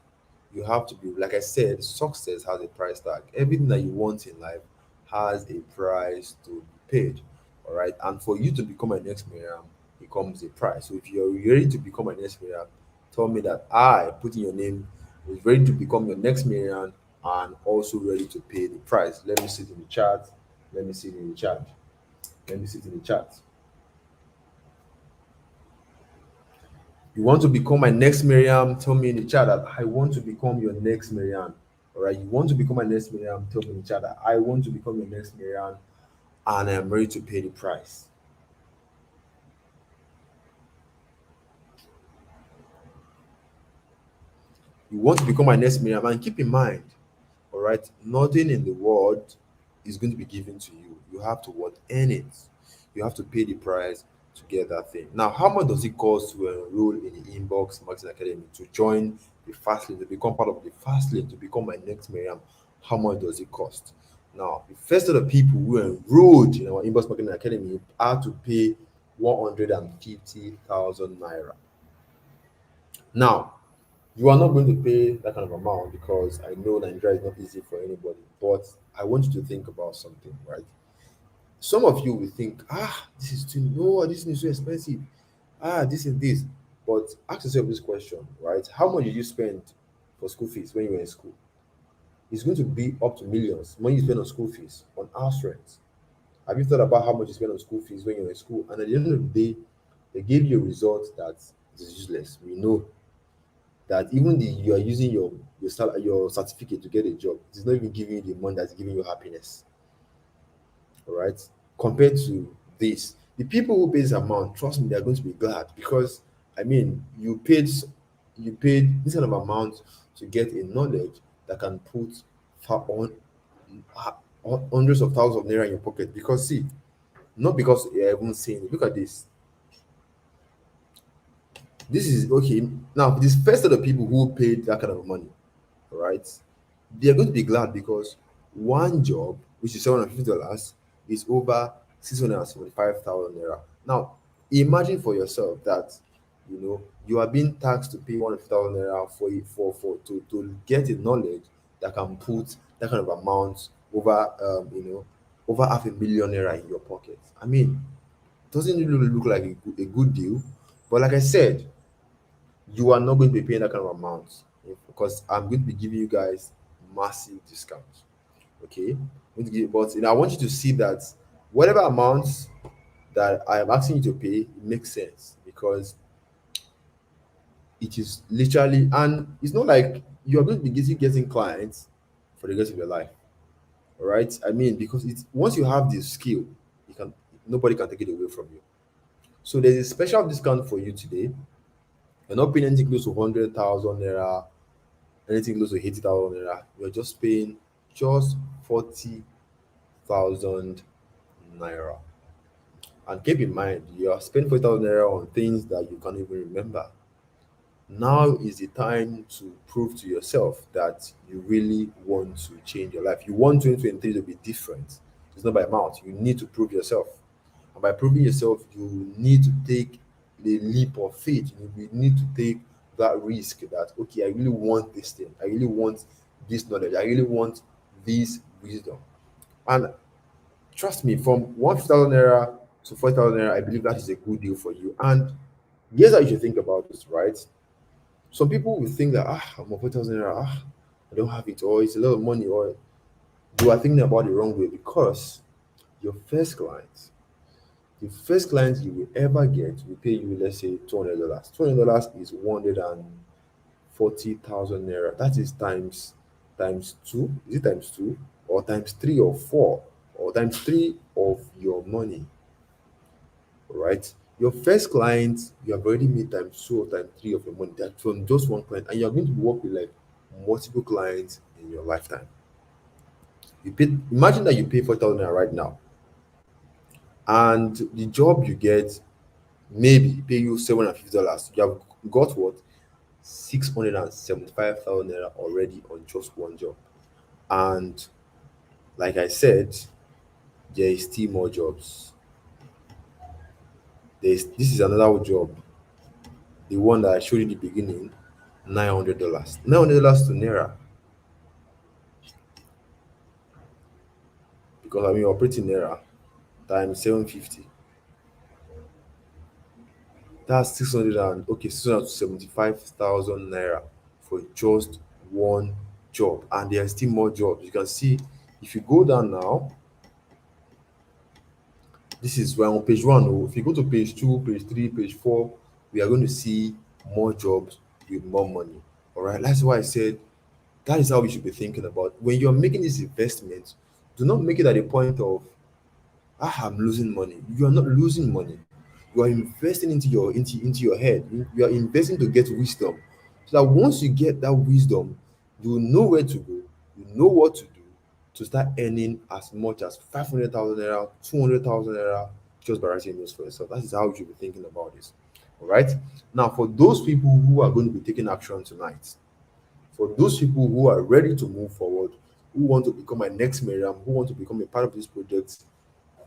You have to be, like I said, success has a price tag. Everything that you want in life has a price to be paid. All right. And for you to become my next Miriam, it comes a price. So if you're ready to become my next Miriam, tell me that I put in your name is ready to become your next Miriam and also ready to pay the price. Let me see it in the chat. Let me see it in the chat. Let me see it in the chat. You want to become my next Miriam? Tell me in the chat that I want to become your next Miriam. All right. You want to become my next Miriam? Tell me in the chat that I want to become your next Miriam and I'm ready to pay the price. You want to become my next Miriam, and keep in mind, all right, nothing in the world is going to be given to you. You have to earn it. You have to pay the price to get that thing. Now, how much does it cost to enroll in the Inbox Marketing Academy, to join the fast lane, to become part of the fast lane, to become my next Miriam? How much does it cost? Now, the first of the people who enrolled in our Inbox Marketing Academy had to pay 150,000 naira. Now, you are not going to pay that kind of amount because I know Nigeria is not easy for anybody. But I want you to think about something, right? Some of you will think, this is too no, this is too expensive. This is this. But ask yourself this question, right? How much did you spend for school fees when you were in school? It's going to be up to millions when you spend on school fees, on house rent. Have you thought about how much you spend on school fees when you're in school? And at the end of the day, they gave you a result that is useless. We know that even you are using your certificate to get a job, it's not even giving you the money that's giving you happiness. All right. Compared to this, the people who pay this amount, trust me, they're going to be glad because I mean you paid this kind of amount to get a knowledge that can put hundreds of thousands of naira in your pocket. Because see, not because you're even saying it. Look at this. This is okay. Now, this first set of people who paid that kind of money, right? They are going to be glad because one job, which is $750, is over 675,000 naira. Now, imagine for yourself that you are being taxed to pay 150,000 naira to get a knowledge that can put that kind of amount over half a million naira in your pocket. I mean, doesn't really look like a good deal. But like I said, you are not going to be paying that kind of amount because I'm going to be giving you guys massive discounts. Okay, I'm going to give, but I want you to see that whatever amounts that I am asking you to pay, it makes sense because it is literally, and it's not like you're going to be getting clients for the rest of your life. All right, I mean, because it's once you have this skill, you can nobody can take it away from you. So there's a special discount for you today. You're not paying anything close to 100,000 naira, anything close to 80,000 naira. You're just paying just 40,000 naira. And keep in mind, you are spending 40,000 naira on things that you can't even remember. Now is the time to prove to yourself that you really want to change your life. You want 2023 to be different. It's not by mouth. You need to prove yourself. And by proving yourself, you need to take the leap of faith. You need to take that risk that, okay, I really want this thing. I really want this knowledge. I really want this wisdom. And trust me, from 1,000 naira to 4,000 naira, I believe that is a good deal for you. And here's how you should think about this, right? Some people will think that, I'm on 4,000 naira, I don't have it, or it's a lot of money, or you are thinking about it the wrong way because your the first client you will ever get will pay you, let's say, $200. $200 is 140,000 naira. That is times two. Is it times two or times three or four or times three of your money? Right? Your first client, you have already made times two or times three of your money. That from just one client, and you're going to work with like multiple clients in your lifetime. Imagine that you pay 4,000 naira right now, and the job you get maybe pay you $750. You have got what 675,000 naira already on just one job. And like I said, there is still more jobs. This is another job, the one that I showed you in the beginning, $900. $900 to naira because I mean operating naira times 750. That's 675,000 naira for just one job. And there are still more jobs. You can see if you go down now, this is where on page one. Oh, if you go to page two, page three, page four, we are going to see more jobs with more money. All right. That's why I said that is how we should be thinking about when you're making this investment. Do not make it at the point of I'm losing money. You are not losing money. You are investing into your head. You are investing to get wisdom. So that once you get that wisdom, you know where to go, you know what to do to start earning as much as 500,000 naira, 200,000 naira just by writing news for yourself. That is how you should be thinking about this. All right. Now, for those people who are going to be taking action tonight, for those people who are ready to move forward, who want to become my next Miriam, who want to become a part of this project,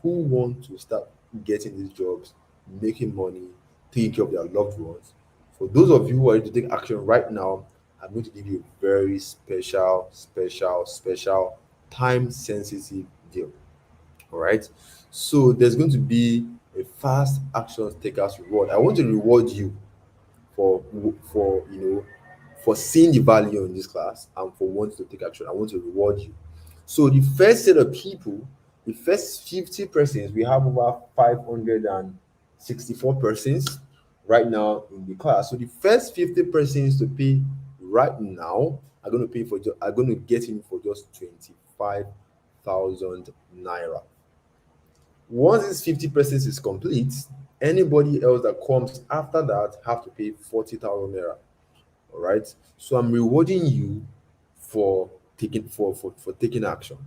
who want to start getting these jobs, making money, taking care of their loved ones. For those of you who are ready to take action right now, I'm going to give you a very special, time sensitive deal. All right. So there's going to be a fast action takers reward. I want to reward you for for seeing the value in this class and for wanting to take action. I want to reward you. So the first set of people, the first 50 persons, we have over 564 persons right now in the class. So the first 50 persons to pay right now are going to are going to get in for just 25,000 naira. Once this 50 persons is complete, anybody else that comes after that have to pay 40,000 naira. All right. So I'm rewarding you for taking action.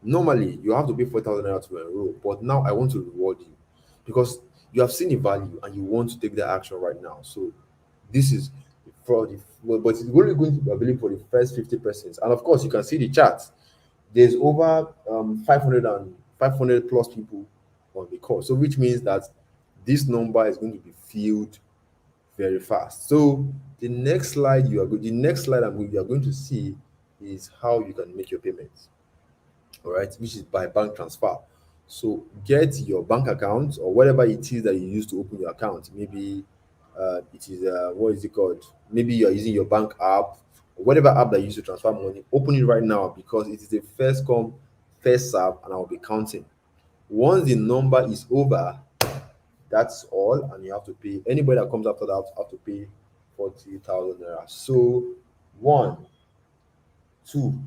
Normally you have to pay 4,000 naira to enroll, but now I want to reward you because you have seen the value and you want to take that action right now. So this is the for the but it's only going to be available for the first 50 persons. And of course, you can see the chat. There's over 500 plus people on the call, so which means that this number is going to be filled very fast. So the next slide you are going to see is how you can make your payments. All right, which is by bank transfer. So get your bank account or whatever it is that you use to open your account. Maybe it is what is it called? Maybe you are using your bank app or whatever app that you use to transfer money. Open it right now because it is a first come, first serve, and I'll be counting. Once the number is over, that's all, and you have to pay. Anybody that comes after that have to pay 40,000 naira. So 1, 2,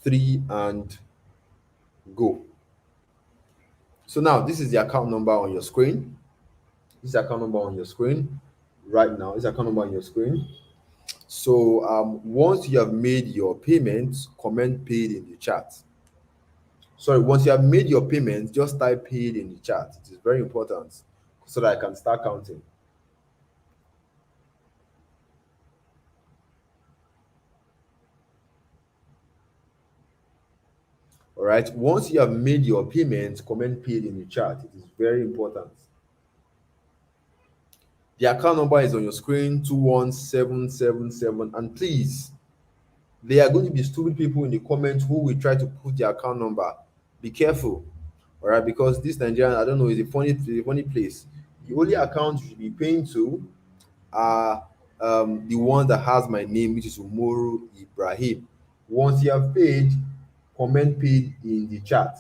3, and go. So now this is the account number on your screen. This is the account number on your screen right now. This is the account number on your screen. So once you have made your payments, comment paid in the chat. Sorry, once you have made your payments, just type paid in the chat. It is very important so that I can start counting. All right. Once you have made your payments, comment paid in the chat. It is very important. The account number is on your screen 21777. And please, there are going to be stupid people in the comments who will try to put their account number. Be careful. All right, because this Nigerian, I don't know, is a funny place. The only account you should be paying to are the one that has my name, which is Umoru Ibrahim. Once you have paid, comment paid in the chat.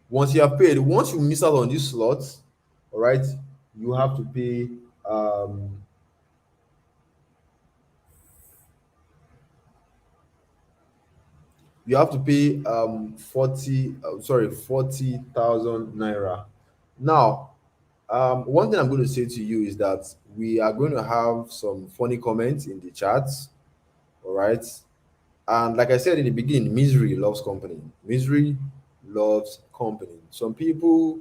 Once you have paid, once you miss out on this slot, all right, you have to pay you have to pay 40,000 naira. Now, one thing I'm going to say to you is that we are going to have some funny comments in the chat. All right. And like I said in the beginning, misery loves company. Misery loves company. Some people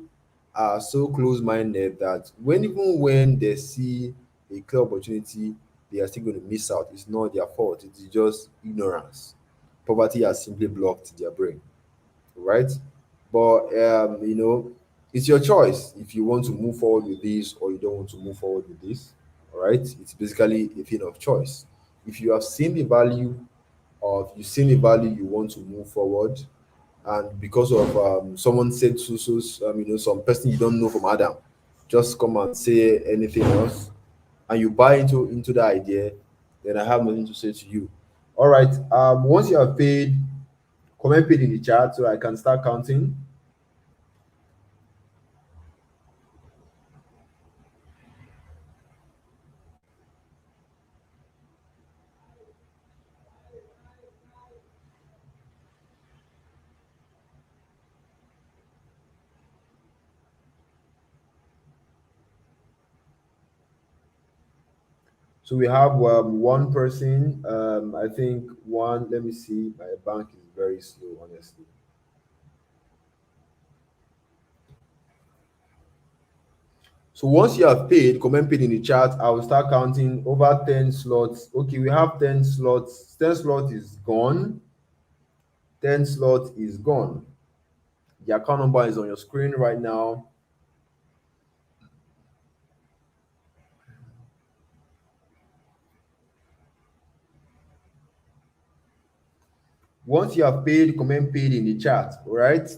are so close-minded that even when they see a clear opportunity, they are still going to miss out. It's not their fault. It is just ignorance. Poverty has simply blocked their brain, right? But it's your choice if you want to move forward with this or you don't want to move forward with this. All right, it's basically a thing of choice. If you have seen the value or if you've seen the value, you want to move forward, and because of someone said some person you don't know from Adam, just come and say anything else, and you buy into the idea, then I have nothing to say to you. All right. Once you have paid, comment paid in the chat so I can start counting. So we have one person. I think one. Let me see. My bank is very slow, honestly. So once you have paid, comment paid in the chat. I will start counting over 10 slots. Okay, we have 10 slots. 10 slot is gone. 10 slot is gone. The account number is on your screen right now. Once you have paid, comment paid in the chat. All right.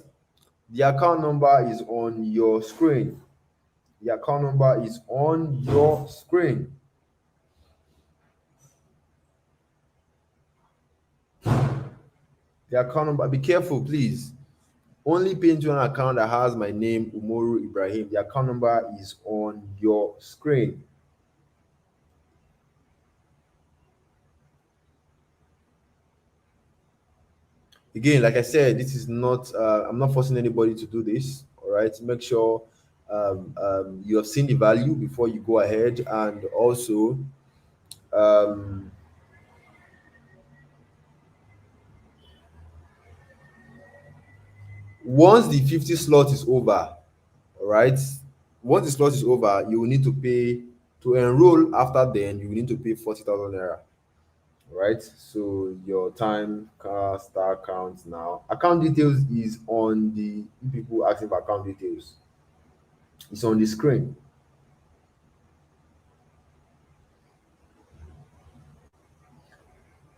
The account number is on your screen. The account number is on your screen. The account number, be careful, please. Only pay into an account that has my name, Umoru Ibrahim. The account number is on your screen. Again, like I said, this is not, I'm not forcing anybody to do this. All right. Make sure you have seen the value before you go ahead. And also, Once the 50 slot is over, all right, once the slot is over, you will need to pay to enroll. After then, you will need to pay 40,000 naira. Right, so your time car star count. Now account details is on the, people asking for account details, it's on the screen.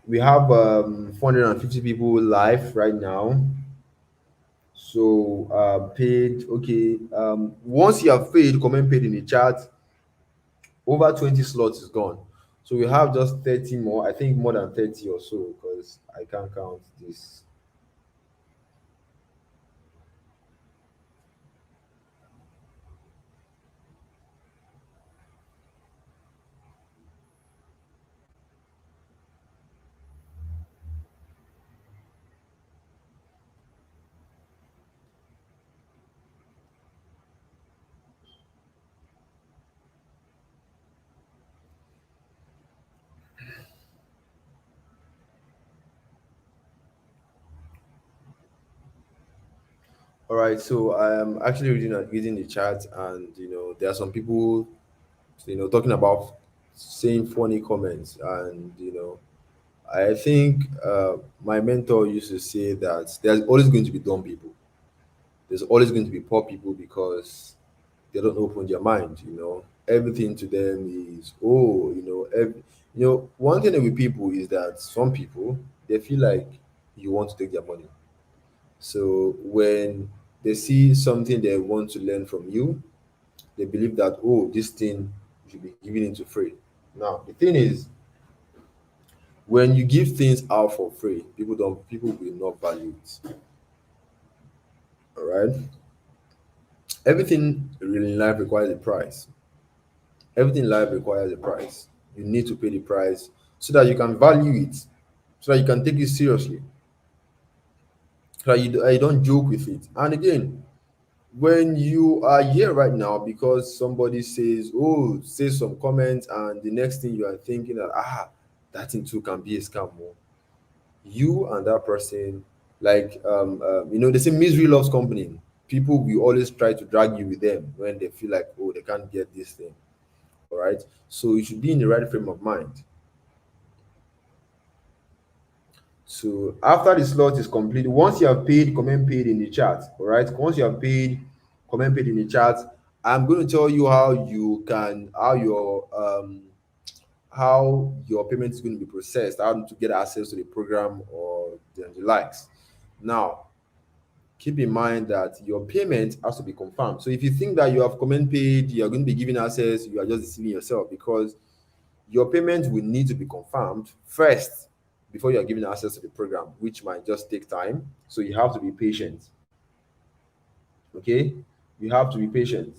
We have 450 people live right now. So paid, okay. Once you have paid, comment paid in the chat. Over 20 slots is gone, so we have just 30 more, I think more than 30 or so, because I can't count this. All right, so I'm actually reading the chat, and there are some people, talking about saying funny comments, and I think my mentor used to say that there's always going to be dumb people. There's always going to be poor people because they don't open their mind. Everything to them is, oh, one thing with people is that some people, they feel like you want to take their money. So when they see something they want to learn from you, they believe that, oh, this thing should be given into free. Now the thing is, when you give things out for free, people will not value it. All right. Everything really in life requires a price. Everything in life requires a price. You need to pay the price so that you can value it, so that you can take it seriously, so that you don't joke with it. And again, when you are here right now because somebody says, oh, say some comments, and the next thing you are thinking that, that thing too can be a scam. Oh, you and that person, like, they say misery loves company. People will always try to drag you with them when they feel like, oh, they can't get this thing. All right, so you should be in the right frame of mind. So after the slot is complete, once you have paid, comment paid in the chat. All right, once you have paid, comment paid in the chat. I'm going to tell you how your payment is going to be processed, how to get access to the program or the likes. Now, keep in mind that your payment has to be confirmed. So if you think that you have comment paid, you are going to be given access, you are just deceiving yourself, because your payment will need to be confirmed first before you are given access to the program, which might just take time. So you have to be patient. Okay, you have to be patient.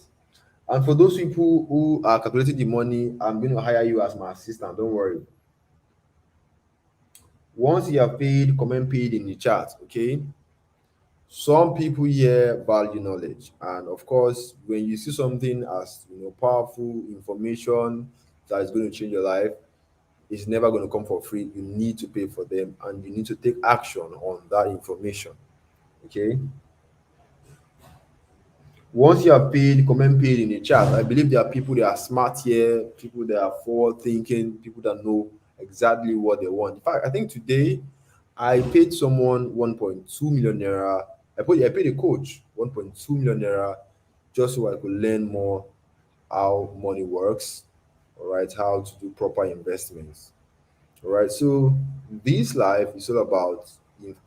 And for those people who are calculating the money, I'm going to hire you as my assistant. Don't worry. Once you have paid, comment paid in the chat. Okay. Some people here value knowledge, and of course, when you see something as powerful information that is going to change your life, it's never going to come for free. You need to pay for them, and you need to take action on that information. Okay. Once you have paid, comment paid in the chat. I believe there are people that are smart here, people that are forward thinking, people that know exactly what they want. In fact, I think today I paid someone 1.2 million naira. I paid a coach 1.2 million naira just so I could learn more how money works, all right, how to do proper investments. All right. So this life is all about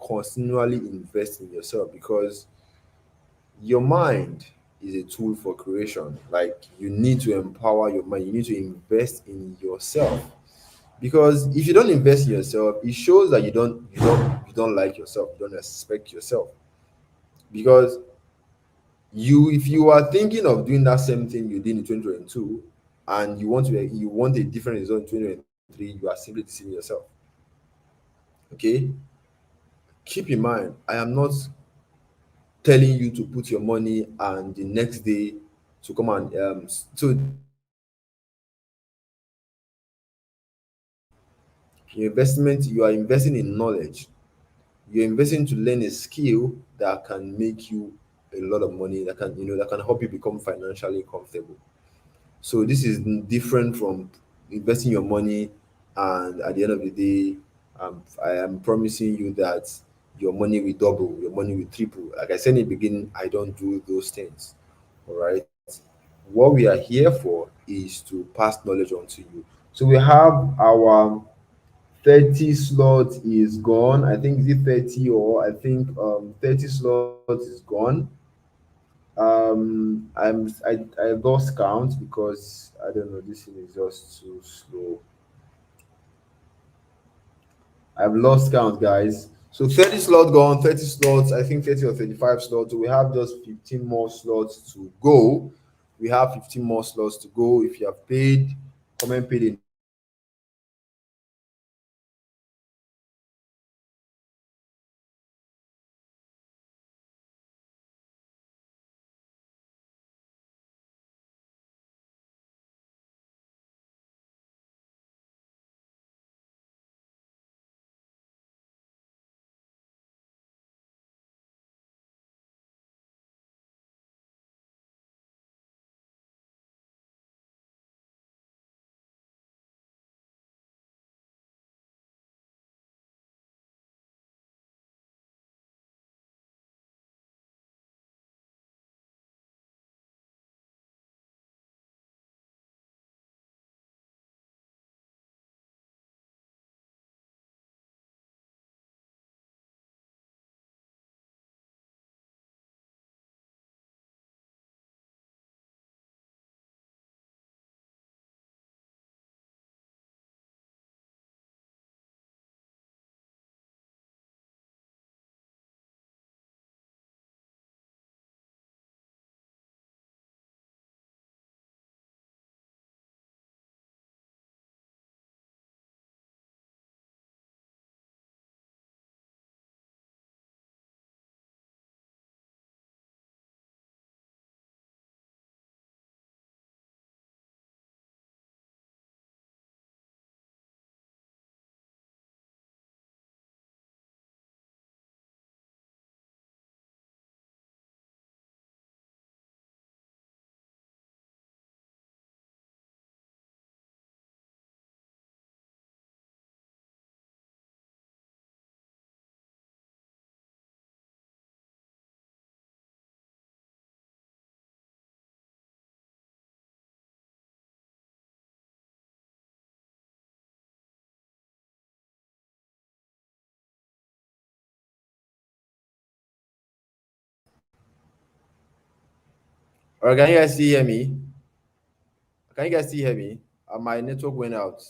continually investing in yourself, because your mind is a tool for creation. Like, you need to empower your mind, you need to invest in yourself, because if you don't invest in yourself, it shows that you don't like yourself, you don't respect yourself. Because if you are thinking of doing that same thing you did in 2022, and you want a different result in 2023, you are simply deceiving yourself. Okay, keep in mind, I am not telling you to put your money and the next day to come and so your investment, you are investing in knowledge. You're investing to learn a skill that can make you a lot of money, that can, that can help you become financially comfortable. So this is different from investing your money, and at the end of the day, I am promising you that your money will double, your money will triple. Like I said in the beginning, I don't do those things. All right. What we are here for is to pass knowledge on to you. So we have our 30 slot is gone. I think, is it 30, or I think 30 slot is gone. I lost count because I don't know, this thing is just too slow. I've lost count, guys. So 30 slot gone, 30 slots, I think 30 or 35 slots. So we have just 15 more slots to go. We have 15 more slots to go. If you have paid, comment paid in the chat, please. If you have paid, comment paid in the chat. All right, can you guys still hear me? Can you guys still hear me? My network went out.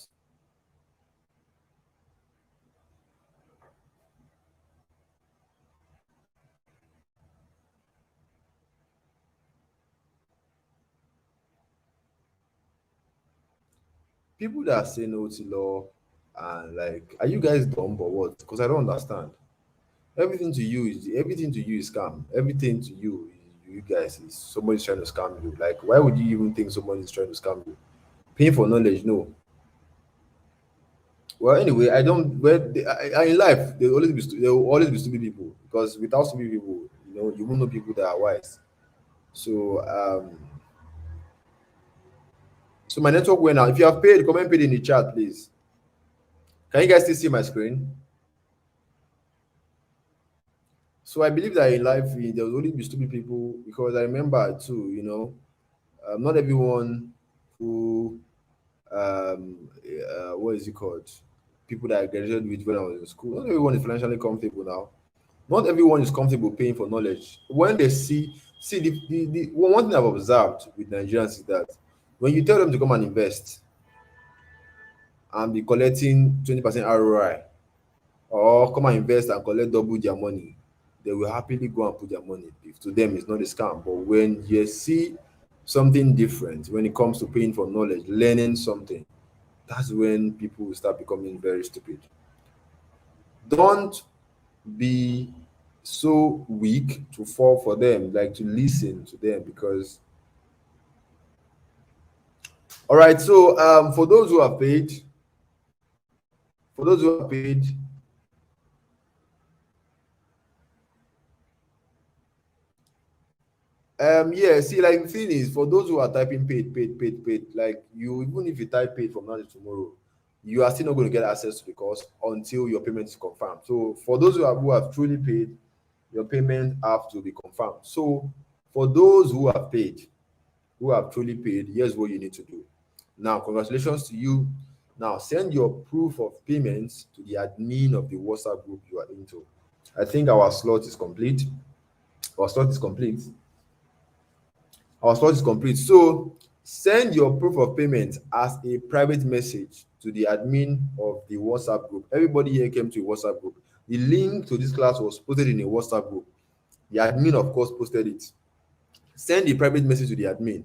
People that say no to law, and like, are you guys dumb or what? Because I don't understand. Everything to you is scam. Everything to you, you guys, is somebody's trying to scam you. Like, why would you even think someone is trying to scam you? Paying for knowledge, no. Well, anyway, I don't. Well, in life, there will always be stupid people, because without stupid people, you won't know people that are wise. So so my network went out. If you have paid, comment paid in the chat, please. Can you guys still see my screen? So I believe that in life, there will only be stupid people, because I remember too, not everyone who what is it called? People that I graduated with when I was in school. Not everyone is financially comfortable now. Not everyone is comfortable paying for knowledge. When they see one thing I've observed with Nigerians is that when you tell them to come and invest and be collecting 20% ROI, or come and invest and collect double their money, they will happily go and put their money. If to them it's not a scam. But when you see something different when it comes to paying for knowledge, learning something, that's when people will start becoming very stupid. Don't be so weak to fall for them, like to listen to them, because all right. So for those who have paid, for those who have paid, Yeah, see, like the thing is, for those who are typing paid, like you, even if you type paid from now to tomorrow, you are still not going to get access to the course until your payment is confirmed. So for those who have truly paid, your payment have to be confirmed. So for those who have paid, who have truly paid, here's what you need to do. Now, congratulations to you. Now, send your proof of payments to the admin of the WhatsApp group you are into. I think our slot is complete. Our slot is complete. Our slot is complete. So, send your proof of payment as a private message to the admin of the WhatsApp group. Everybody here came to a WhatsApp group. The link to this class was posted in a WhatsApp group. The admin, of course, posted it. Send a private message to the admin.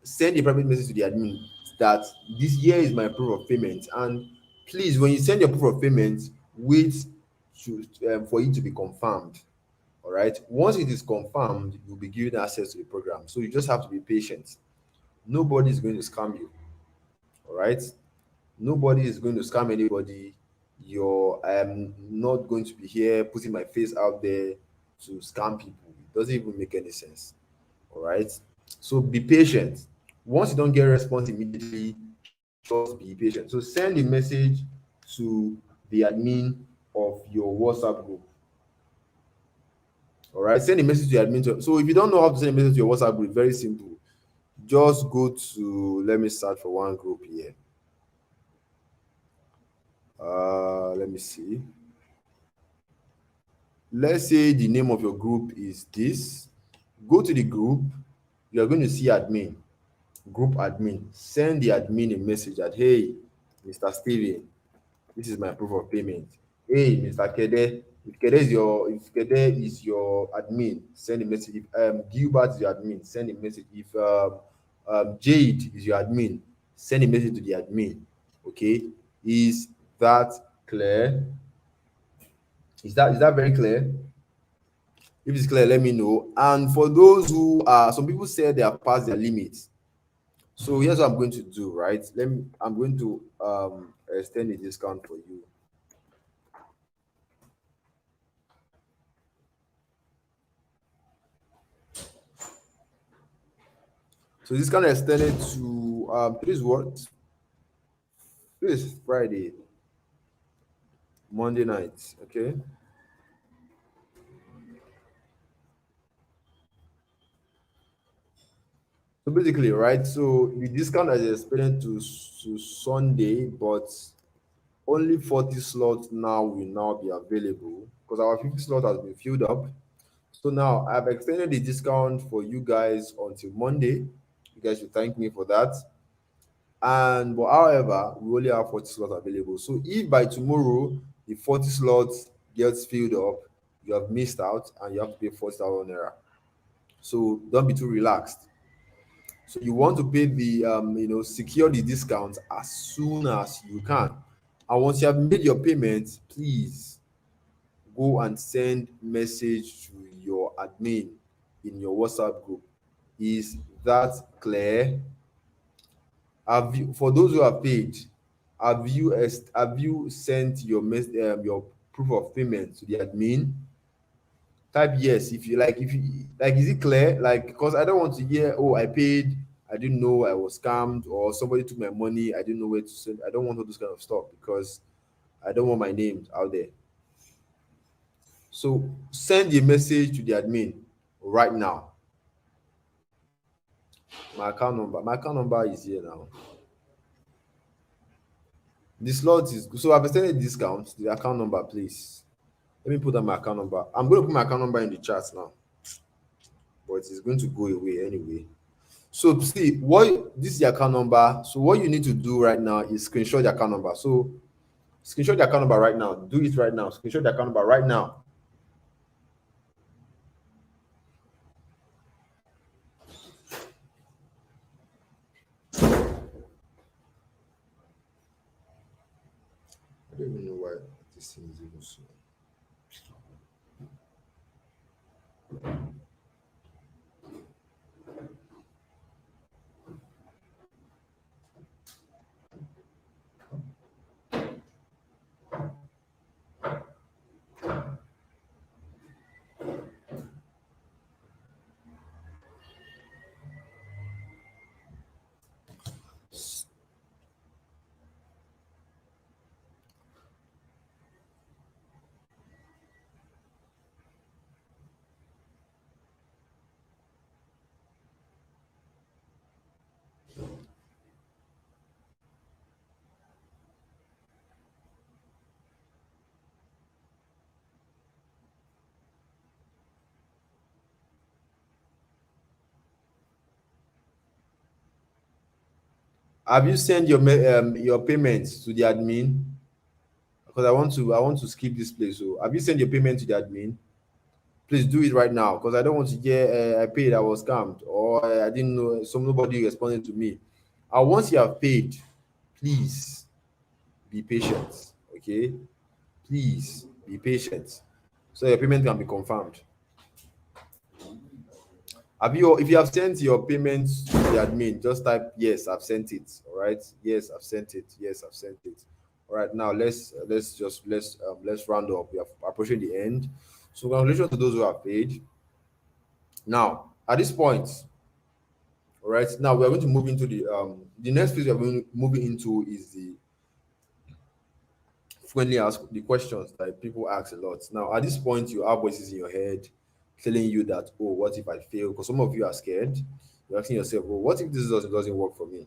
Send a private message to the admin that this year is my proof of payment, and please, when you send your proof of payment, wait for it to be confirmed. All right, once it is confirmed, you'll be given access to the program, so you just have to be patient. Nobody is going to scam you. All right, nobody is going to scam anybody. You're not going to be here putting my face out there to scam people. It doesn't even make any sense. All right, so be patient. Once you don't get a response immediately, just be patient. So send a message to the admin of your WhatsApp group. All right, send a message to the admin. So if you don't know how to send a message to your WhatsApp group, very simple. Just go to, let me search for one group here. Let me see. Let's say the name of your group is this. Go to the group. You're going to see admin, group admin. Send the admin a message that, hey, Mr. Steven, this is my proof of payment. Hey, Mr. Kede, if Kede is your admin, send a message. If Gilbert is your admin, send a message. If Jade is your admin, send a message to the admin. Okay, is that clear? Is that very clear? If it's clear, let me know. And for those who are, some people say they have passed their limits. So here's what I'm going to do, right? I'm going to extend a discount for you. So this kind of extended to today's what? Today is Friday, Monday night. Okay. So basically, right? So the discount is extended to Sunday, but only 40 slots now will now be available because our 50 slot has been filled up. So now I've extended the discount for you guys until Monday. You guys should thank me for that. And but however, we only have 40 slots available. So if by tomorrow the 40 slots gets filled up, you have missed out and you have to pay 40,000 naira. So don't be too relaxed. So you want to pay the secure the discount as soon as you can. And once you have made your payment, please go and send message to your admin in your WhatsApp group. Is that clear? Have you, for those who have paid, have you sent your proof of payment to the admin? Type yes if you like. If you like, is it clear? Like, because I don't want to hear, oh, I paid, I didn't know I was scammed, or somebody took my money, I didn't know where to send. I don't want all this kind of stuff because I don't want my name out there. So send a message to the admin right now. My account number is here now. The slot is so I've extended discount. The account number, please. Let me put on my account number. I'm going to put my account number in the chat now, but it's going to go away anyway. So see what this is the account number. So what you need to do right now is screenshot the account number. So screenshot the account number right now. Do it right now. Screenshot the account number right now. I don't even know why this thing is even so. Have you sent your payments to the admin? Because I want to skip this place. So have you sent your payment to the admin? Please do it right now because I don't want to get I paid, I was scammed, or I didn't know, some nobody responded to me. And once you have paid, please be patient. Okay, please be patient so your payment can be confirmed. Have you, if you have sent your payment to the admin, just type yes, I've sent it. All right, yes, I've sent it. Yes, I've sent it. All right, now let's round up. We are approaching the end. So congratulations to those who have paid. Now at this point, all right, now we are going to move into the next phase we are going to move into is the frequently asked, the questions that people ask a lot. Now at this point, you have voices in your head telling you that, oh, what if I fail? Because some of you are scared. You're asking yourself, well, what if this doesn't work for me?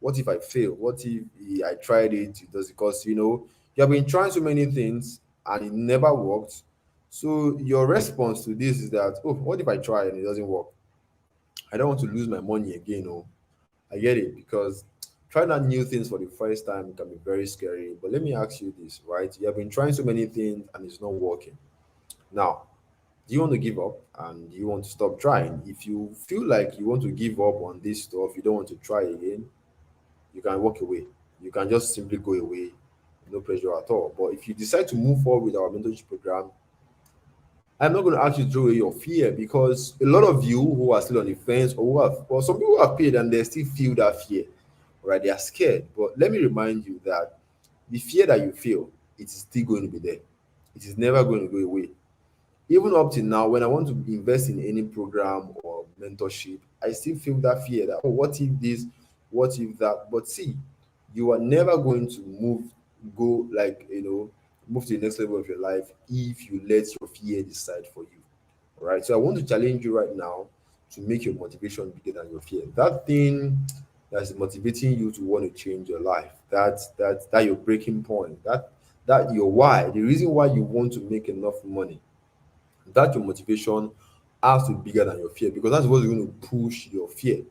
What if I fail? What if I tried it does, because you have been trying so many things and it never worked. So your response to this is that, oh, what if I try and it doesn't work? I don't want to lose my money again. Oh, I get it, because trying out new things for the first time can be very scary. But let me ask you this, right? You have been trying so many things and it's not working. Now, do you want to give up and you want to stop trying? If you feel like you want to give up on this stuff, you don't want to try again, you can walk away. You can just simply go away, no pressure at all. But if you decide to move forward with our mentorship program, I'm not going to ask you to throw away your fear, because a lot of you who are still on the fence, or who have, well, some people have paid and they still feel that fear, right? They are scared. But let me remind you that the fear that you feel, it is still going to be there. It is never going to go away. Even up till now, when I want to invest in any program or mentorship, I still feel that fear that, oh, what if this, what if that? But see, you are never going to go like, move to the next level of your life if you let your fear decide for you. All right. So I want to challenge you right now to make your motivation bigger than your fear. That thing that's motivating you to want to change your life, that your breaking point, that your why, the reason why you want to make enough money, that your motivation has to be bigger than your fear, because that's what's going to push your fear.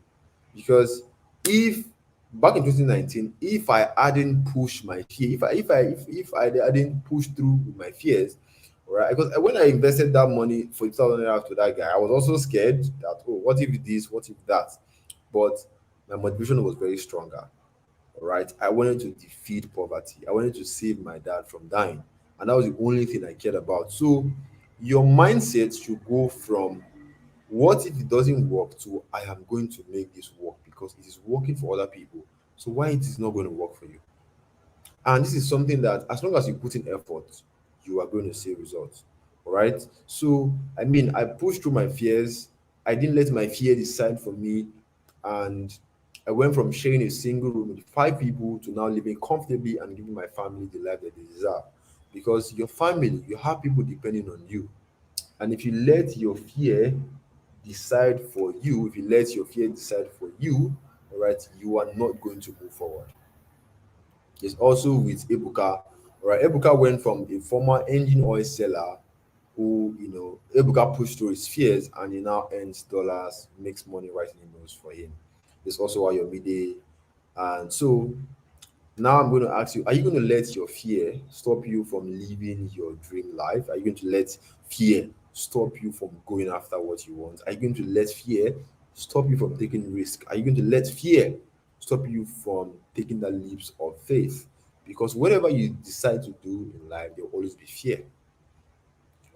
Because if back in 2019, if I hadn't pushed my fear, if I didn't push through with my fears, right? Because when I invested that money for 2,000 naira to that guy, I was also scared that, oh, what if this, what if that? But my motivation was very stronger. Right? I wanted to defeat poverty. I wanted to save my dad from dying. And that was the only thing I cared about. So your mindset should go from what if it doesn't work to I am going to make this work because it is working for other people. So why it is not going to work for you? And this is something that as long as you put in effort, you are going to see results. All right. So I mean, I pushed through my fears. I didn't let my fear decide for me. And I went from sharing a single room with 5 people to now living comfortably and giving my family the life that they deserve. Because your family, you have people depending on you. And if you let your fear decide for you, if you let your fear decide for you, all right, you are not going to move forward. It's also with Ebuka. Right, Ebuka went from a former engine oil seller who, Ebuka pushed through his fears and he now earns dollars, makes money writing emails for him. There's also Ayomide. And so now I'm going to ask you, are you going to let your fear stop you from living your dream life? Are you going to let fear stop you from going after what you want? Are you going to let fear stop you from taking risk? Are you going to let fear stop you from taking the leaps of faith? Because whatever you decide to do in life, there will always be fear.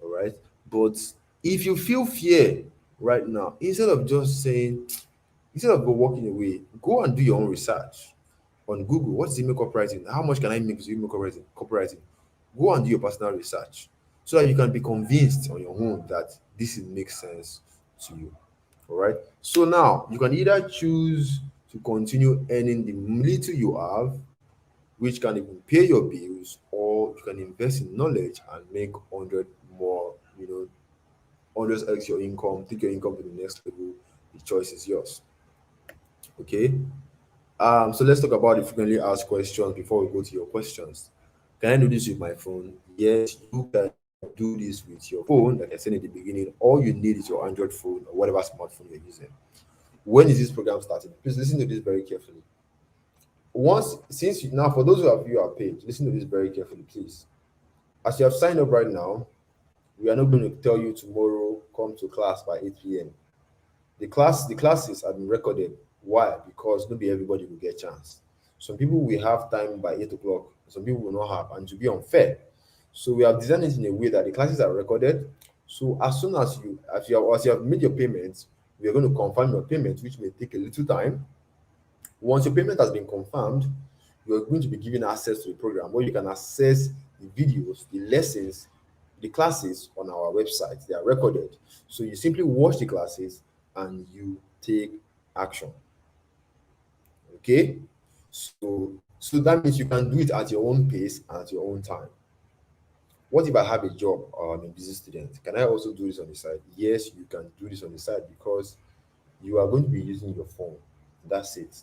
All right. But if you feel fear right now, instead of walking away, go and do your own research on Google. What's email copywriting? How much can I make with email copywriting? Go and do your personal research so that you can be convinced on your own that this makes sense to you. All right. So now you can either choose to continue earning the little you have, which can even pay your bills, or you can invest in knowledge and make 100 more, 100x your income, take your income to the next level. The choice is yours. Okay. So let's talk about the frequently asked questions before we go to your questions. Can I do this with my phone? Yes, you can do this with your phone. Like I said in the beginning, all you need is your Android phone or whatever smartphone you're using. When is this program starting? Please listen to this very carefully. Once, since you, now for those of you who are paid, listen to this very carefully, please. As you have signed up right now, we are not going to tell you tomorrow come to class by 8 p.m. The classes have been recorded. Why? Because not be everybody will get chance. Some people will have time by 8 o'clock, some people will not have, and to be unfair. So we have designed it in a way that the classes are recorded. So as soon as you have made your payments, we are going to confirm your payment, which may take a little time. Once your payment has been confirmed, you are going to be given access to the program where you can access the videos, the lessons, the classes on our website. They are recorded. So you simply watch the classes and you take action. Okay? So that means you can do it at your own pace and at your own time. What if I have a job or I'm a busy student? Can I also do this on the side? Yes, you can do this on the side because you are going to be using your phone. That's it.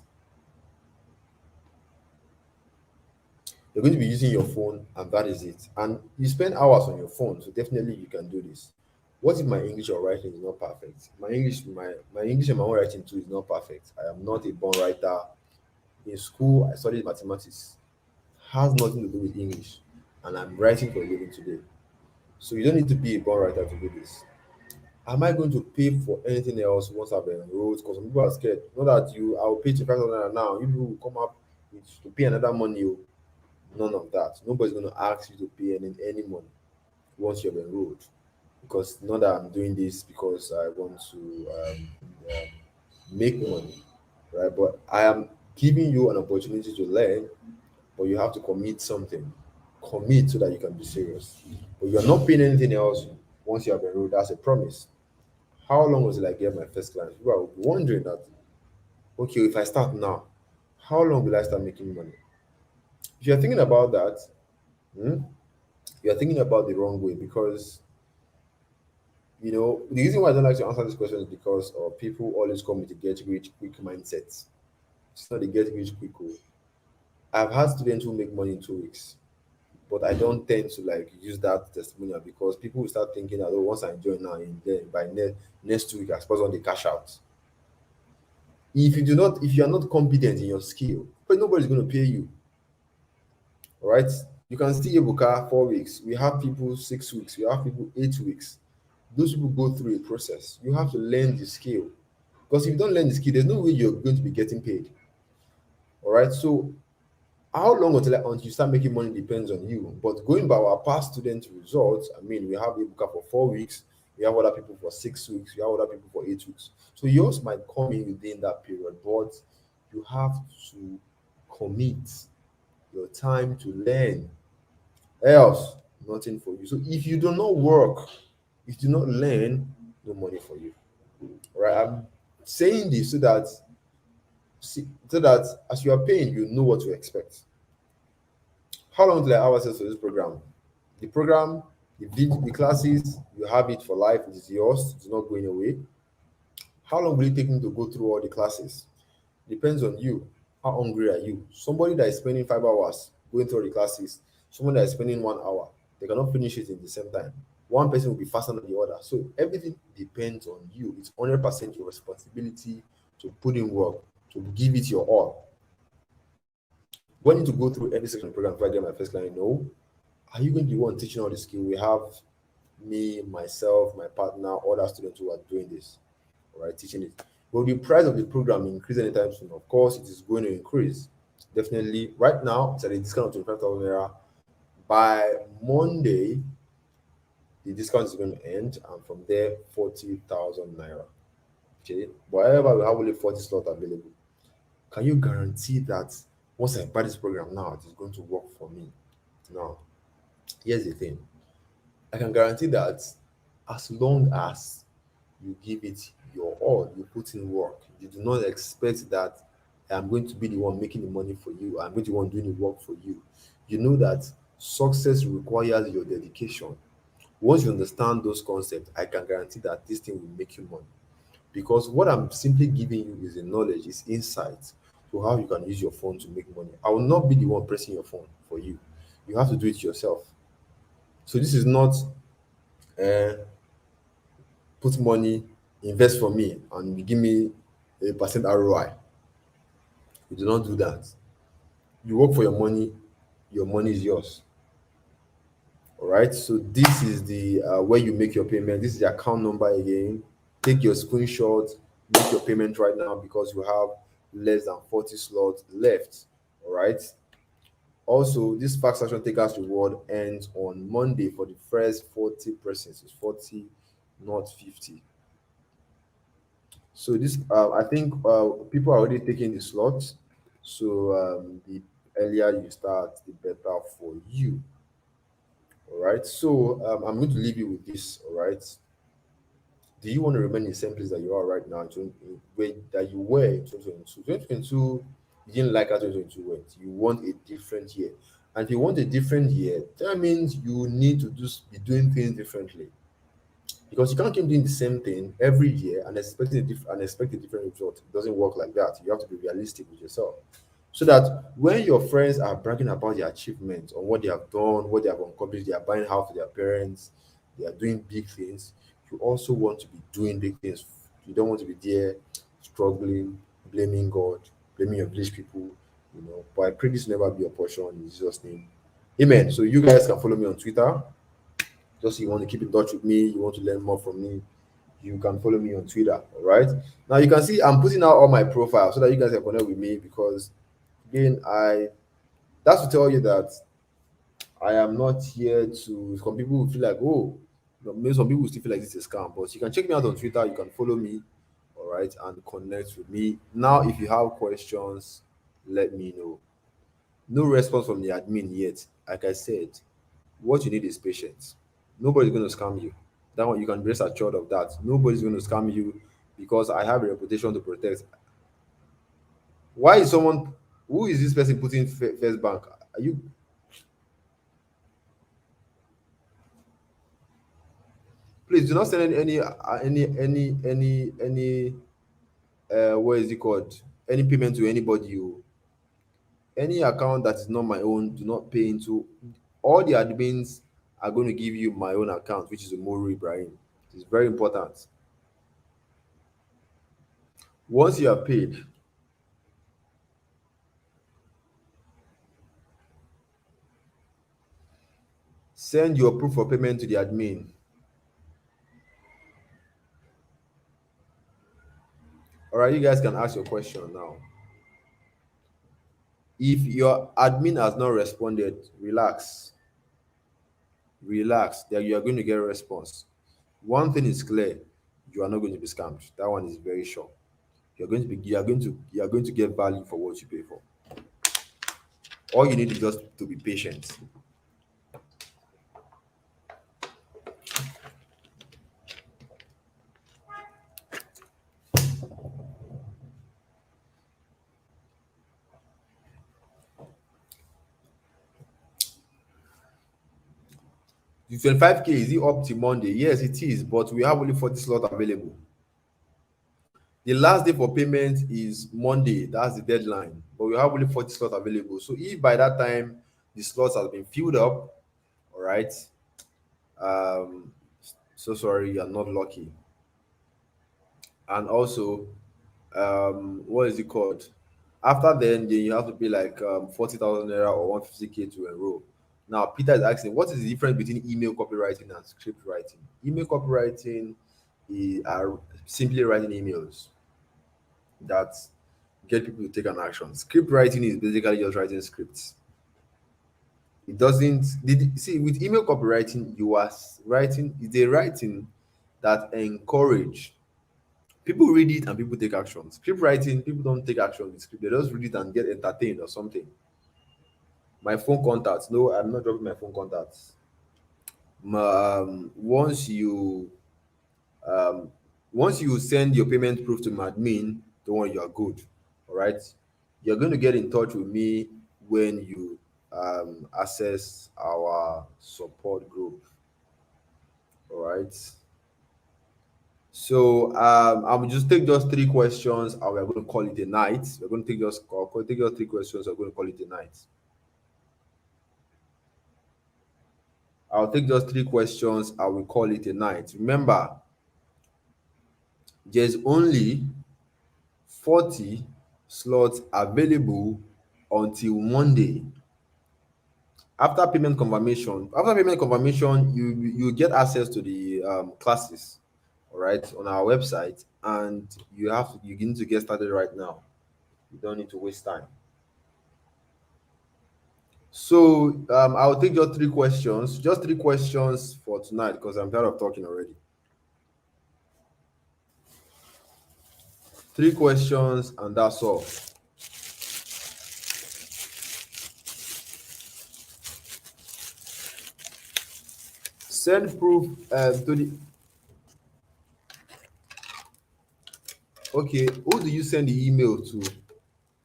You're going to be using your phone, and that is it. And you spend hours on your phone, so definitely you can do this. What if my English or writing is not perfect? My English and my own writing too is not perfect. I am not a born writer. In school, I studied mathematics. Has nothing to do with English, and I'm writing for a living today. So you don't need to be a born writer to do this. Am I going to pay for anything else once I've enrolled? Because some people are scared. Not that you, I'll pay 5,000 naira now. You people will come up to pay another money. Oh. None of that. Nobody's going to ask you to pay any money once you've enrolled. Because not that I'm doing this because I want to make money, right? But I am giving you an opportunity to learn, but you have to commit something. Commit so that you can be serious. But you're not paying anything else once you have enrolled. That's a promise. How long was it I get my first client? People are wondering that, okay, if I start now, how long will I start making money? If you're thinking about that, hmm, you're thinking about the wrong way because the reason why I don't like to answer this question is because people always come with a get rich quick mindset. It's not a get rich quick. Oh. I've had students who make money in 2 weeks, but I don't tend to like use that testimonial because people will start thinking that, oh, once I join now, in then by next 2 weeks, I suppose on the cash out. If you are not competent in your skill, but nobody's going to pay you. All right, you can still Ebuka 4 weeks. We have people 6 weeks. We have people 8 weeks. Those people go through a process. You have to learn the skill because if you don't learn the skill, there's no way you're going to be getting paid. All right, so how long until you start making money depends on you. But going by our past student results, I mean, we have Ebuka for 4 weeks. We have other people for 6 weeks. We have other people for 8 weeks. So yours might come in within that period, but you have to commit your time to learn. Else, nothing for you. So if you do not work, if you do not learn, no money for you. All right. I'm saying this so that as you are paying, you know what to expect. How long do I have access to this program? The program, the classes, you have it for life. It is yours. It's not going away. How long will it take me to go through all the classes? Depends on you. How hungry are you? Somebody that is spending 5 hours going through the classes, someone that is spending 1 hour, they cannot finish it in the same time. One person will be faster than the other. So everything depends on you. It's 100% your responsibility to put in work, to give it your all. Do I need to go through every section of the program before I get my first client? No. Are you going to be one teaching all the skill? We have me, myself, my partner, other students who are doing this, all right, teaching it. Will the price of the program increase anytime soon? Of course, it is going to increase. Definitely. Right now, it's at a discount of 25,000 naira. By Monday, the discount is going to end, and from there, 40,000 naira. Okay. But however, we have only 40 slots available. Can you guarantee that once I buy this program now, it is going to work for me? Now, here's the thing. I can guarantee that as long as you give it your all, you put in work, you do not expect that I'm going to be the one making the money for you, I'm going to be the one doing the work for you. You know that success requires your dedication. Once you understand those concepts, I can guarantee that this thing will make you money. Because what I'm simply giving you is a knowledge, is insight to how you can use your phone to make money. I will not be the one pressing your phone for you. You have to do it yourself. So this is not put money, invest for me, and give me a percent ROI. We do not do that. You work for your money is yours. All right. So this is the where you make your payment. This is the account number again. Take your screenshot, make your payment right now because you have less than 40 slots left. All right. Also, this fast action takers reward ends on Monday for the first 40 persons. It's 40, not 50. So this, I think, people are already taking the slots. So the earlier you start, the better for you. All right. So I'm going to leave you with this. All right. Do you want to remain in the same place that you are right now, where that you were in 2022? 2022, you didn't like how 2022 went. You want a different year. And if you want a different year, that means you need to just be doing things differently. Because you can't keep doing the same thing every year and expect a different result. It doesn't work like that. You have to be realistic with yourself. So that when your friends are bragging about their achievements or what they have done, what they have accomplished, they are buying house for their parents, they are doing big things, you also want to be doing big things. You don't want to be there struggling, blaming God, blaming your village people, But I pray this will never be your portion in Jesus' name. Amen. So you guys can follow me on Twitter. Just you want to keep in touch with me, you want to learn more from me, you can follow me on Twitter. All right. Now you can see I'm putting out all my profiles so that you guys can connect with me because again, that's to tell you that I am not here to. Some people will feel like, oh, maybe some people will still feel like this is a scam. But you can check me out on Twitter. You can follow me, all right, and connect with me. Now, if you have questions, let me know. No response from the admin yet. Like I said, what you need is patience. Nobody's going to scam you. That one you can rest assured of that. Nobody's going to scam you because I have a reputation to protect. Why is someone? Who is this person putting First Bank? Are you? Please do not send any what is it called? Any payment to anybody. Any account that is not my own, do not pay into. All the admins are going to give you my own account, which is Umoru Ibrahim. It's very important. Once you are paid, send your proof of payment to the admin. All right, you guys can ask your question now. If your admin has not responded, relax. Relax. That you are going to get a response. One thing is clear: you are not going to be scammed. That one is very sure. You are going to get value for what you pay for. All you need is just to be patient. The 25K, is it up till Monday? Yes, it is, but we have only 40 slots available. The last day for payment is Monday. That's the deadline. But we have only 40 slots available. So if by that time the slots has been filled up, all right. Um, so sorry, you're not lucky. And also, what is it called? After then you have to pay like 40,000 naira or 150K to enroll. Now, Peter is asking, what is the difference between email copywriting and script writing? Email copywriting are simply writing emails that get people to take an action. Script writing is basically just writing scripts. It doesn't see with email copywriting, you are writing, it's a writing that encourage people read it and people take action. Script writing, people don't take action with script, they just read it and get entertained or something. My phone contacts, no, I'm not dropping my phone contacts. Once you send your payment proof to my admin, don't worry, you are good. All right. You're going to get in touch with me when you access our support group. All right. So I will just take just three questions and we're going to call it a night. We're going to take just three questions, we're going to call it a night. I'll take just three questions, I will call it a night. Remember, there's only 40 slots available until Monday. After payment confirmation, you get access to the classes, all right, on our website, and you need to get started right now. You don't need to waste time. So I'll take just three questions for tonight because I'm tired of talking already. Three questions, and that's all. Send proof to the. Okay, who do you send the email to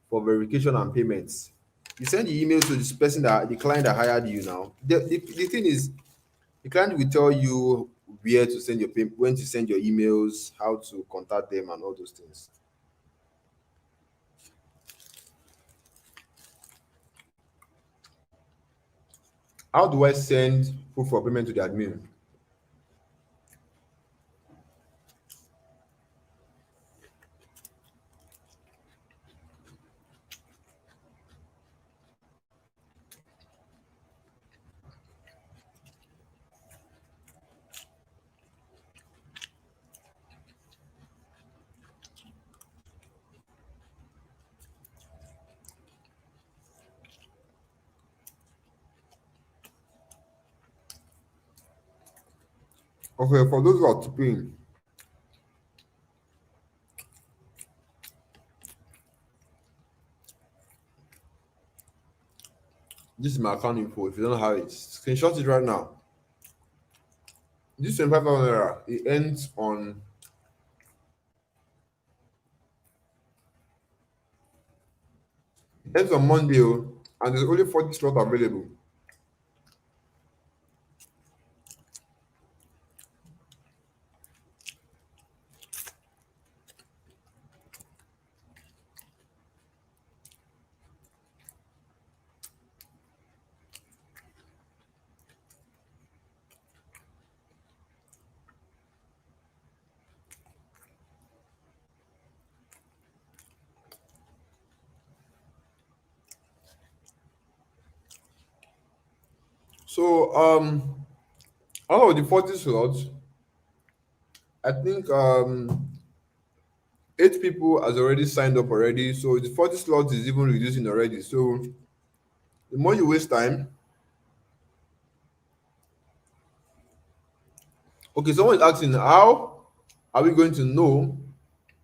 for verification and payments? You send the email to this person, that the client that hired you now. The thing is, the client will tell you where to send your when to send your emails, how to contact them, and all those things. How do I send proof of payment to the admin? Okay, for those who are tipping, this is my account info. If you don't have it, screenshot it right now. This 25,000 naira, it ends on Monday, oh, and there's only 40 slots available. So out of the 40 slots, I think 8 people has already signed up already. So the 40 slots is even reducing already. So the more you waste time. Okay, someone is asking, how are we going to know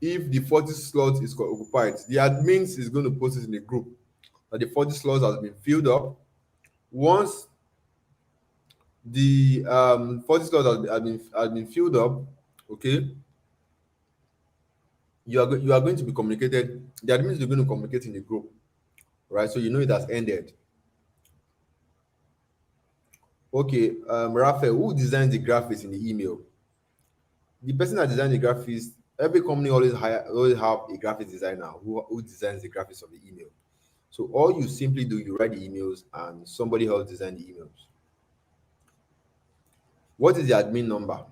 if the 40 slot is occupied? The admins is going to post it in the group that the 40 slots has been filled up. Once the 40 slots has been filled up, okay, you are going to be communicated. The admins are going to communicate in the group, right? So you know it has ended. Okay, Raphael, who designs the graphics in the email? The person that designs the graphics, every company always have a graphics designer who designs the graphics of the email. So all you simply do, you write the emails and somebody else design the emails. What is the admin number?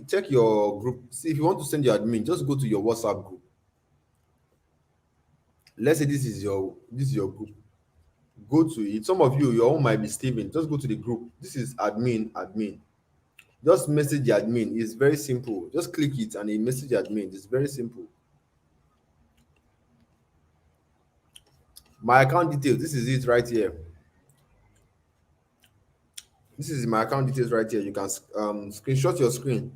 Check your group. See, if you want to send your admin, just go to your WhatsApp group. Let's say this is your group. Go to it. Some of you, your own might be Steven. Just go to the group. This is admin. Just message the admin. It's very simple. Just click it and it message the admin. It's very simple. My account details. This is it right here. This is my account details right here. You can screenshot your screen.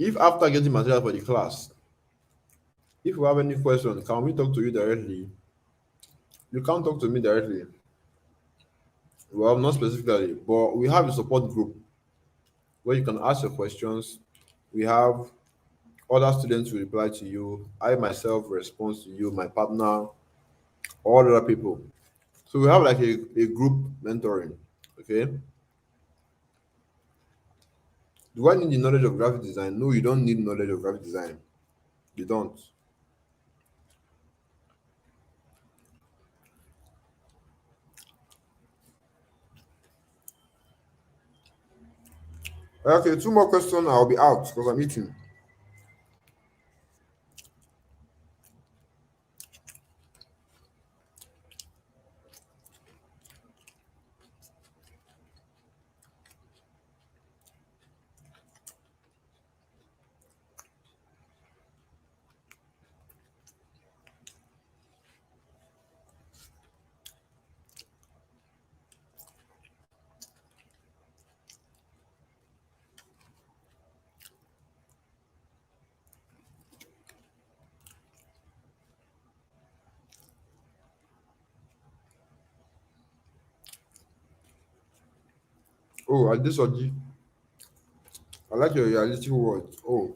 If after getting material for the class, if you have any questions, can we talk to you directly? You can't talk to me directly. Well, not specifically, but we have a support group where you can ask your questions. We have other students will reply to you. I myself respond to you, my partner, all other people. So we have like a group mentoring. Okay. Do I need the knowledge of graphic design? No, you don't need knowledge of graphic design. You don't. Okay, two more questions. I'll be out because I'm eating. Oh, Adesoji, I like your realistic words. Oh,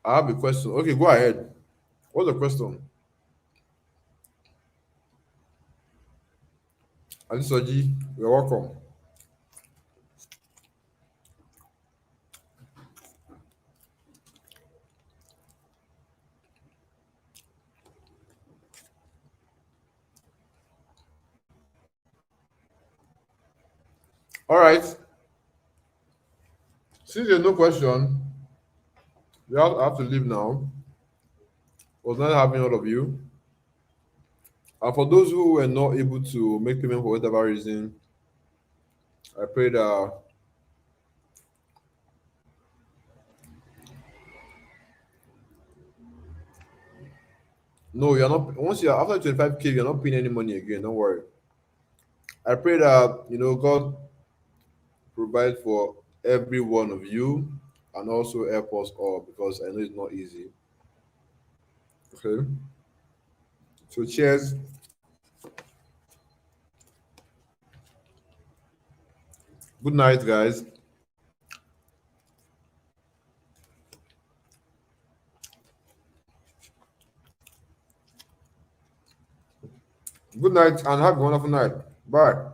I have a question. Okay, go ahead. What's the question? Adesoji, you're welcome. All right. Since there's no question, I have to leave now. It was nice having all of you. And for those who were not able to make payment for whatever reason, I pray that no, you're not. Once you're after 25K, you're not paying any money again. Don't worry. I pray that God provide for every one of you and also help us all because I know it's not easy. Okay. So cheers. Good night, guys. Good night and have a wonderful night. Bye.